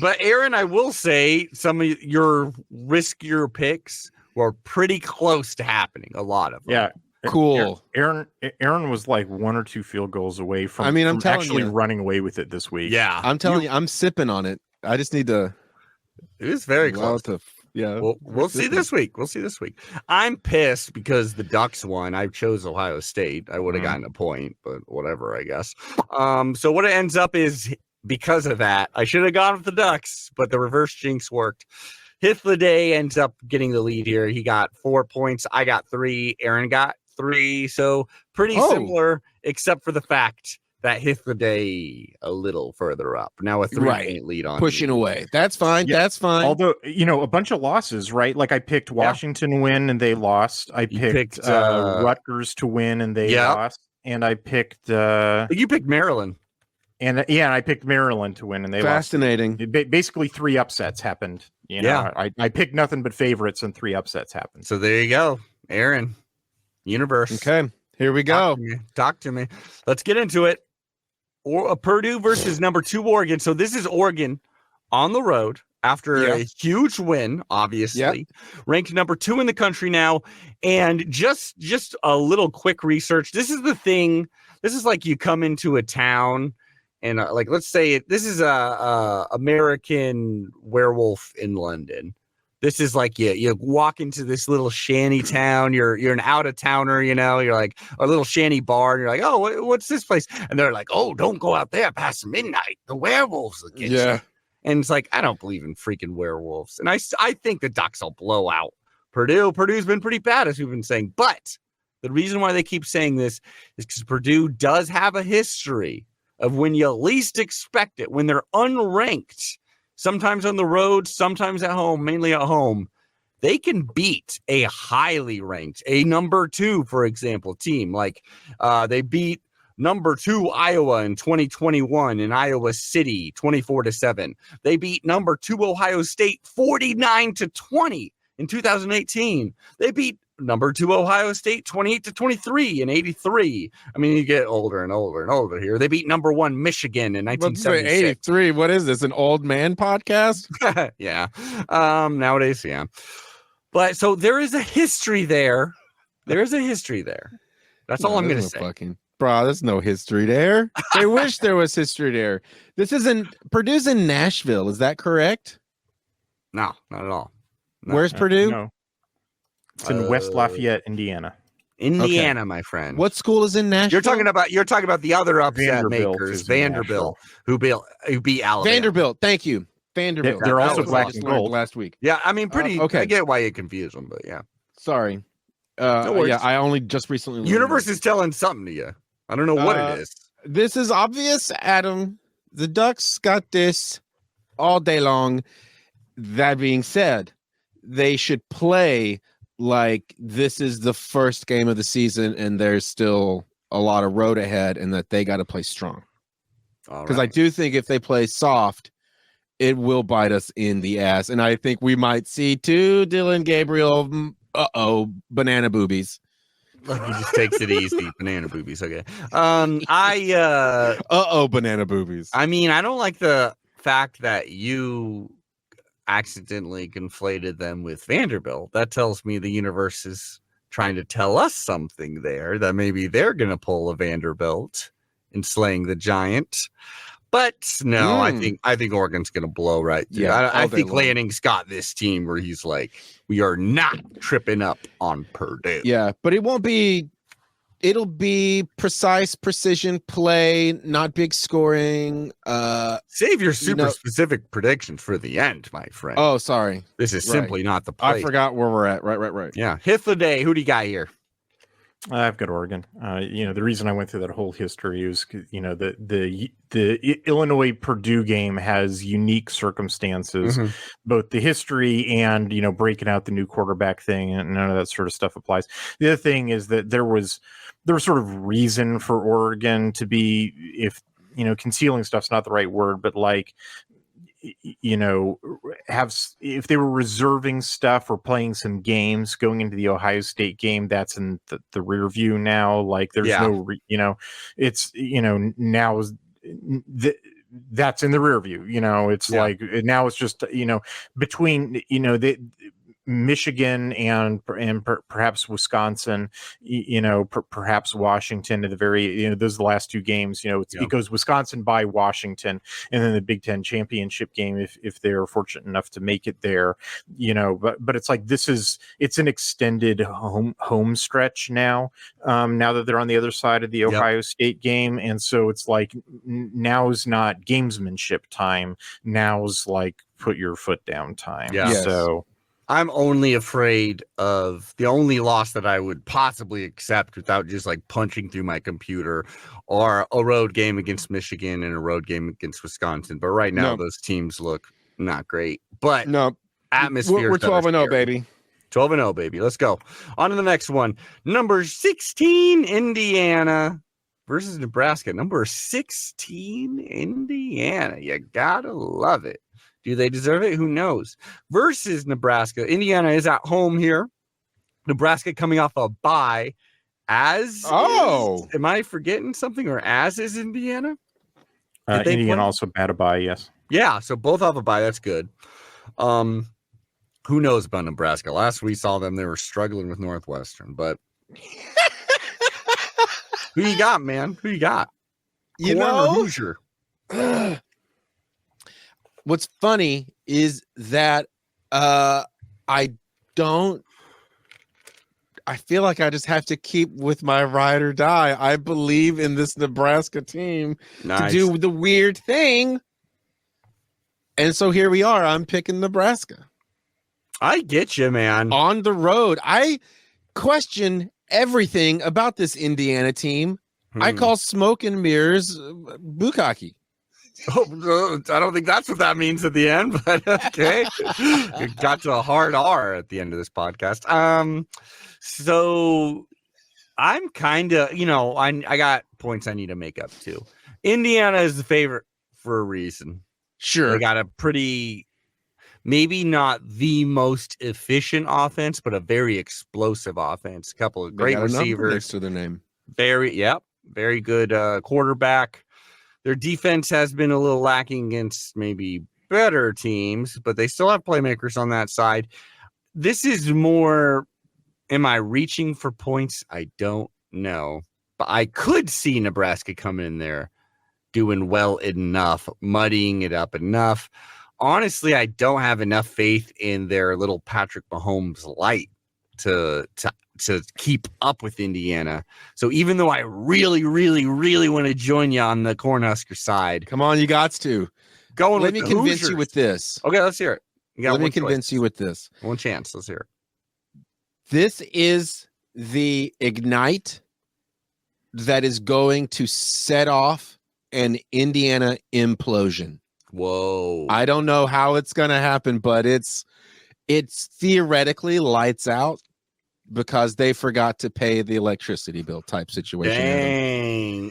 But Aaron, I will say some of your riskier picks were pretty close to happening. A lot of them. Yeah. Cool. Aaron was like 1 or 2 field goals away from, I'm telling actually you. running away with it this week. Yeah. I'm telling you, I'm sipping on it. I just need to. It was very close. Yeah. We'll see this week. We'll see this week. I'm pissed because the Ducks won. I chose Ohio State. I would have gotten a point, but whatever, I guess. So what it ends up is because of that, I should have gone with the Ducks, but the reverse jinx worked. Hithloday ends up getting the lead here. He got 4 points. I got 3. Aaron got 3. So pretty similar, except for the fact that Hithloday a little further up. Now a 3-point lead on pushing away. That's fine. Yeah. That's fine. Although, a bunch of losses, right? Like I picked Washington win and they lost. I picked Rutgers to win and they lost. And I picked you picked Maryland. And I picked Maryland to win and they Fascinating. lost. Basically 3 upsets happened. I picked nothing but favorites and 3 upsets happened. So there you go. Aaron. Universe. Okay. Here we go. Talk to me. Let's get into it. Purdue versus number 2 Oregon. So this is Oregon on the road after a huge win, obviously. Ranked number 2 in the country now. And just a little quick research. This is the thing. This is like you come into a town and like, let's say this is a American Werewolf in London. This is like you walk into this little shanty town. You're an out of towner, you're like a little shanty bar. And you're like, oh, what's this place? And they're like, oh, don't go out there past midnight. The werewolves will get you. And it's like, I don't believe in freaking werewolves. And I think the Ducks will blow out Purdue. Purdue's been pretty bad, as we've been saying. But the reason why they keep saying this is because Purdue does have a history of when you least expect it, when they're unranked. Sometimes on the road, sometimes at home, mainly at home, they can beat a highly ranked, a number 2, for example, team. Like they beat number 2 Iowa in 2021 in Iowa City, 24-7. They beat number 2 Ohio State 49-20 in 2018. They beat number 2 Ohio State 28-23 in 83. I mean, you get older and older and older here. They beat number 1 Michigan in 1976. 83. What is this? An old man podcast? Yeah. Nowadays, yeah. But so there is a history there. There is a history there. That's all I'm going to say. Bro, there's no history there. I wish there was history there. Purdue's in Nashville. Is that correct? No, not at all. Where's Purdue? No. It's in West Lafayette, Indiana. Indiana, my friend. What school is in Nashville? You're talking about the other upset makers, Vanderbilt, who beat Alabama. Vanderbilt, thank you. Vanderbilt. They're also black and gold last week. Yeah, I mean, pretty. Okay. I get why you confuse them, but yeah. Sorry. I only just recently. Universe is telling something to you. I don't know what it is. This is obvious, Adam. The Ducks got this all day long. That being said, they should play like this is the first game of the season and there's still a lot of road ahead and that they got to play strong. Because I do think if they play soft, it will bite us in the ass. And I think we might see 2 Dylan Gabriel, banana boobies. He just takes it easy. Banana boobies. Okay. Banana boobies. I mean, I don't like the fact that you accidentally conflated them with Vanderbilt. That tells me the universe is trying to tell us something there, that maybe they're going to pull a Vanderbilt in slaying the giant. But no, I think Oregon's going to blow right through. Yeah, I think Lanning's got this team where he's like, we are not tripping up on Purdue. Yeah, but it won't be. It'll be precise, precision play, not big scoring. Save your super specific predictions for the end, my friend. Oh, sorry. This is simply not the place. I forgot where we're at. Right. Yeah. Hithloday, who do you got here? I've got Oregon. The reason I went through that whole history is, the Illinois Purdue game has unique circumstances, Mhm. both the history and breaking out the new quarterback thing, and none of that sort of stuff applies. The other thing is that there was sort of reason for Oregon to be, if concealing stuff's not the right word, but like, if they were reserving stuff or playing some games going into the Ohio State game, that's in the rear view now. Like there's it's now is that's in the rear view. It's like now it's just between the Michigan and perhaps Wisconsin, perhaps Washington at the very, those are the last two games. It goes Wisconsin by Washington, and then the Big Ten championship game if they're fortunate enough to make it there. But it's like it's an extended home stretch now. Now that they're on the other side of the Ohio State game, and so it's like now's not gamesmanship time. Now's like put your foot down time. Yeah. Yes. So. I'm only afraid of the only loss that I would possibly accept without just like punching through my computer, or a road game against Michigan and a road game against Wisconsin. But right now, those teams look not great. But atmosphere. We're 12-0, baby. 12-0, baby. Let's go on to the next one. Number 16, Indiana versus Nebraska. Number 16, Indiana. You gotta love it. Do they deserve it? Who knows? Versus Nebraska. Indiana is at home here. Nebraska coming off a bye. Am I forgetting something? Or as is Indiana? Indiana also had a bye, yes. Yeah, so both off a bye. That's good. Who knows about Nebraska? Last we saw them, they were struggling with Northwestern. But who you got, man? Who you got? Corn or Hoosier? What's funny is that I feel like I just have to keep with my ride or die. I believe in this Nebraska team to do the weird thing. And so here we are. I'm picking Nebraska. I get you, man. On the road. I question everything about this Indiana team. I call smoke and mirrors bukkake. Oh, I don't think that's what that means at the end, but okay. You got to a hard R at the end of this podcast. So I'm kind of, I got points I need to make up too. Indiana is the favorite for a reason. Sure. They got a pretty, maybe not the most efficient offense, but a very explosive offense. A couple of great receivers next to their name. Very good quarterback. Their defense has been a little lacking against maybe better teams, but they still have playmakers on that side. This is more, am I reaching for points? I don't know. But I could see Nebraska coming in there doing well enough, muddying it up enough. Honestly, I don't have enough faith in their little Patrick Mahomes light to keep up with Indiana. So even though I really, really, really want to join you on the Cornhusker side, come on, you got to. Let me convince you with this. Okay, let's hear it. Let me convince you with this. One chance. Let's hear it. This is the ignite that is going to set off an Indiana implosion. Whoa. I don't know how it's going to happen, but it's theoretically lights out because they forgot to pay the electricity bill type situation. Dang.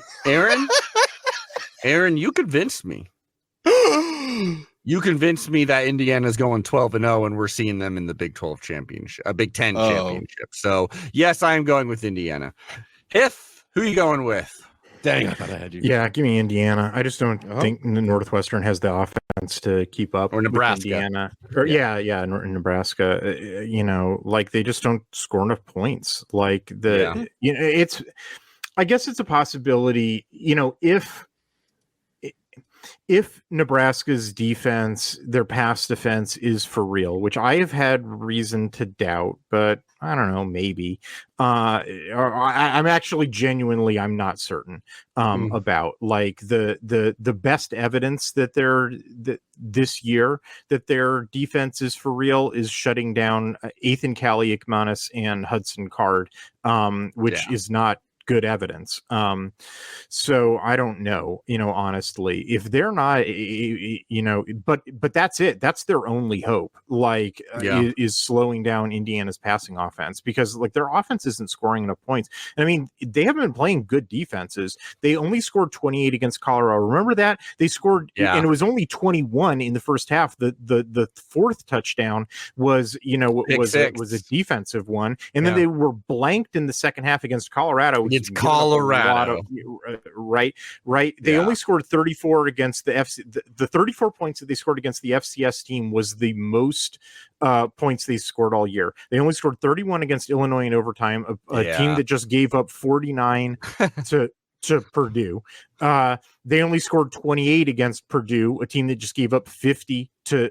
Aaron, you convinced me. You convinced me that Indiana's going 12-0 and we're seeing them in the Big 12 championship, Big 10 championship. So yes, I am going with Indiana. Hith, who are you going with? Dang, I thought I had you. Yeah, give me Indiana. I just don't think the Northwestern has the offense to keep up. Or Nebraska. With Indiana. Or Nebraska. Like they just don't score enough points. Like it's. I guess it's a possibility. If if Nebraska's defense, their pass defense is for real, which I have had reason to doubt, but I don't know, maybe. I'm actually genuinely, I'm not certain about like the best evidence that this year that their defense is for real is shutting down Ethan Kaliakmanis and Hudson Card, which is not good evidence. So I don't know, honestly, if they're not, but that's it. That's their only hope, like is slowing down Indiana's passing offense, because like their offense isn't scoring enough points. And I mean, they haven't been playing good defenses. They only scored 28 against Colorado. Remember that? They scored, and it was only 21 in the first half. The fourth touchdown was, was a defensive one. And then they were blanked in the second half against Colorado. It's Colorado. Right. They only scored 34 against the 34 points that they scored against the FCS team was the most points they scored all year. They only scored 31 against Illinois in overtime, a team that just gave up 49 to Purdue. They only scored 28 against Purdue, a team that just gave up 50 to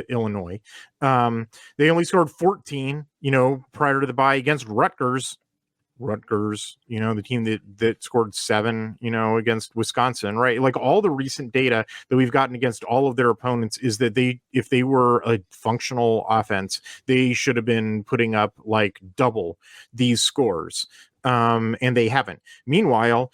Illinois. They only scored 14, prior to the bye against Rutgers, the team that scored 7, against Wisconsin, right? Like all the recent data that we've gotten against all of their opponents is that if they were a functional offense, they should have been putting up like double these scores. And they haven't. Meanwhile,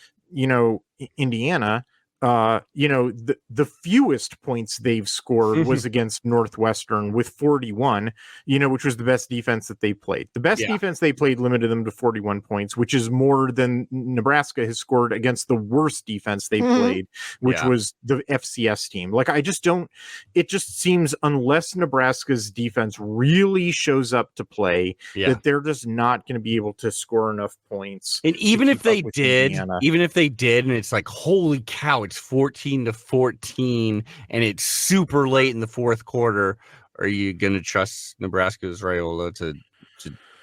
Indiana, the fewest points they've scored was against Northwestern with 41, which was the best defense that they played. The best defense they played limited them to 41 points, which is more than Nebraska has scored against the worst defense they played, which was the FCS team. Like, it just seems, unless Nebraska's defense really shows up to play, that they're just not going to be able to score enough points. And even if they did, and it's like, holy cow, it's 14-14 and it's super late in the fourth quarter, are you going to trust Nebraska's Raiola to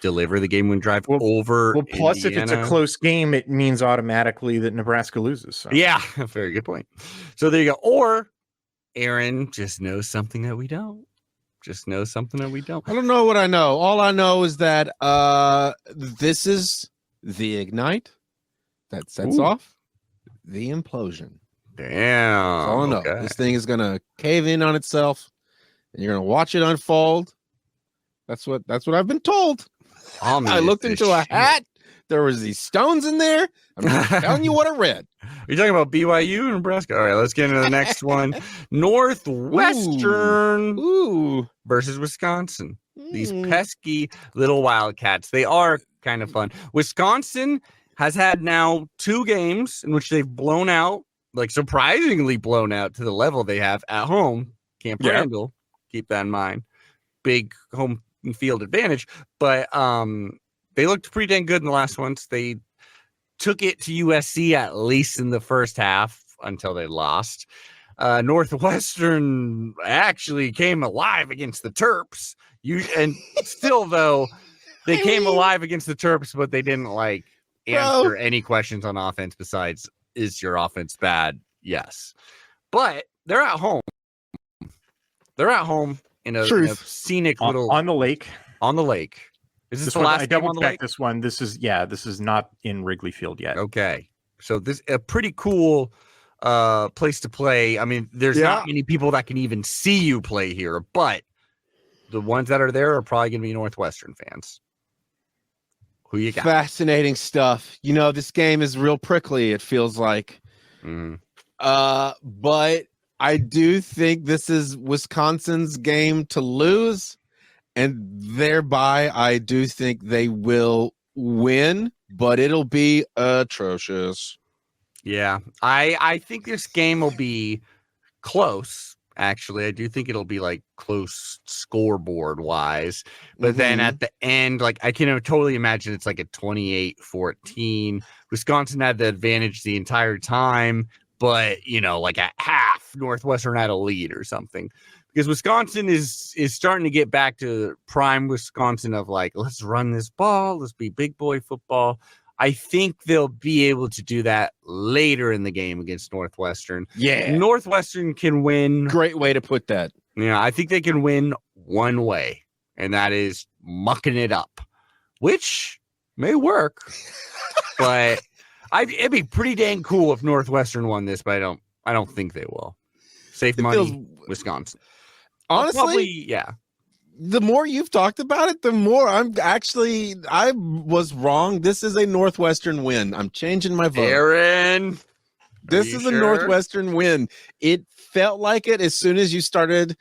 deliver the game-winning drive over plus Indiana? If it's a close game, it means automatically that Nebraska loses. So. Yeah, very good point. So there you go. Or Aaron just knows something that we don't. I don't know what I know. All I know is that this is the ignite that sets off the implosion. Damn. That's all I know. Okay. This thing is going to cave in on itself, and you're going to watch it unfold. That's what I've been told. I looked into a hat. There was these stones in there. I'm just telling you what I read. You're talking about BYU and Nebraska. All right, let's get into the next one. Northwestern versus Wisconsin. These pesky little Wildcats. They are kind of fun. Wisconsin has had now 2 games in which they've blown out, like surprisingly blown out to the level they have at home. Camp Randall, keep that in mind. Big home field advantage. But they looked pretty dang good in the last ones. They took it to USC at least in the first half until they lost. Northwestern actually came alive against the Terps. And still, though, they came alive against the Terps, but they didn't answer any questions on offense besides, is your offense bad? Yes. But they're at home. In a scenic little on the lake. Is this the last game on the lake? This one. This is not in Wrigley Field yet. Okay. So this a pretty cool place to play. I mean, there's not many people that can even see you play here, but the ones that are there are probably going to be Northwestern fans. Who you got? Fascinating stuff. This game is real prickly, it feels like. But I do think this is Wisconsin's game to lose, and thereby I do think they will win, but it'll be atrocious. Yeah, I think this game will be close. Actually, I do think it'll be close scoreboard wise, but then at the end, I can totally imagine it's a 28-14. Wisconsin had the advantage the entire time, but at half, Northwestern had a lead or something, because Wisconsin is starting to get back to prime Wisconsin of let's run this ball, let's be big boy football. I think they'll be able to do that later in the game against Northwestern. Yeah. Northwestern can win. Great way to put that. Yeah, I think they can win one way, and that is mucking it up, which may work. But it'd be pretty dang cool if Northwestern won this, but I don't think they will. Safe money, Wisconsin. Honestly, probably, yeah. The more you've talked about it, the more I was wrong. This is a Northwestern win. I'm changing my vote. Aaron, this is a Northwestern win. It felt like it as soon as you started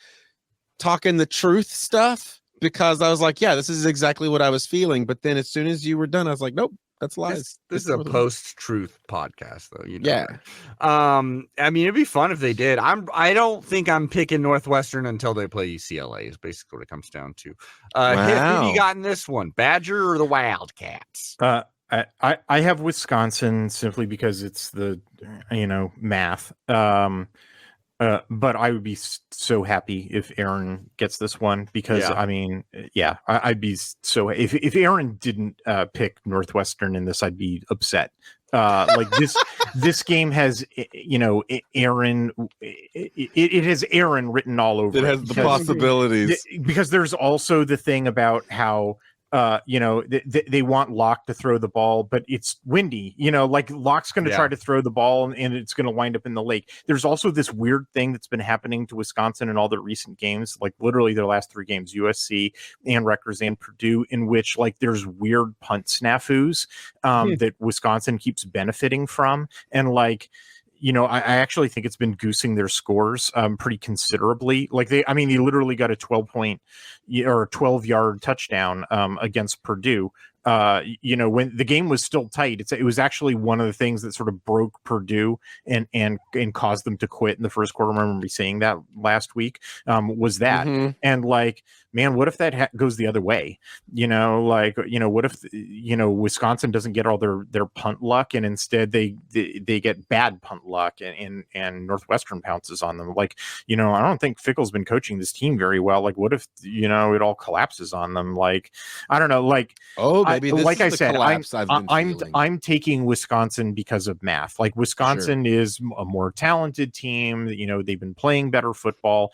talking the truth stuff, because I was like, yeah, this is exactly what I was feeling. But then as soon as you were done, I was like, nope. That's lies. This is a post-truth podcast, though. You know. Yeah. I mean, it'd be fun if they did. I don't think I'm picking Northwestern until they play UCLA. Is basically what it comes down to. Who you got in this one? Badger or the Wildcats? I have Wisconsin simply because it's the math. But I would be so happy if Aaron gets this one because I mean, I'd be so if Aaron didn't pick Northwestern in this, I'd be upset. Like this game has Aaron. It has Aaron written all over. It has the possibilities because there's also the thing about how. They want Locke to throw the ball, but it's windy. Like Locke's going to try to throw the ball and it's going to wind up in the lake. There's also this weird thing that's been happening to Wisconsin in all their recent games, like literally their last 3 games, USC and Rutgers and Purdue, in which like there's weird punt snafus that Wisconsin keeps benefiting from. And like, I actually think it's been goosing their scores pretty considerably. Like they literally got a 12-point or 12-yard touchdown against Purdue. When the game was still tight, it was actually one of the things that sort of broke Purdue and caused them to quit in the first quarter. I remember saying that last week was that. Mm-hmm. And like, man, what if that goes the other way? What if Wisconsin doesn't get all their punt luck and instead they get bad punt luck and Northwestern pounces on them? Like, I don't think Fickle's been coaching this team very well. Like, what if it all collapses on them? Like, I don't know. Like, maybe this like is I said, I'm taking Wisconsin because of math. Like Wisconsin is a more talented team. They've been playing better football.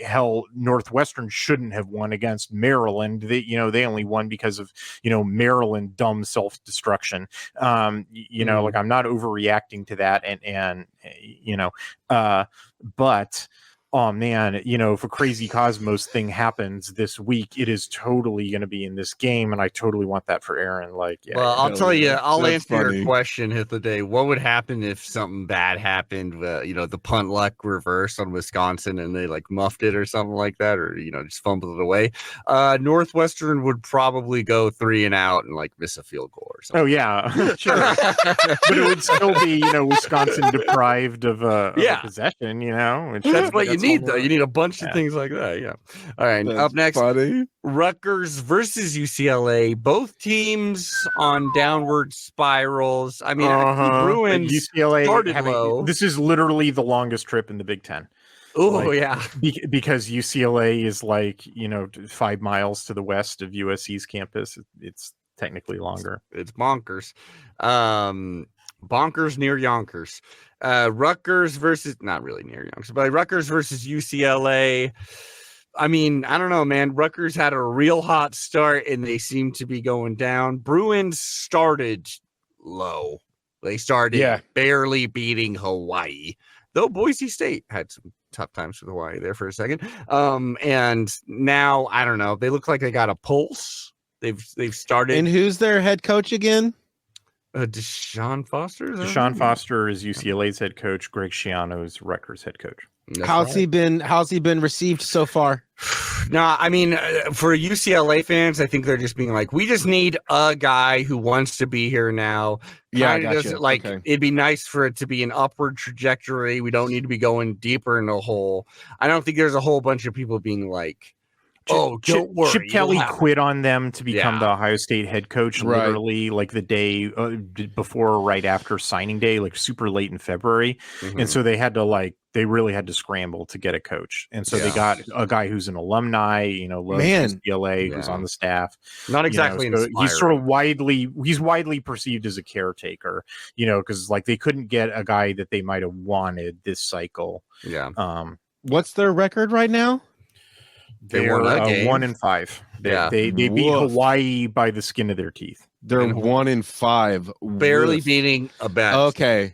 Hell, Northwestern shouldn't have won against Maryland. They only won because of Maryland dumb self-destruction. Like I'm not overreacting to that, but. Oh man, if a Crazy Cosmos thing happens this week, it is totally going to be in this game, and I totally want that for Aaron. Like, well, I'll tell you, I'll answer your question hit the day. What would happen if something bad happened? The punt luck reversed on Wisconsin, and they like muffed it or something like that, or just fumbled it away. Northwestern would probably go 3 and out and like miss a field goal or something. Oh yeah, sure, but it would still be Wisconsin deprived of a possession. That's what you need, though. You need a bunch of things like that. Yeah. All right. That's up next, funny. Rutgers versus UCLA. Both teams on downward spirals. I mean, Bruins UCLA started low. This is literally the longest trip in the Big Ten. Oh, yeah. Because UCLA is like 5 miles to the west of USC's campus. It's technically longer. It's bonkers. Bonkers near Yonkers. Rutgers versus, not really near Yonkers, but Rutgers versus UCLA. I mean, I don't know, man. Rutgers had a real hot start and they seem to be going down. Bruins started low. They started barely beating Hawaii, though Boise State had some tough times with Hawaii there for a second. And now, I don't know. They look like they got a pulse. They've started. And who's their head coach again? Deshaun Foster? Deshaun Foster is UCLA's head coach. Greg Schiano is Rutgers head coach. How's he been received so far? No, I mean, for UCLA fans, I think they're just being like, we just need a guy who wants to be here now. Yeah, gotcha. It'd be nice for it to be an upward trajectory. We don't need to be going deeper in a hole. I don't think there's a whole bunch of people being like, don't worry. Chip Kelly quit on them to become the Ohio State head coach literally like the day before or right after signing day, like super late in February. Mm-hmm. And so they had to like they really had to scramble to get a coach, and so they got a guy who's an alumni, loves UCLA, who's on the staff. Not exactly so inspiring. he's sort of widely perceived as a caretaker, because like they couldn't get a guy that they might have wanted this cycle. What's their record right now? They're 1-5. They beat Hawaii by the skin of their teeth. They're 1-5, barely beating a bad. Okay,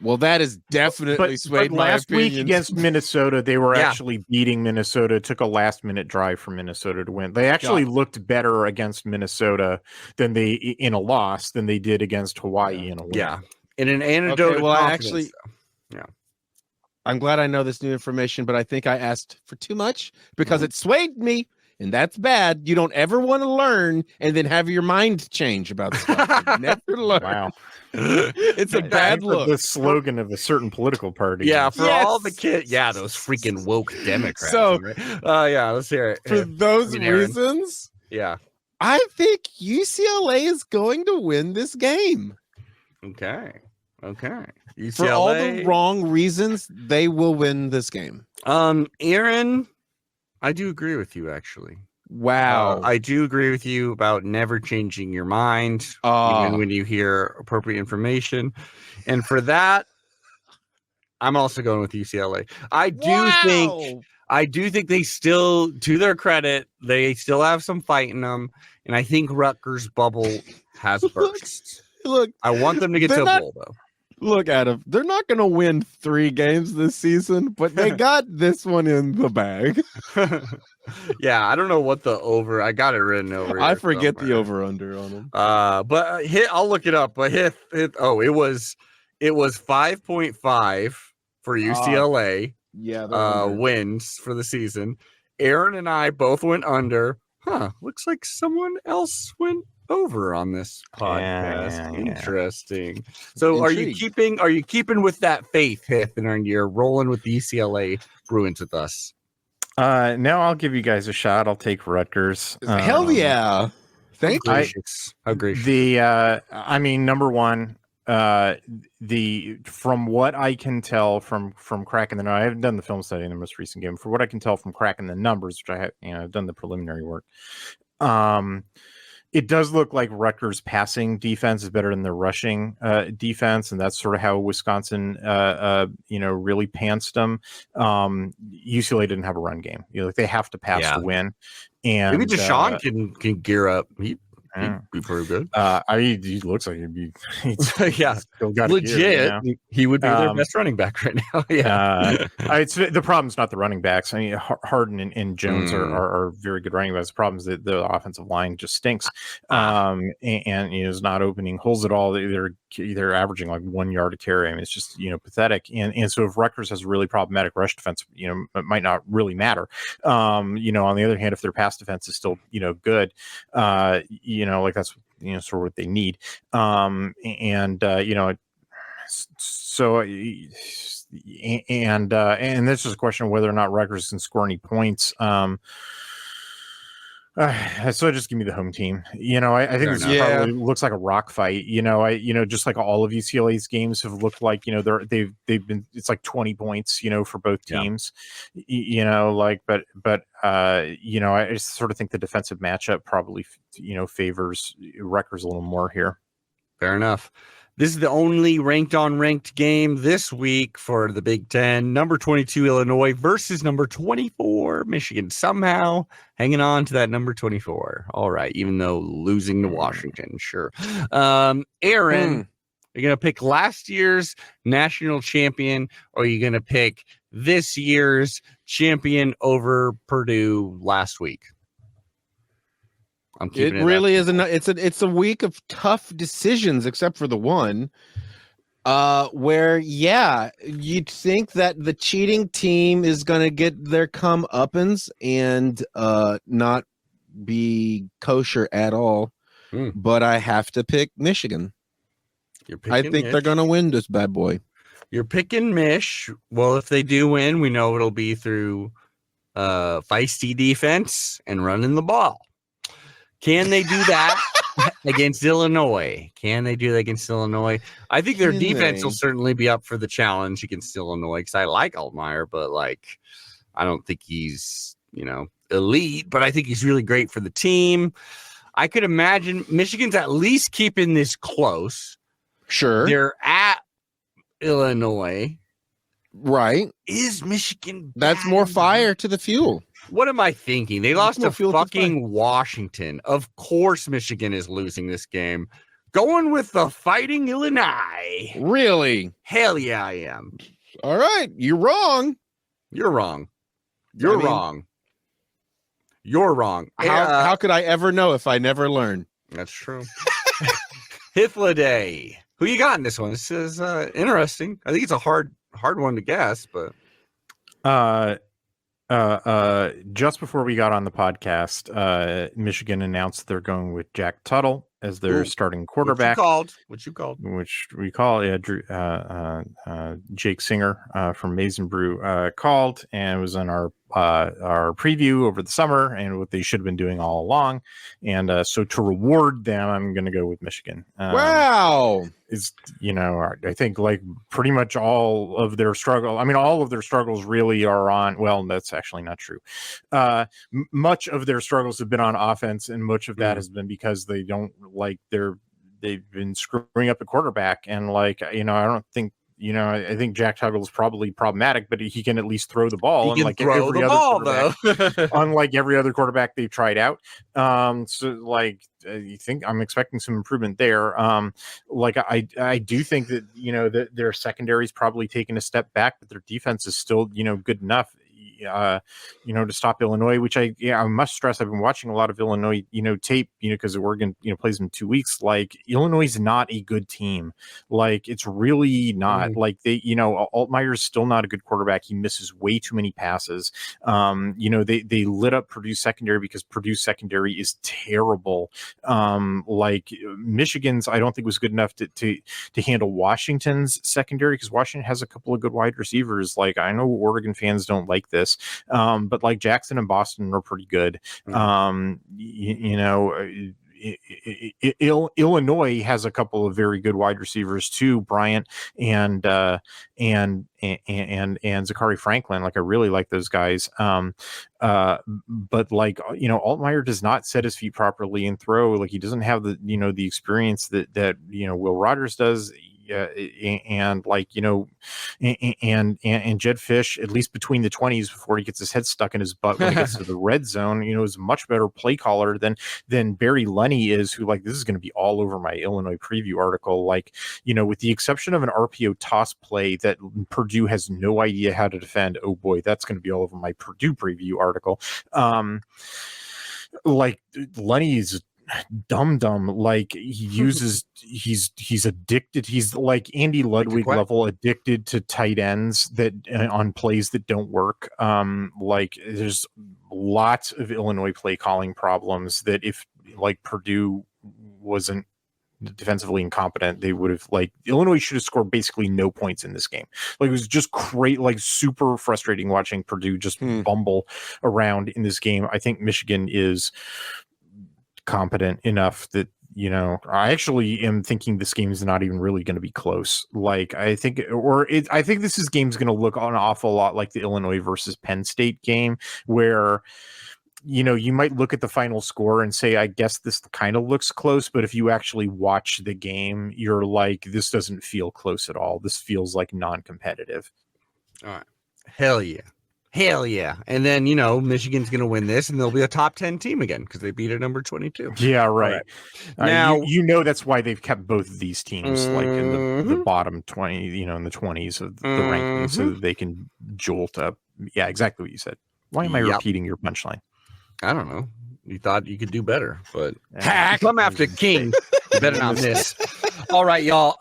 well that is definitely swayed my last week opinions. against Minnesota. They were actually beating Minnesota. It took a last-minute drive for Minnesota to win. They actually looked better against Minnesota in a loss than they did against Hawaii in a win. Yeah, in an anecdote. Okay, well, I'm glad I know this new information, but I think I asked for too much because it swayed me, and that's bad. You don't ever want to learn and then have your mind change about stuff. Never learn. Wow. It's a bad look. The slogan of a certain political party. Yeah, for all the kids. Yeah, those freaking woke Democrats. So, let's hear it. For those reasons, I think UCLA is going to win this game. Okay. UCLA. For all the wrong reasons, they will win this game. Aaron, I do agree with you, actually. Wow. I do agree with you about never changing your mind even when you hear appropriate information. And for that, I'm also going with UCLA. I do think they still, to their credit, they still have some fight in them. And I think Rutgers' bubble has burst. Look, I want them to get to a bowl, though. Look, Adam, they're not going to win 3 games this season, but they got this one in the bag. Yeah, I don't know what the over. I got it written over. I forget the over under on them. But I'll look it up. But it was 5.5 for UCLA. Wins for the season. Aaron and I both went under. Looks like someone else went over on this podcast. Interesting. So are you keeping with that faith, Hith, and you're rolling with the UCLA Bruins with us? Now I'll give you guys a shot. I'll take Rutgers. Hell yeah. Thank you. How gracious. Number one, from what I can tell from cracking I haven't done the film study in the most recent game. For what I can tell from cracking the numbers, which I have, I've done the preliminary work. It does look like Rutgers' passing defense is better than their rushing defense, and that's sort of how Wisconsin, really pantsed them. UCLA didn't have a run game. They have to pass to win. And maybe Deshaun can gear up. He'd be pretty good. He looks like he'd be. Still got legit. He would be their best running back right now. The problem's not the running backs. I mean, Harden and Jones are very good running backs. The problem is that the offensive line just stinks, and is not opening holes at all. They're averaging like 1 yard a carry. I mean, it's just pathetic. And so if Rutgers has a really problematic rush defense, it might not really matter. On the other hand, if their pass defense is still good, that's sort of what they need. And this is a question of whether or not Rutgers can score any points. So just give me the home team. I think this probably looks like a rock fight. Just like all of UCLA's games have looked like, they've been, it's like 20 points, for both teams. I just sort of think the defensive matchup probably, favors Rutgers a little more here. Fair enough. This is the only ranked game this week for the Big Ten. Number 22 Illinois versus number 24 Michigan. Somehow hanging on to that number 24. All right, even though losing to Washington, sure. Aaron, you're going to pick last year's national champion, or are you going to pick this year's champion over Purdue last week? It really is. It's a week of tough decisions, except for the one where, you'd think that the cheating team is going to get their comeuppance and not be kosher at all. But I have to pick Michigan. I think they're going to win this bad boy. You're picking Mich. Well, if they do win, we know it'll be through feisty defense and running the ball. Can they do that? against Illinois. Can they do that against Illinois? I think their Can defense will they? certainly be up for the challenge against Illinois because I like Altmaier, but like I don't think he's, elite, but I think he's really great for the team. I could imagine Michigan's at least keeping this close. Sure. They're at Illinois. Right. Is Michigan That's bad more enough? fire to the fuel. What am I thinking? They lost more to fuel to the fucking Washington. Of course, Michigan is losing this game. Going with the Fighting Illini. Really? Hell yeah, I am. All right. You're wrong. You're wrong. You're wrong. You're wrong. How could I ever know if I never learn? That's true. Hithliday. Who you got in this one? This is interesting. I think it's a hard one to guess, but just before we got on the podcast, Michigan announced they're going with Jack Tuttle as their starting quarterback. What you called? Which we call Jake Singer from Maize and Brew called, and it was in our preview over the summer, and what they should have been doing all along. And so to reward them, I'm going to go with Michigan. Wow. Is I think like pretty much all of their struggles really are on. Well, that's actually not trtrue. Much of their struggles have been on offense, and much of that has been because they don't they've been screwing up a quarterback, and I don't think. I think Jack Tuttle is probably problematic, but he can at least throw the ball. He can throw the ball, though. Unlike every other quarterback they've tried out. You think I'm expecting some improvement there. I do think that, their secondary is probably taking a step back, but their defense is still, good enough. To stop Illinois, which I must stress. I've been watching a lot of Illinois, tape, because Oregon, plays in 2 weeks. Like Illinois is not a good team. Like it's really not. Like they, Altmaier's still not a good quarterback. He misses way too many passes. They lit up Purdue's secondary because Purdue's secondary is terrible. Like Michigan's, I don't think was good enough to handle Washington's secondary because Washington has a couple of good wide receivers. Like I know Oregon fans don't like this. But like Jackson and Boston are pretty good. Illinois has a couple of very good wide receivers too, Bryant and Zachary Franklin. Like I really like those guys. But Altmaier does not set his feet properly and throw. Like he doesn't have the experience that Will Rogers does. And Jed Fish, at least between the 20s before he gets his head stuck in his butt when he gets to the red zone, is a much better play caller than Barry Lenny is, who this is going to be all over my Illinois preview article. With the exception of an RPO toss play that Purdue has no idea how to defend. Oh boy, that's going to be all over my Purdue preview article. Lenny's dumb. Like he uses, he's addicted. He's like Andy Ludwig level addicted to tight ends that on plays that don't work. There's lots of Illinois play calling problems that if Purdue wasn't defensively incompetent, they would have Illinois should have scored basically no points in this game. It was just great, super frustrating watching Purdue just bumble around in this game. I think Michigan is competent enough that I actually am thinking this game is not even really going to be close. I think this game's going to look an awful lot like the Illinois versus Penn State game, where you might look at the final score and say, I guess this kind of looks close, but if you actually watch the game, you're like, this doesn't feel close at all. This feels like non-competitive. All right. Hell yeah. And then, Michigan's going to win this and they'll be a top 10 team again because they beat a number 22. Yeah, right. Now, that's why they've kept both of these teams in the bottom 20, in the 20s of the rankings so that they can jolt up. Yeah, exactly what you said. Why am I repeating your punchline? I don't know. You thought you could do better, but come after King. You better not miss. All right, y'all.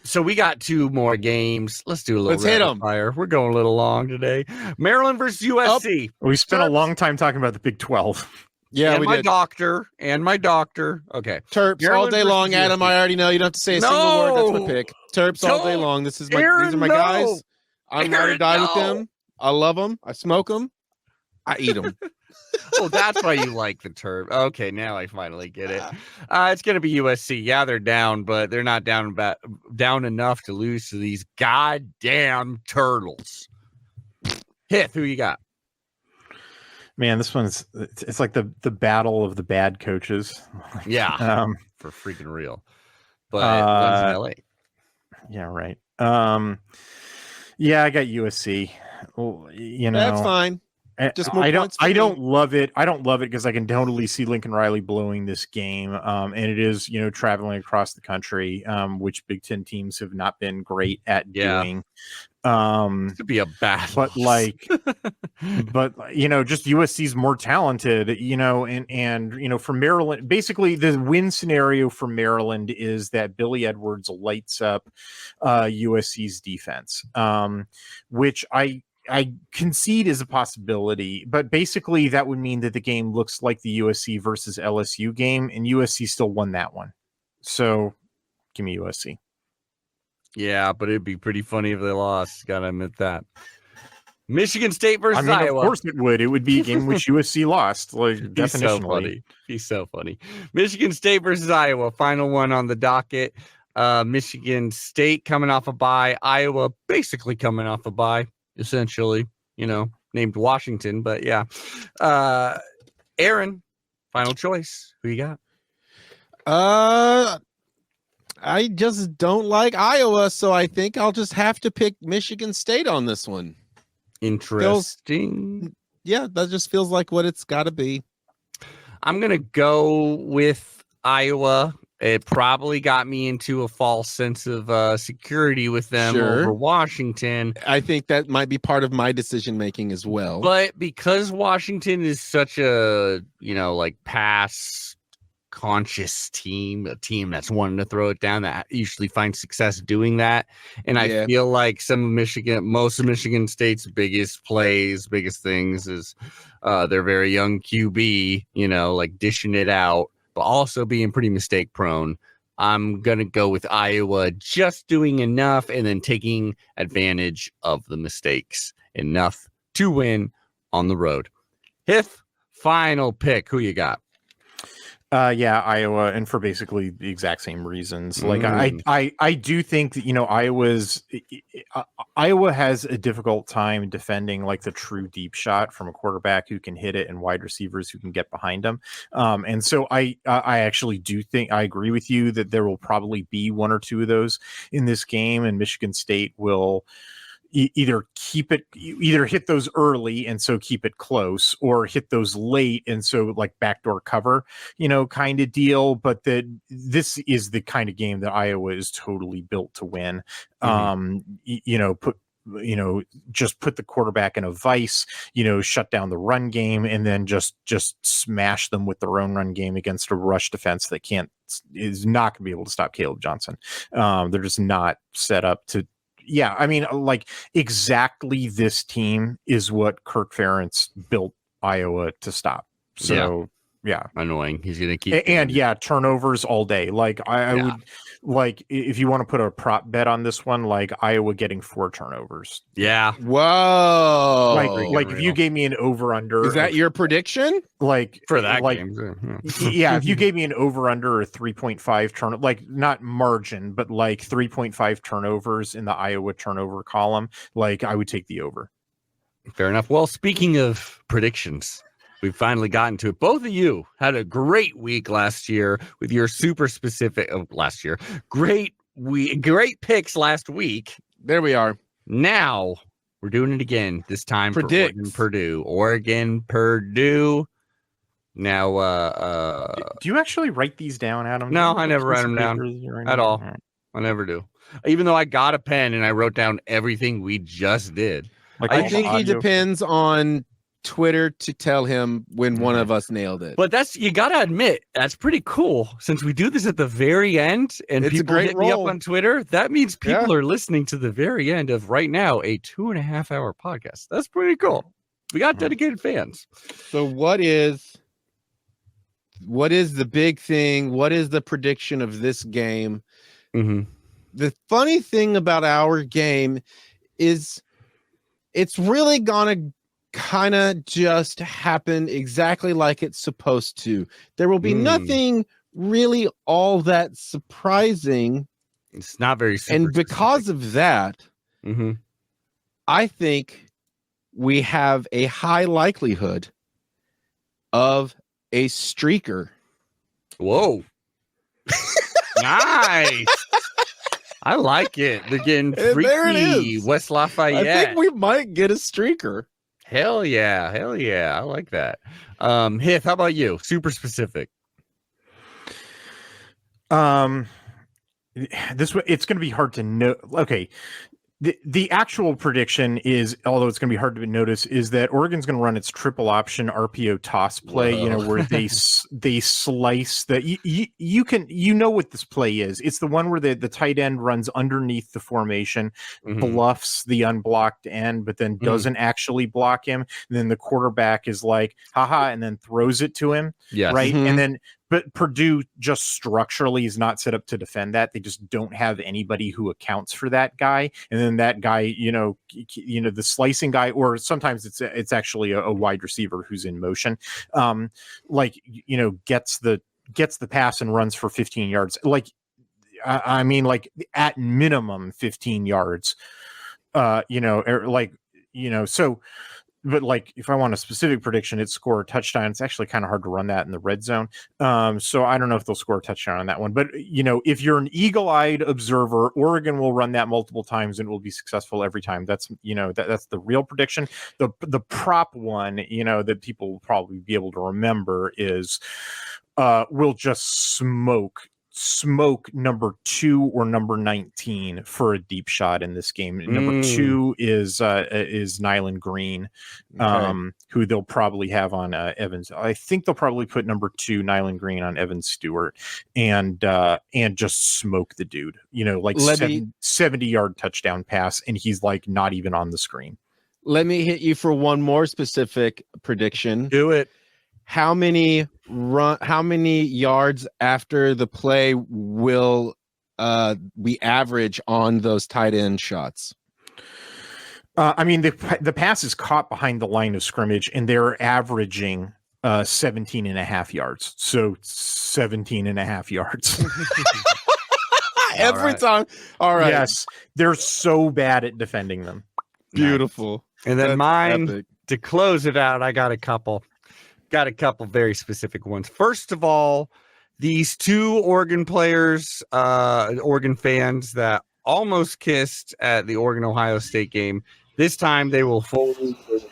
So we got 2 more games. Let's do a little rapid fire. We're going a little long today. Maryland versus USC. We spent a long time talking about the Big 12. Yeah, and we my did. Doctor. Okay. Terps Maryland all day long, versus Adam. USC. I already know you don't have to say a single word. That's my pick. Terps all day long. These are my guys. I'm ride or die with them. I love them. I smoke them. I eat them. Oh, that's why you like the term. Okay, now I finally get it. It's going to be USC. Yeah, they're down, but they're not down enough to lose to these goddamn turtles. Hith, who you got? Man, this one's it's like the battle of the bad coaches. Yeah, for freaking real. But one's in LA. Yeah, right. Yeah, I got USC. Well, That's fine. Just more I points for don't me. love it. I don't love it because I can totally see Lincoln Riley blowing this game. And it is, traveling across the country, which Big Ten teams have not been great at doing. This could be a bad but loss. just USC's more talented, and for Maryland, basically the win scenario for Maryland is that Billy Edwards lights up USC's defense, which I concede is a possibility, but basically that would mean that the game looks like the USC versus LSU game, and USC still won that one. So give me USC. Yeah, but it'd be pretty funny if they lost. Gotta admit that. Michigan State versus Iowa. Of course it would. It would be a game in which USC lost. Like, definitionally. He's so funny. Michigan State versus Iowa. Final one on the docket. Michigan State coming off a bye. Iowa basically coming off a bye. Essentially, named Washington, but yeah. Aaron, final choice. Who you got? I just don't like Iowa, so I think I'll just have to pick Michigan State on this one. Interesting. That just feels like what it's got to be. I'm going to go with Iowa. It probably got me into a false sense of security with them over Washington. I think that might be part of my decision making as well. But because Washington is such a, pass conscious team, a team that's wanting to throw it down, that usually finds success doing that. And I feel like most of Michigan State's biggest plays, biggest things is their very young QB, dishing it out, but also being pretty mistake prone. I'm going to go with Iowa just doing enough and then taking advantage of the mistakes enough to win on the road. Hith, final pick. Who you got? Iowa, and for basically the exact same reasons. Like I do think that Iowa has a difficult time defending like the true deep shot from a quarterback who can hit it and wide receivers who can get behind them. And so I actually do think I agree with you that there will probably be one or two of those in this game, and Michigan State will either hit those early and so keep it close, or hit those late and so like backdoor cover, kind of deal. But that this is the kind of game that Iowa is totally built to win. Just put the quarterback in a vice, shut down the run game, and then just smash them with their own run game against a rush defense that is not going to be able to stop Caleb Johnson. They're just not set up to. Yeah, I mean, like exactly this team is what Kirk Ferentz built Iowa to stop. So yeah. Annoying. He's gonna keep turnovers all day. Like I would like if you want to put a prop bet on this one, like Iowa getting 4 turnovers. Yeah. Whoa. Like if you gave me an over under, is that your prediction? Like for that game? If you gave me an over under or 3.5 turn, like not margin, but like 3.5 turnovers in the Iowa turnover column, like I would take the over. Fair enough. Well, speaking of predictions, we've finally gotten to it. Both of you had a great week last year with your super specific great picks last week. There we are. Now we're doing it again. This time for Oregon, Purdue. Now, do you actually write these down, Adam? No, I never write them down at all. Right. I never do. Even though I got a pen and I wrote down everything we just did. Like I think he depends on Twitter to tell him when one of us nailed it. But you gotta admit, that's pretty cool. Since we do this at the very end and it's people hit me up on Twitter, that means people are listening to the very end of right now a 2.5 hour podcast. That's pretty cool. We got dedicated fans. So what is the big thing? What is the prediction of this game? Mm-hmm. The funny thing about our game is it's really gonna kind of just happen exactly like it's supposed to. There will be nothing really all that surprising. It's not very super and because specific. of that, Mm-hmm. I think we have a high likelihood of a streaker. Whoa. Nice. I like it. They're getting freaky. There it is. West Lafayette. I think we might get a streaker. Hell yeah. Hell yeah. I like that. Hith, how about you? Super specific. It's going to be hard to know. Okay. The actual prediction is, although it's going to be hard to notice, is that Oregon's going to run its triple option RPO toss play. Whoa. You know, where they slice the you know what this play is. It's the one where the tight end runs underneath the formation, bluffs the unblocked end, but then doesn't actually block him. And then the quarterback is like, haha, and then throws it to him. Yes. Right. And then, but Purdue just structurally is not set up to defend that. They just don't have anybody who accounts for that guy. And then that guy, the slicing guy, or sometimes it's actually a wide receiver who's in motion, gets the pass and runs for 15 yards. Like, I mean, like at minimum 15 yards, so. But like, if I want a specific prediction, it's score a touchdown. It's actually kind of hard to run that in the red zone. So I don't know if they'll score a touchdown on that one. But, if you're an eagle-eyed observer, Oregon will run that multiple times and will be successful every time. That's, that's the real prediction. The prop one, that people will probably be able to remember is we'll just smoke number 2 or number 19 for a deep shot in this game. Number 2 is Nyland Green, who they'll probably have on Evans. I think they'll probably put number 2 Nyland Green on Evan Stewart and just smoke the dude. 70-yard touchdown pass, and he's like not even on the screen. Let me hit you for one more specific prediction. Do it. How many yards after the play will we average on those tight end shots? I mean, the pass is caught behind the line of scrimmage, and they're averaging 17 and a half yards. So 17 and a half yards. Every time. All right. Yes. They're so bad at defending them. Beautiful. And then mine, epic. To close it out, I got a couple very specific ones. First of all, these 2 Oregon players, Oregon fans that almost kissed at the Oregon-Ohio State game, this time they will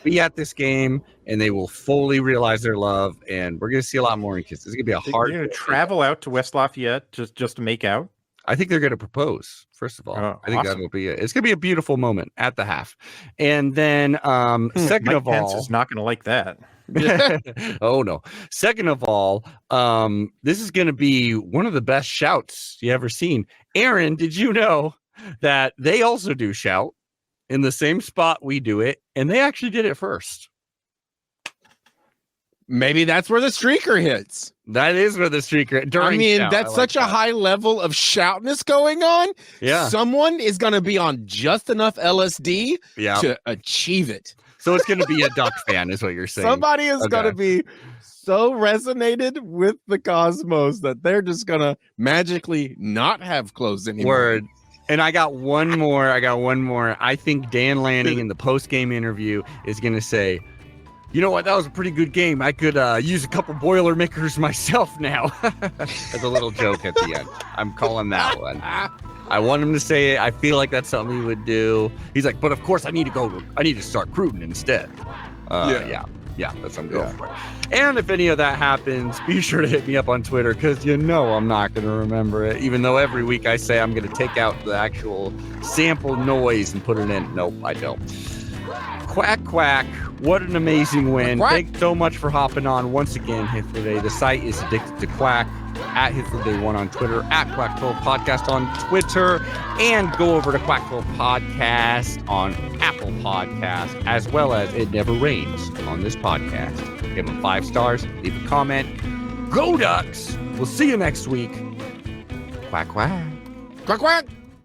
be at this game and they will fully realize their love, and we're going to see a lot more in kisses. It's going to be a hard. You're going to travel out to West Lafayette just to make out? I think they're going to propose, first of all. I think awesome. that will be it. It's going to be a beautiful moment at the half. And then second Mike of Pence all, is not going to like that. Oh no. Second of all, this is going to be one of the best shouts you ever seen. Aaron, did you know that they also do shout in the same spot we do it, and they actually did it first? Maybe that's where the streaker hits. That is where the streaker. That's such a high level of shoutness going on. Yeah. Someone is going to be on just enough LSD to achieve it. So it's going to be a Duck fan, is what you're saying. Somebody is going to be so resonated with the cosmos that they're just going to magically not have clothes anymore. Word. And I got one more. I think Dan Lanning in the post-game interview is going to say, you know what? That was a pretty good game. I could use a couple Boilermakers myself now. As a little joke at the end. I'm calling that one. I want him to say it. I feel like that's something he would do. He's like, but of course I need to start Cruden instead. Yeah, that's what I'm going for. And if any of that happens, be sure to hit me up on Twitter, because I'm not going to remember it, even though every week I say I'm going to take out the actual sample noise and put it in. Nope, I don't. Quack, quack. What an amazing win. Quack. Thanks so much for hopping on once again, Hitler. The site is Addicted to Quack, at Hitler1 on Twitter, at Quack12 Podcast on Twitter, and go over to Quack12 Podcast on Apple Podcasts, as well as It Never Rains on this podcast. Give them 5 stars, leave a comment. Go Ducks! We'll see you next week. Quack, quack. Quack, quack.